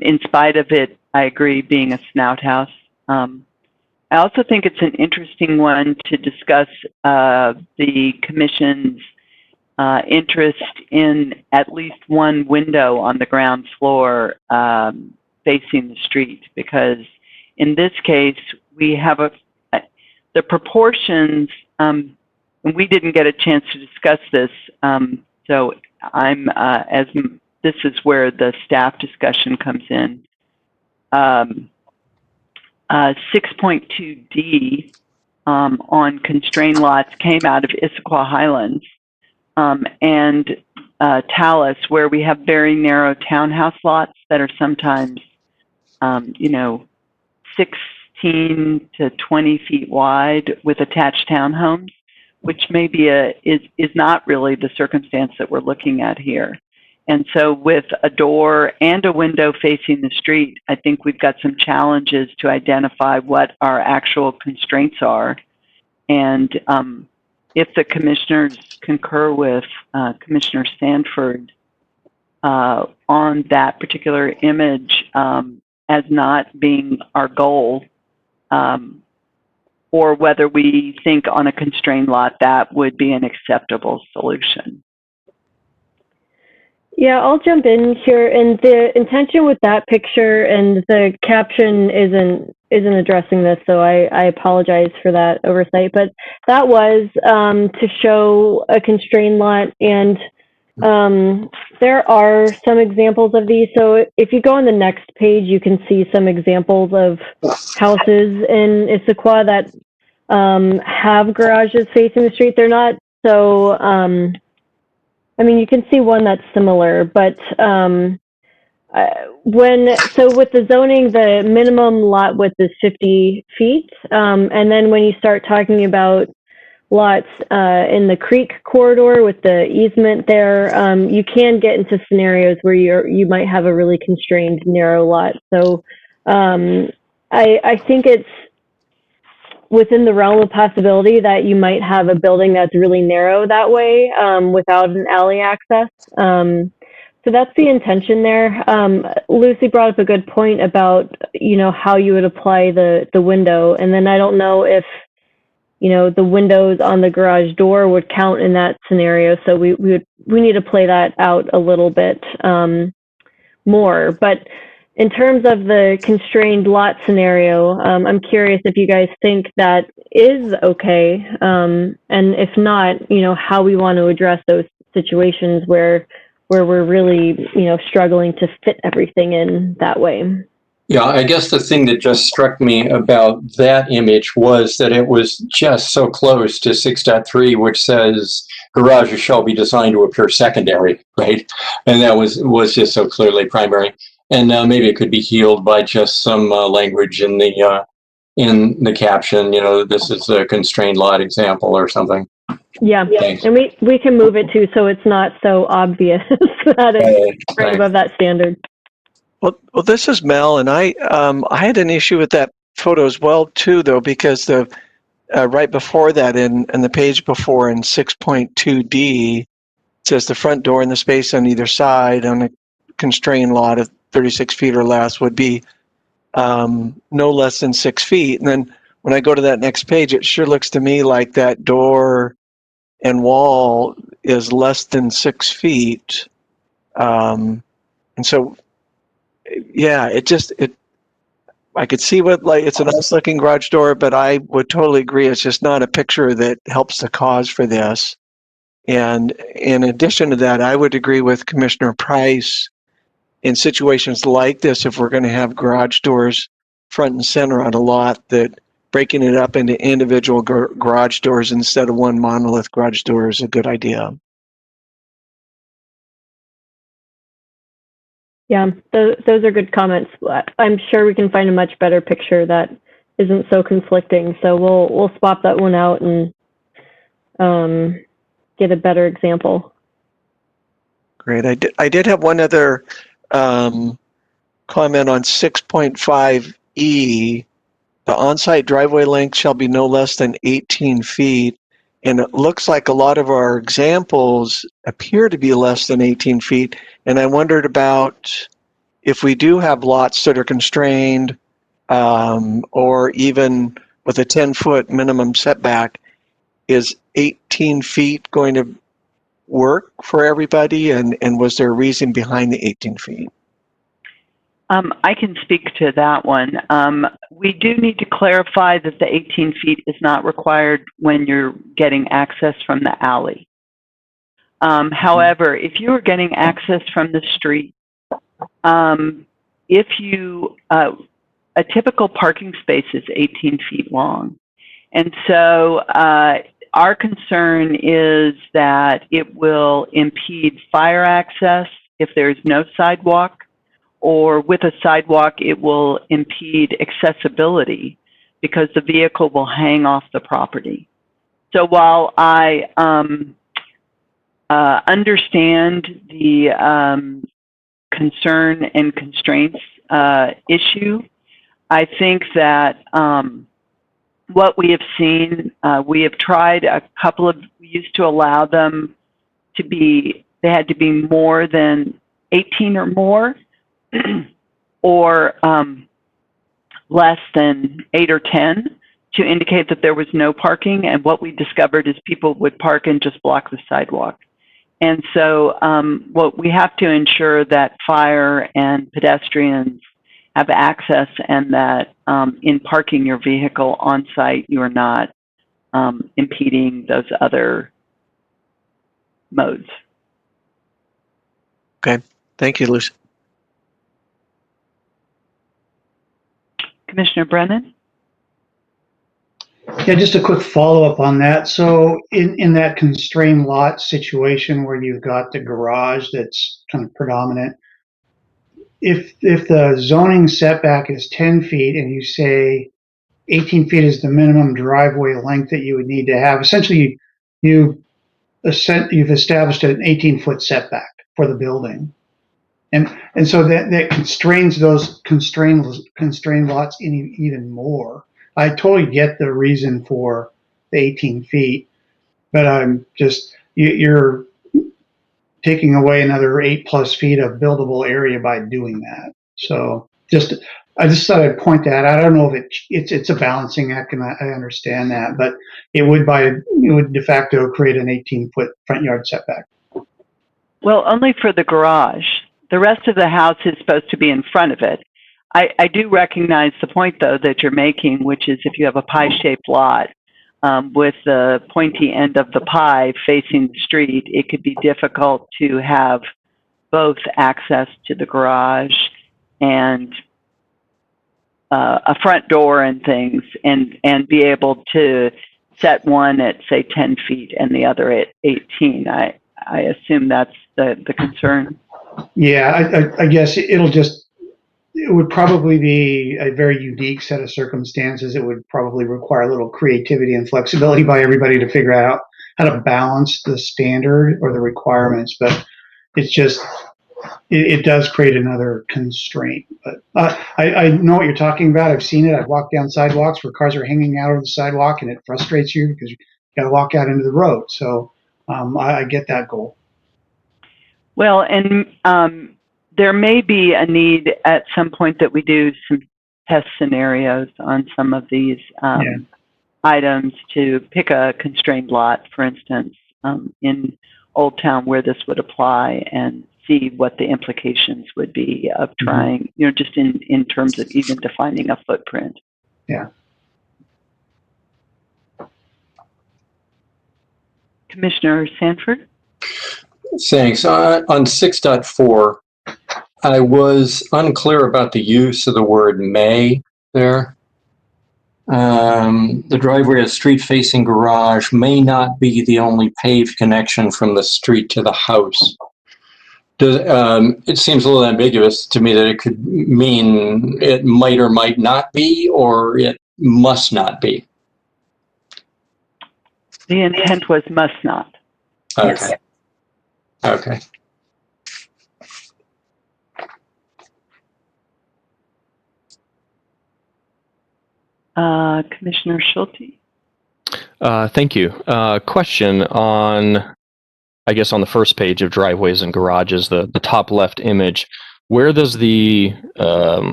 in spite of it, I agree, being a snout house. I also think it's an interesting one to discuss the commission's interest in at least one window on the ground floor facing the street, because in this case we have the proportions, and we didn't get a chance to discuss this, so this is where the staff discussion comes in. 6.2D on constrained lots came out of Issaquah Highlands and Talus, where we have very narrow townhouse lots that are sometimes, 16 to 20 feet wide with attached townhomes, which maybe is not really the circumstance that we're looking at here. And so with a door and a window facing the street, I think we've got some challenges to identify what our actual constraints are. And if the commissioners concur with Commissioner Sanford on that particular image as not being our goal, or whether we think on a constrained lot that would be an acceptable solution. Yeah, I'll jump in here. And the intention with that picture, and the caption isn't addressing this, so I apologize for that oversight. But that was to show a constrained lot, and there are some examples of these. So if you go on the next page, you can see some examples of houses in Issaquah that have garages facing the street. They're not so. You can see one that's similar, but with the zoning, the minimum lot width is 50 feet. And then when you start talking about lots in the creek corridor with the easement there, you can get into scenarios where you might have a really constrained narrow lot. So I think it's within the realm of possibility that you might have a building that's really narrow that way without an alley access. So that's the intention there. Lucy brought up a good point about, how you would apply the window. And then I don't know if, the windows on the garage door would count in that scenario. So we need to play that out a little bit more. But in terms of the constrained lot scenario, I'm curious if you guys think that is okay. And if not, how we want to address those situations where we're really, struggling to fit everything in that way. Yeah, I guess the thing that just struck me about that image was that it was just so close to 6.3, which says garages shall be designed to appear secondary, right? And that was just so clearly primary. And maybe it could be healed by just some language in the caption. This is a constrained lot example or something. Yeah, Thanks. and we can move it too, so it's not so obvious that it's right above that standard. Well, this is Mel, and I had an issue with that photo as well too, though, because the right before that, in the page before in 6.2D, it says the front door and the space on either side on a constrained lot of 36 feet or less would be no less than 6 feet. And then when I go to that next page, it sure looks to me like that door and wall is less than 6 feet. And so, yeah, I could see it's a nice looking garage door, but I would totally agree. It's just not a picture that helps the cause for this. And in addition to that, I would agree with Commissioner Price in situations like this, if we're going to have garage doors front and center on a lot that breaking it up into individual garage doors instead of one monolith garage door is a good idea. Yeah, those are good comments. I'm sure we can find a much better picture that isn't so conflicting. So we'll swap that one out and get a better example. Great. I did have one other comment on 6.5E. The on-site driveway length shall be no less than 18 feet. And it looks like a lot of our examples appear to be less than 18 feet. And I wondered about if we do have lots that are constrained, or even with a 10-foot minimum setback, is 18 feet going to work for everybody? And was there a reason behind the 18 feet? I can speak to that one. We do need to clarify that the 18 feet is not required when you're getting access from the alley. However, if you are getting access from the street, if you, a typical parking space is 18 feet long. And so our concern is that it will impede fire access if there's no sidewalk, or with a sidewalk, it will impede accessibility because the vehicle will hang off the property. So while I understand the concern and constraints issue, I think that what we have seen, we have tried a couple of, we used to allow them to be, they had to be more than 18 or more, or less than 8 or 10 to indicate that there was no parking. And what we discovered is people would park and just block the sidewalk. And so what we have to ensure that fire and pedestrians have access, and that in parking your vehicle on site, you are not impeding those other modes. Okay, thank you, Lucy. Commissioner Brennan? Yeah, just a quick follow-up on that. So in that constrained lot situation where you've got the garage that's kind of predominant, if the zoning setback is 10 feet and you say 18 feet is the minimum driveway length that you would need to have, essentially you've established an 18-foot setback for the building. And so that constrains those constrained lots even more. I totally get the reason for the 18 feet, but I'm just, you're taking away another 8+ feet of buildable area by doing that. So I just thought I'd point that out. I don't know if it's a balancing act, and I understand that, but it would de facto create an 18-foot front yard setback. Well, only for the garage. The rest of the house is supposed to be in front of it. I do recognize the point, though, that you're making, which is if you have a pie-shaped lot with the pointy end of the pie facing the street, it could be difficult to have both access to the garage and a front door and things, and be able to set one at, say, 10 feet and the other at 18. I assume that's the concern. Yeah, I guess it would probably be a very unique set of circumstances. It would probably require a little creativity and flexibility by everybody to figure out how to balance the standard or the requirements, but it's just, it does create another constraint. But I know what you're talking about. I've seen it. I've walked down sidewalks where cars are hanging out of the sidewalk, and it frustrates you because you got to walk out into the road. So I get that goal. Well, and there may be a need at some point that we do some test scenarios on some of these items to pick a constrained lot, for instance, in Old Town where this would apply, and see what the implications would be of trying, just in terms of even defining a footprint. Yeah. Commissioner Sanford? Thanks. On 6.4, I was unclear about the use of the word may there. The driveway of street-facing garage may not be the only paved connection from the street to the house. It seems a little ambiguous to me that it could mean it might or might not be, or it must not be. The intent was must not. Okay. Yes. Okay. Commissioner Schulte? Thank you. Question on, I guess, on the first page of driveways and garages, the top left image, where does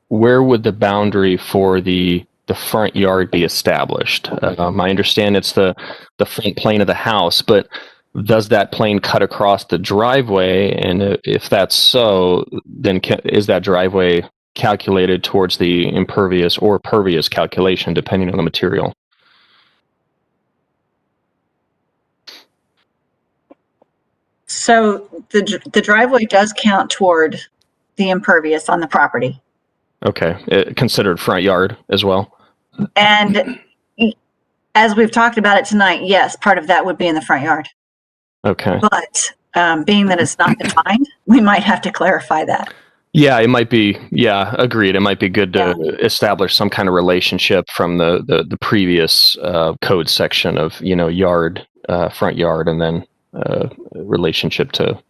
where would the boundary for the front yard be established? I understand it's the front plane of the house, but does that plane cut across the driveway? And if that's so, then is that driveway calculated towards the impervious or pervious calculation, depending on the material? So the driveway does count toward the impervious on the property. Okay, considered front yard as well? And as we've talked about it tonight, yes, part of that would be in the front yard. Okay. But being that it's not defined, we might have to clarify that. Yeah, it might be. Yeah, agreed. It might be good to establish some kind of relationship from the previous code section of, yard, front yard, and then relationship to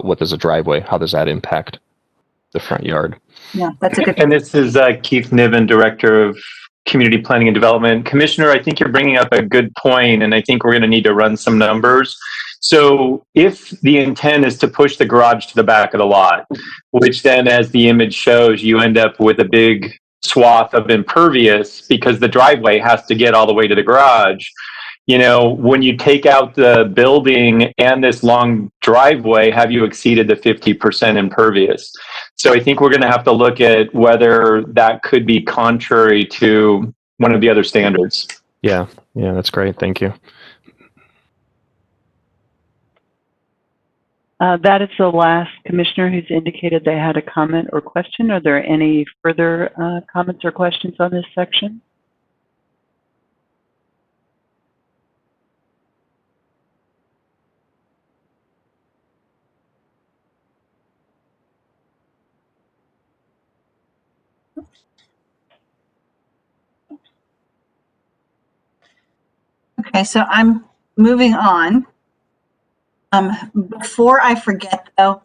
what does a driveway, how does that impact the front yard? Yeah, that's a good. And this is Keith Niven, Director of Community Planning and Development. Commissioner, I think you're bringing up a good point, and I think we're going to need to run some numbers. So if the intent is to push the garage to the back of the lot, which then, as the image shows, you end up with a big swath of impervious because the driveway has to get all the way to the garage. When you take out the building and this long driveway, have you exceeded the 50% impervious? So I think we're going to have to look at whether that could be contrary to one of the other standards. Yeah, that's great. Thank you. That is the last commissioner who's indicated they had a comment or question. Are there any further comments or questions on this section? Okay, so I'm moving on. Before I forget, though,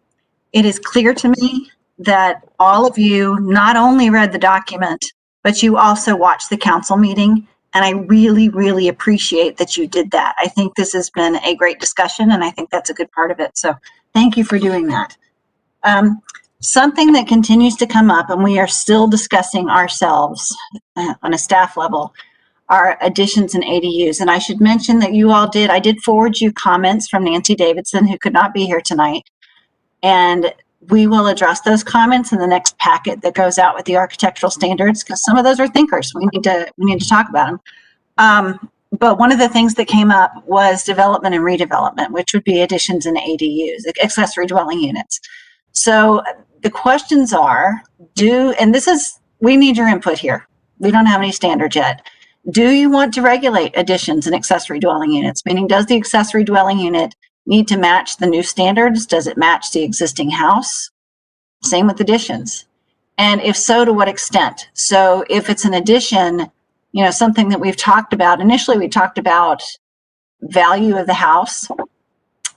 it is clear to me that all of you not only read the document, but you also watched the council meeting. And I really, really appreciate that you did that. I think this has been a great discussion, and I think that's a good part of it. So thank you for doing that. Something that continues to come up, and we are still discussing ourselves on a staff level, are additions and ADUs. And I should mention that I did forward you comments from Nancy Davidson, who could not be here tonight. And we will address those comments in the next packet that goes out with the architectural standards, because some of those are thinkers. We need to talk about them. But one of the things that came up was development and redevelopment, which would be additions and ADUs, accessory dwelling units. So the questions are, we need your input here. We don't have any standards yet. Do you want to regulate additions and accessory dwelling units? Meaning, does the accessory dwelling unit need to match the new standards? Does it match the existing house? Same with additions. And if so, to what extent? So if it's an addition, something that we've talked about, initially we talked about value of the house.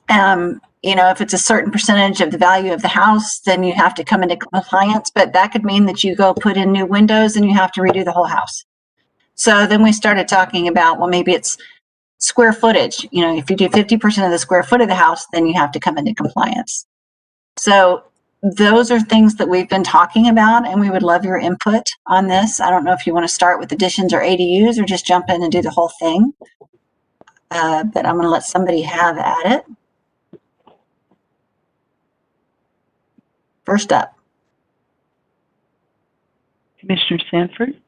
If it's a certain percentage of the value of the house, then you have to come into compliance, but that could mean that you go put in new windows and you have to redo the whole house. So then we started talking about, well, maybe it's square footage. If you do 50% of the square foot of the house, then you have to come into compliance. So those are things that we've been talking about, and we would love your input on this. I don't know if you want to start with additions or ADUs or just jump in and do the whole thing. But I'm going to let somebody have at it. First up. Commissioner Sanford?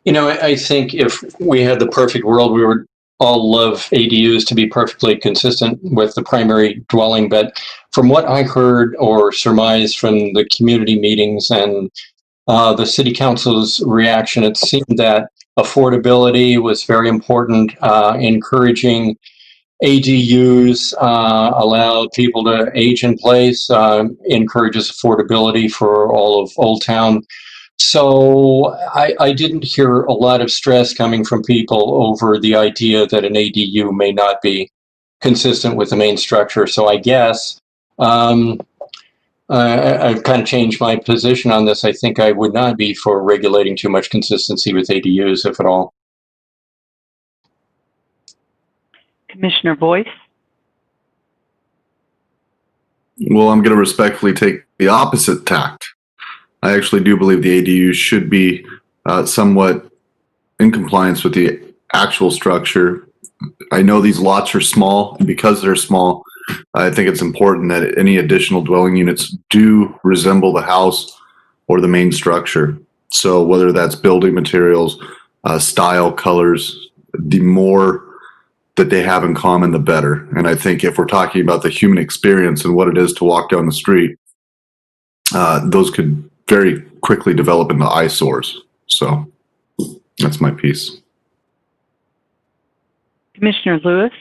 I think if we had the perfect world, we would all love ADUs to be perfectly consistent with the primary dwelling. But from what I heard or surmised from the community meetings and the city council's reaction. It seemed that affordability was very important, encouraging ADUs, allowed people to age in place, encourages affordability for all of Old Town. So I didn't hear a lot of stress coming from people over the idea that an ADU may not be consistent with the main structure. So I guess I've kind of changed my position on this. I think I would not be for regulating too much consistency with ADUs, if at all. Commissioner Boyce? Well, I'm going to respectfully take the opposite tact. I actually do believe the ADU should be somewhat in compliance with the actual structure. I know these lots are small, and because they're small, I think it's important that any additional dwelling units do resemble the house or the main structure. So whether that's building materials, style, colors, the more that they have in common, the better. And I think if we're talking about the human experience and what it is to walk down the street, those could very quickly develop into eyesores. So that's my piece. Commissioner Lewis?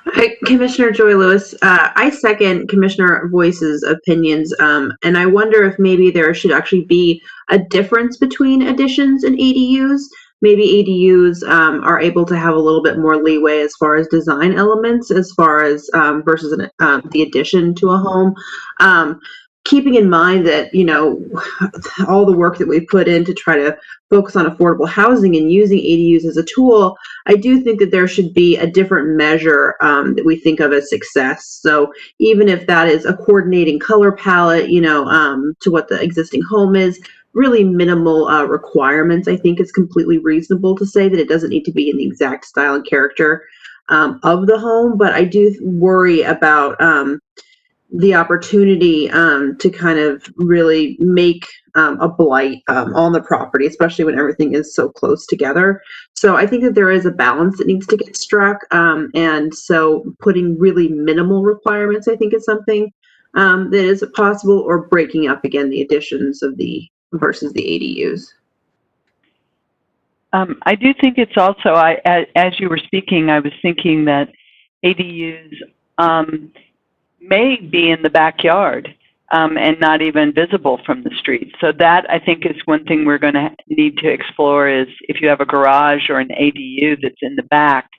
Hi, Commissioner Joy Lewis. I second Commissioner Boyce's opinions, and I wonder if maybe there should actually be a difference between additions and ADUs. Maybe ADUs are able to have a little bit more leeway as far as design elements, as far as versus the addition to a home. Keeping in mind that, you know, all the work that we've put in to try to focus on affordable housing and using ADUs as a tool, I do think that there should be a different measure that we think of as success. So even if that is a coordinating color palette, you know, to what the existing home is, really minimal requirements, I think it's completely reasonable to say that it doesn't need to be in the exact style and character of the home. But I do worry about the opportunity to kind of really make a blight on the property, especially when everything is so close together. So I think that there is a balance that needs to get struck. And so putting really minimal requirements, I think, is something that is possible, or breaking up again the additions of the versus the ADUs. I do think it's also, as you were speaking, I was thinking that ADUs may be in the backyard and not even visible from the street. So that, I think, is one thing we're going to need to explore, is if you have a garage or an ADU that's in the back,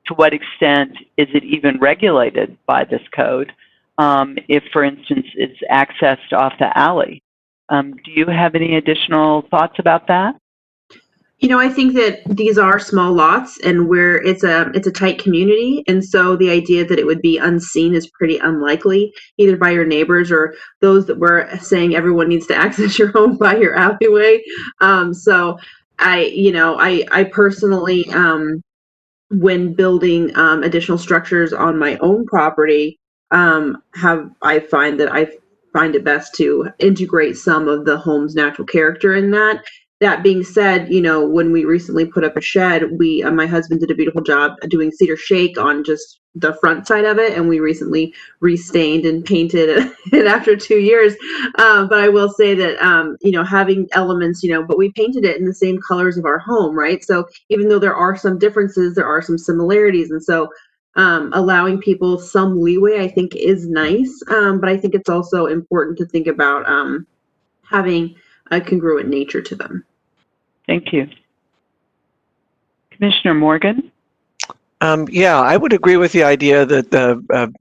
to what extent is it even regulated by this code? If, for instance, it's accessed off the alley. Do you have any additional thoughts about that? You know, I think that these are small lots, and where it's a tight community, and so the idea that it would be unseen is pretty unlikely, either by your neighbors or those that were saying everyone needs to access your home by your alleyway. So I personally, when building additional structures on my own property, I find it best to integrate some of the home's natural character in that. That being said, you know, when we recently put up a shed, my husband did a beautiful job doing cedar shake on just the front side of it, and we recently restained and painted it after 2 years. But I will say that, you know, having elements, you know, but we painted it in the same colors of our home, right? So even though there are some differences, there are some similarities, and so allowing people some leeway, I think, is nice. But I think it's also important to think about having a congruent nature to them. Thank you. Commissioner Morgan? Yeah, I would agree with the idea that the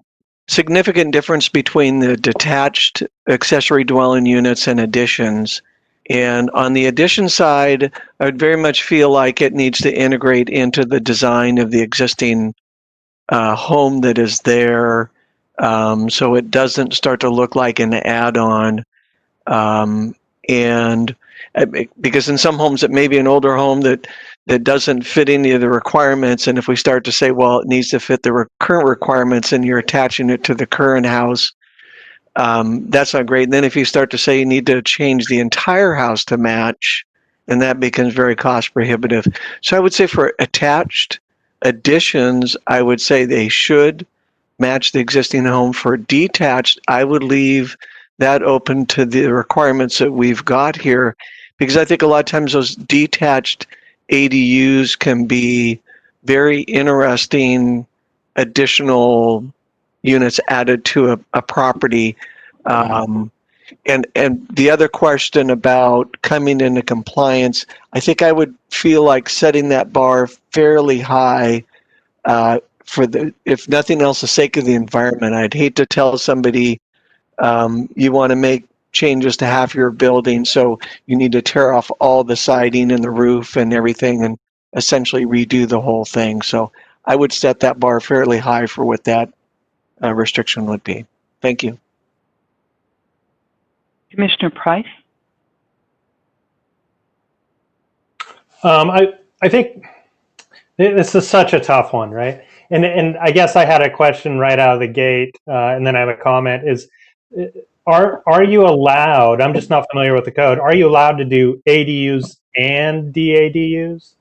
significant difference between the detached accessory dwelling units and additions. And on the addition side, I would very much feel like it needs to integrate into the design of the existing home that is there, so it doesn't start to look like an add-on. And because in some homes it may be an older home that doesn't fit any of the requirements, and if we start to say, well, it needs to fit the current requirements, and you're attaching it to the current house, that's not great. And then if you start to say you need to change the entire house to match, then that becomes very cost prohibitive. So I would say for attached additions, I would say they should match the existing home. For detached, I would leave that open to the requirements that we've got here, because I think a lot of times those detached ADUs can be very interesting additional units added to a property. And the other question about coming into compliance, I think I would feel like setting that bar fairly high for the, if nothing else, the sake of the environment. I'd hate to tell somebody you want to make changes to half your building, so you need to tear off all the siding and the roof and everything and essentially redo the whole thing. So I would set that bar fairly high for what that restriction would be. Thank you. Commissioner Price? I think this is such a tough one, right? And I guess I had a question right out of the gate, and then I have a comment. Are you allowed? I'm just not familiar with the code. Are you allowed to do ADUs and DADUs?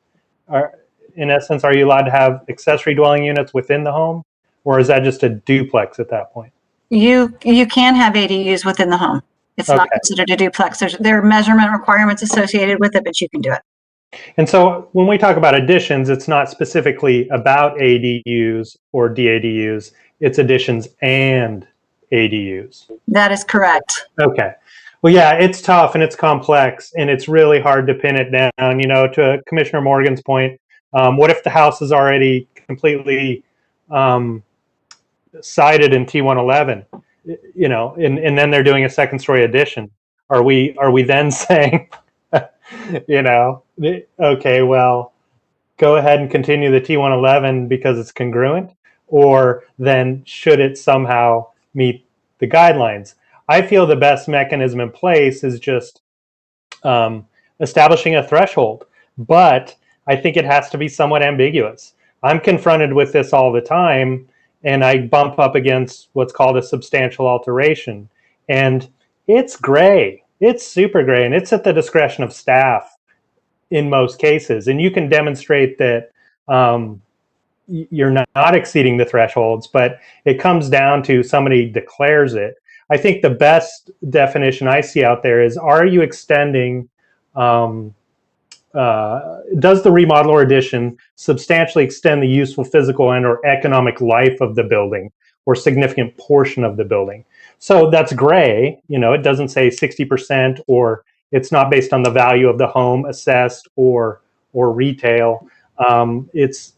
In essence, are you allowed to have accessory dwelling units within the home, or is that just a duplex at that point? You can have ADUs within the home. It's not considered a duplex. There are measurement requirements associated with it, but you can do it. And so when we talk about additions, it's not specifically about ADUs or DADUs. It's additions and ADUs. That is correct. Okay. Well, yeah, it's tough and it's complex and it's really hard to pin it down. You know, to Commissioner Morgan's point, what if the house is already completely sided in T111? You know, and then they're doing a second story addition. Are we then saying, you know, okay, well, go ahead and continue the T111 because it's congruent, or then should it somehow meet the guidelines? I feel the best mechanism in place is just establishing a threshold, but I think it has to be somewhat ambiguous. I'm confronted with this all the time, and I bump up against what's called a substantial alteration. And it's gray. It's super gray, and it's at the discretion of staff in most cases. And you can demonstrate that you're not exceeding the thresholds, but it comes down to somebody declares it. I think the best definition I see out there is, are you extending, does the remodel or addition substantially extend the useful physical and or economic life of the building or significant portion of the building? So that's gray, you know, it doesn't say 60% or it's not based on the value of the home assessed or retail. It's,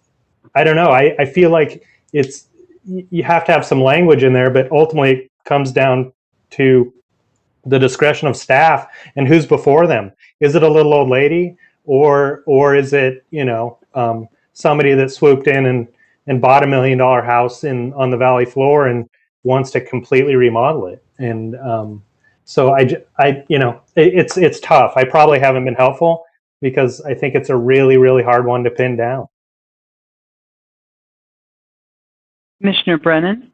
I don't know, I feel like it's, you have to have some language in there, but ultimately it comes down to the discretion of staff and who's before them. Is it a little old lady or is it, you know, somebody that swooped in and bought $1 million house on the valley floor and wants to completely remodel it? And so I you know, it's tough. I probably haven't been helpful because I think it's a really, really hard one to pin down. Commissioner Brennan?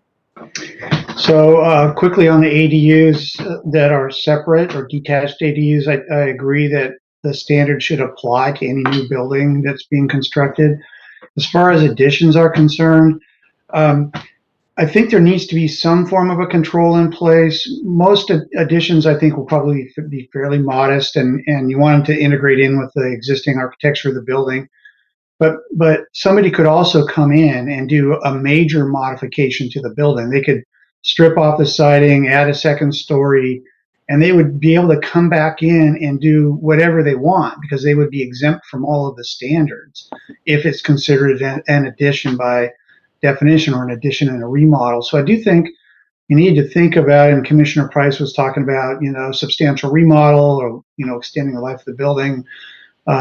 So quickly on the ADUs that are separate or detached ADUs, I agree that the standard should apply to any new building that's being constructed. As far as additions are concerned, I think there needs to be some form of a control in place. Most additions, I think, will probably be fairly modest, and you want them to integrate in with the existing architecture of the building. But somebody could also come in and do a major modification to the building. They could strip off the siding, add a second story, and they would be able to come back in and do whatever they want because they would be exempt from all of the standards if it's considered an addition by definition or an addition and a remodel. So I do think you need to think about, and Commissioner Price was talking about, you know, substantial remodel or, you know, extending the life of the building.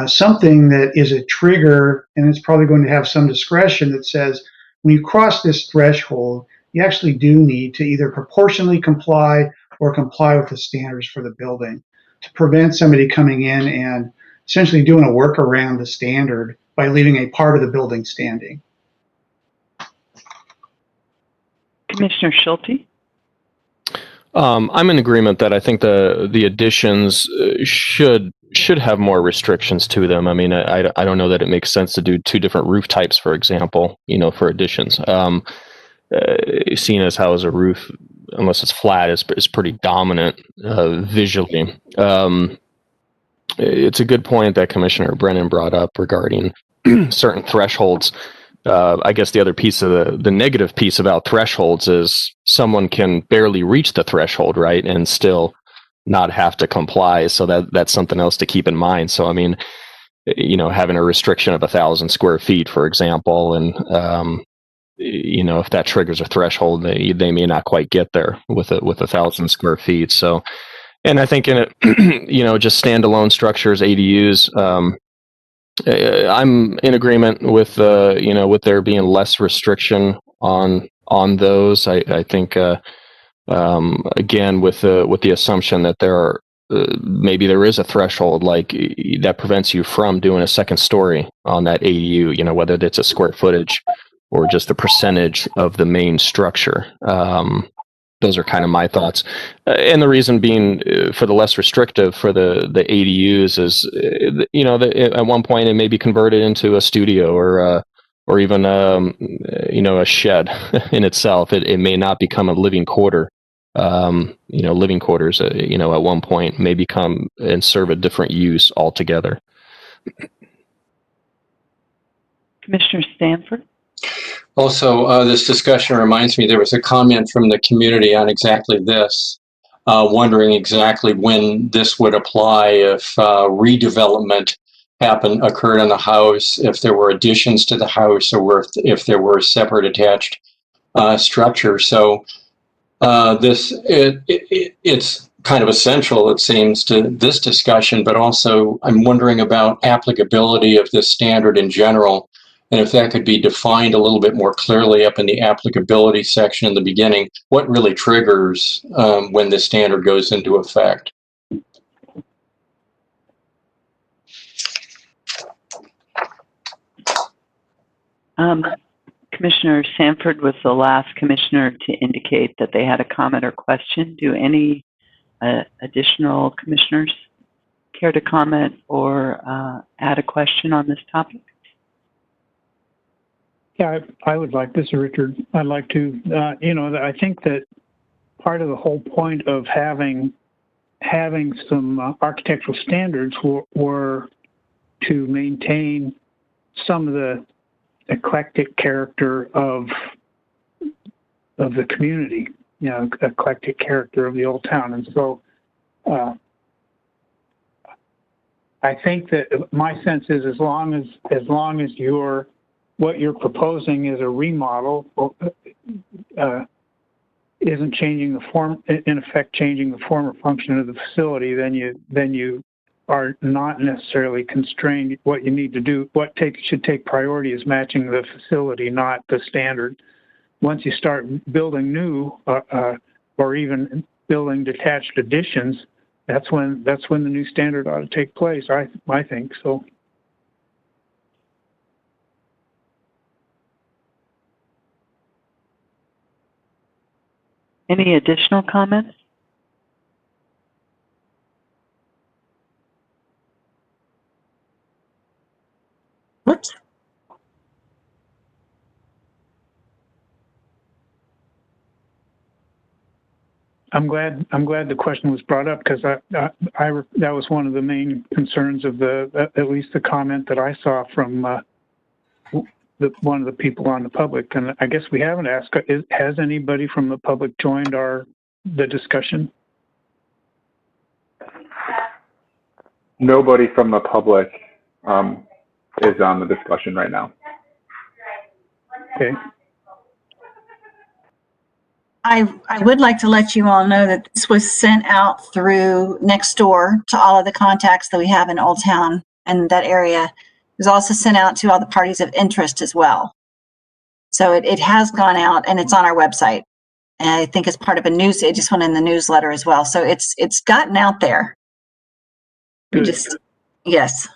Something that is a trigger, and it's probably going to have some discretion that says when you cross this threshold, you actually do need to either proportionally comply or comply with the standards for the building to prevent somebody coming in and essentially doing a work around the standard by leaving a part of the building standing. Commissioner Schulte? I'm in agreement that I think the additions should have more restrictions to them. I mean, I don't know that it makes sense to do two different roof types, for example, you know, for additions. Seeing as how is a roof unless it's flat, is pretty dominant visually. It's a good point that Commissioner Brennan brought up regarding certain thresholds. I guess the other piece of the negative piece about thresholds is someone can barely reach the threshold, right, and still not have to comply. So that's something else to keep in mind. So I mean, having a restriction of 1,000 square feet, for example, and if that triggers a threshold, they may not quite get there with 1,000 square feet. So, and I think in it, just standalone structures, ADUs. I'm in agreement with with there being less restriction on those. I think again with the assumption that there are maybe there is a threshold like that prevents you from doing a second story on that ADU. Whether it's a square footage or just a percentage of the main structure. Those are kind of my thoughts. And the reason being for the less restrictive for the ADUs is, at one point it may be converted into a studio or even, a shed in itself. It may not become a living quarter. Living quarters, at one point may become and serve a different use altogether. Commissioner Stanford? Also, this discussion reminds me there was a comment from the community on exactly this, wondering exactly when this would apply if redevelopment occurred on the house, if there were additions to the house, or if there were separate attached structures. So it's kind of essential, it seems, to this discussion, but also I'm wondering about applicability of this standard in general, and if that could be defined a little bit more clearly up in the applicability section in the beginning, what really triggers when the standard goes into effect. Commissioner Sanford was the last commissioner to indicate that they had a comment or question. Do any additional commissioners care to comment or add a question on this topic? Yeah, I would like this, Richard. I'd like to, I think that part of the whole point of having some architectural standards were to maintain some of the eclectic character of the community, eclectic character of the old town. And so I think that my sense is as long as what you're proposing is a remodel, isn't changing the form, in effect changing the form or function of the facility, then you are not necessarily constrained. What you need to do, should take priority is matching the facility, not the standard. Once you start building new or even building detached additions, that's when the new standard ought to take place. I think so. Any additional comments? Whoops. I'm glad the question was brought up because that was one of the main concerns of at least the comment that I saw from one of the people on the public. And I guess we haven't asked, has anybody from the public joined the discussion? Nobody from the public is on the discussion right now. Okay. I would like to let you all know that this was sent out through Nextdoor to all of the contacts that we have in Old Town and that area. It was also sent out to all the parties of interest as well. So it has gone out and it's on our website. And I think it's part of it just went in the newsletter as well. So it's gotten out there. Yes.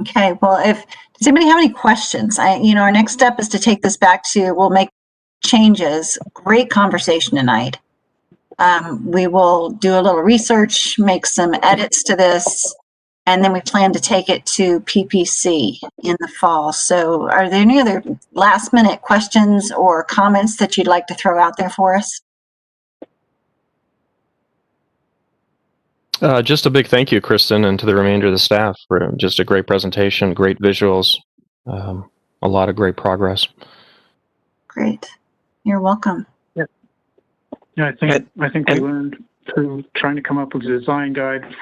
Okay, well, does anybody have any questions? Our next step is to take this back we'll make changes. Great conversation tonight. We will do a little research, make some edits to this, And then we plan to take it to PPC in the fall. So are there any other last minute questions or comments that you'd like to throw out there for us? Just a big thank you, Kristen, and to the remainder of the staff for just a great presentation, great visuals, a lot of great progress. Great. You're welcome. Yeah, I think we learned through trying to come up with a design guide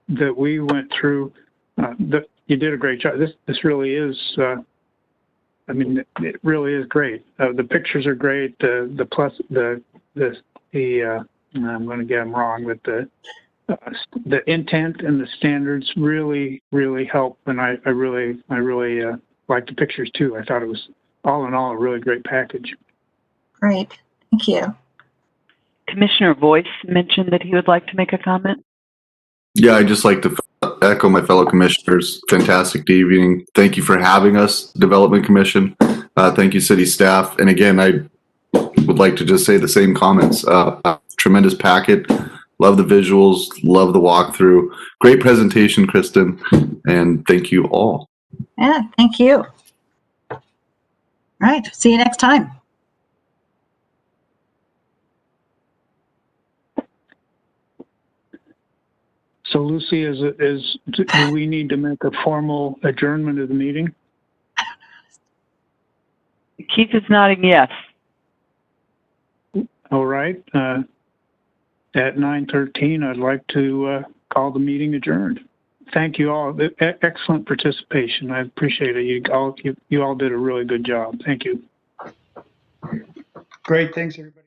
that we went through. You did a great job. This really is. I mean, it really is great. The pictures are great. I'm going to get them wrong, but the intent and the standards really, really help. And I really like the pictures too. I thought it was all in all a really great package. Great. Thank you. Commissioner Voice mentioned that he would like to make a comment. Yeah, I'd just like to echo my fellow commissioners. Fantastic evening. Thank you for having us, Development Commission. Thank you, city staff. And again, I would like to just say the same comments. Tremendous packet. Love the visuals. Love the walkthrough. Great presentation, Kristen. And thank you all. Yeah, thank you. All right. See you next time. So Lucy, do we need to make a formal adjournment of the meeting? Keith is nodding yes. All right. At 9:13, I'd like to call the meeting adjourned. Thank you all. Excellent participation. I appreciate it. You all did a really good job. Thank you. Great. Thanks, everybody.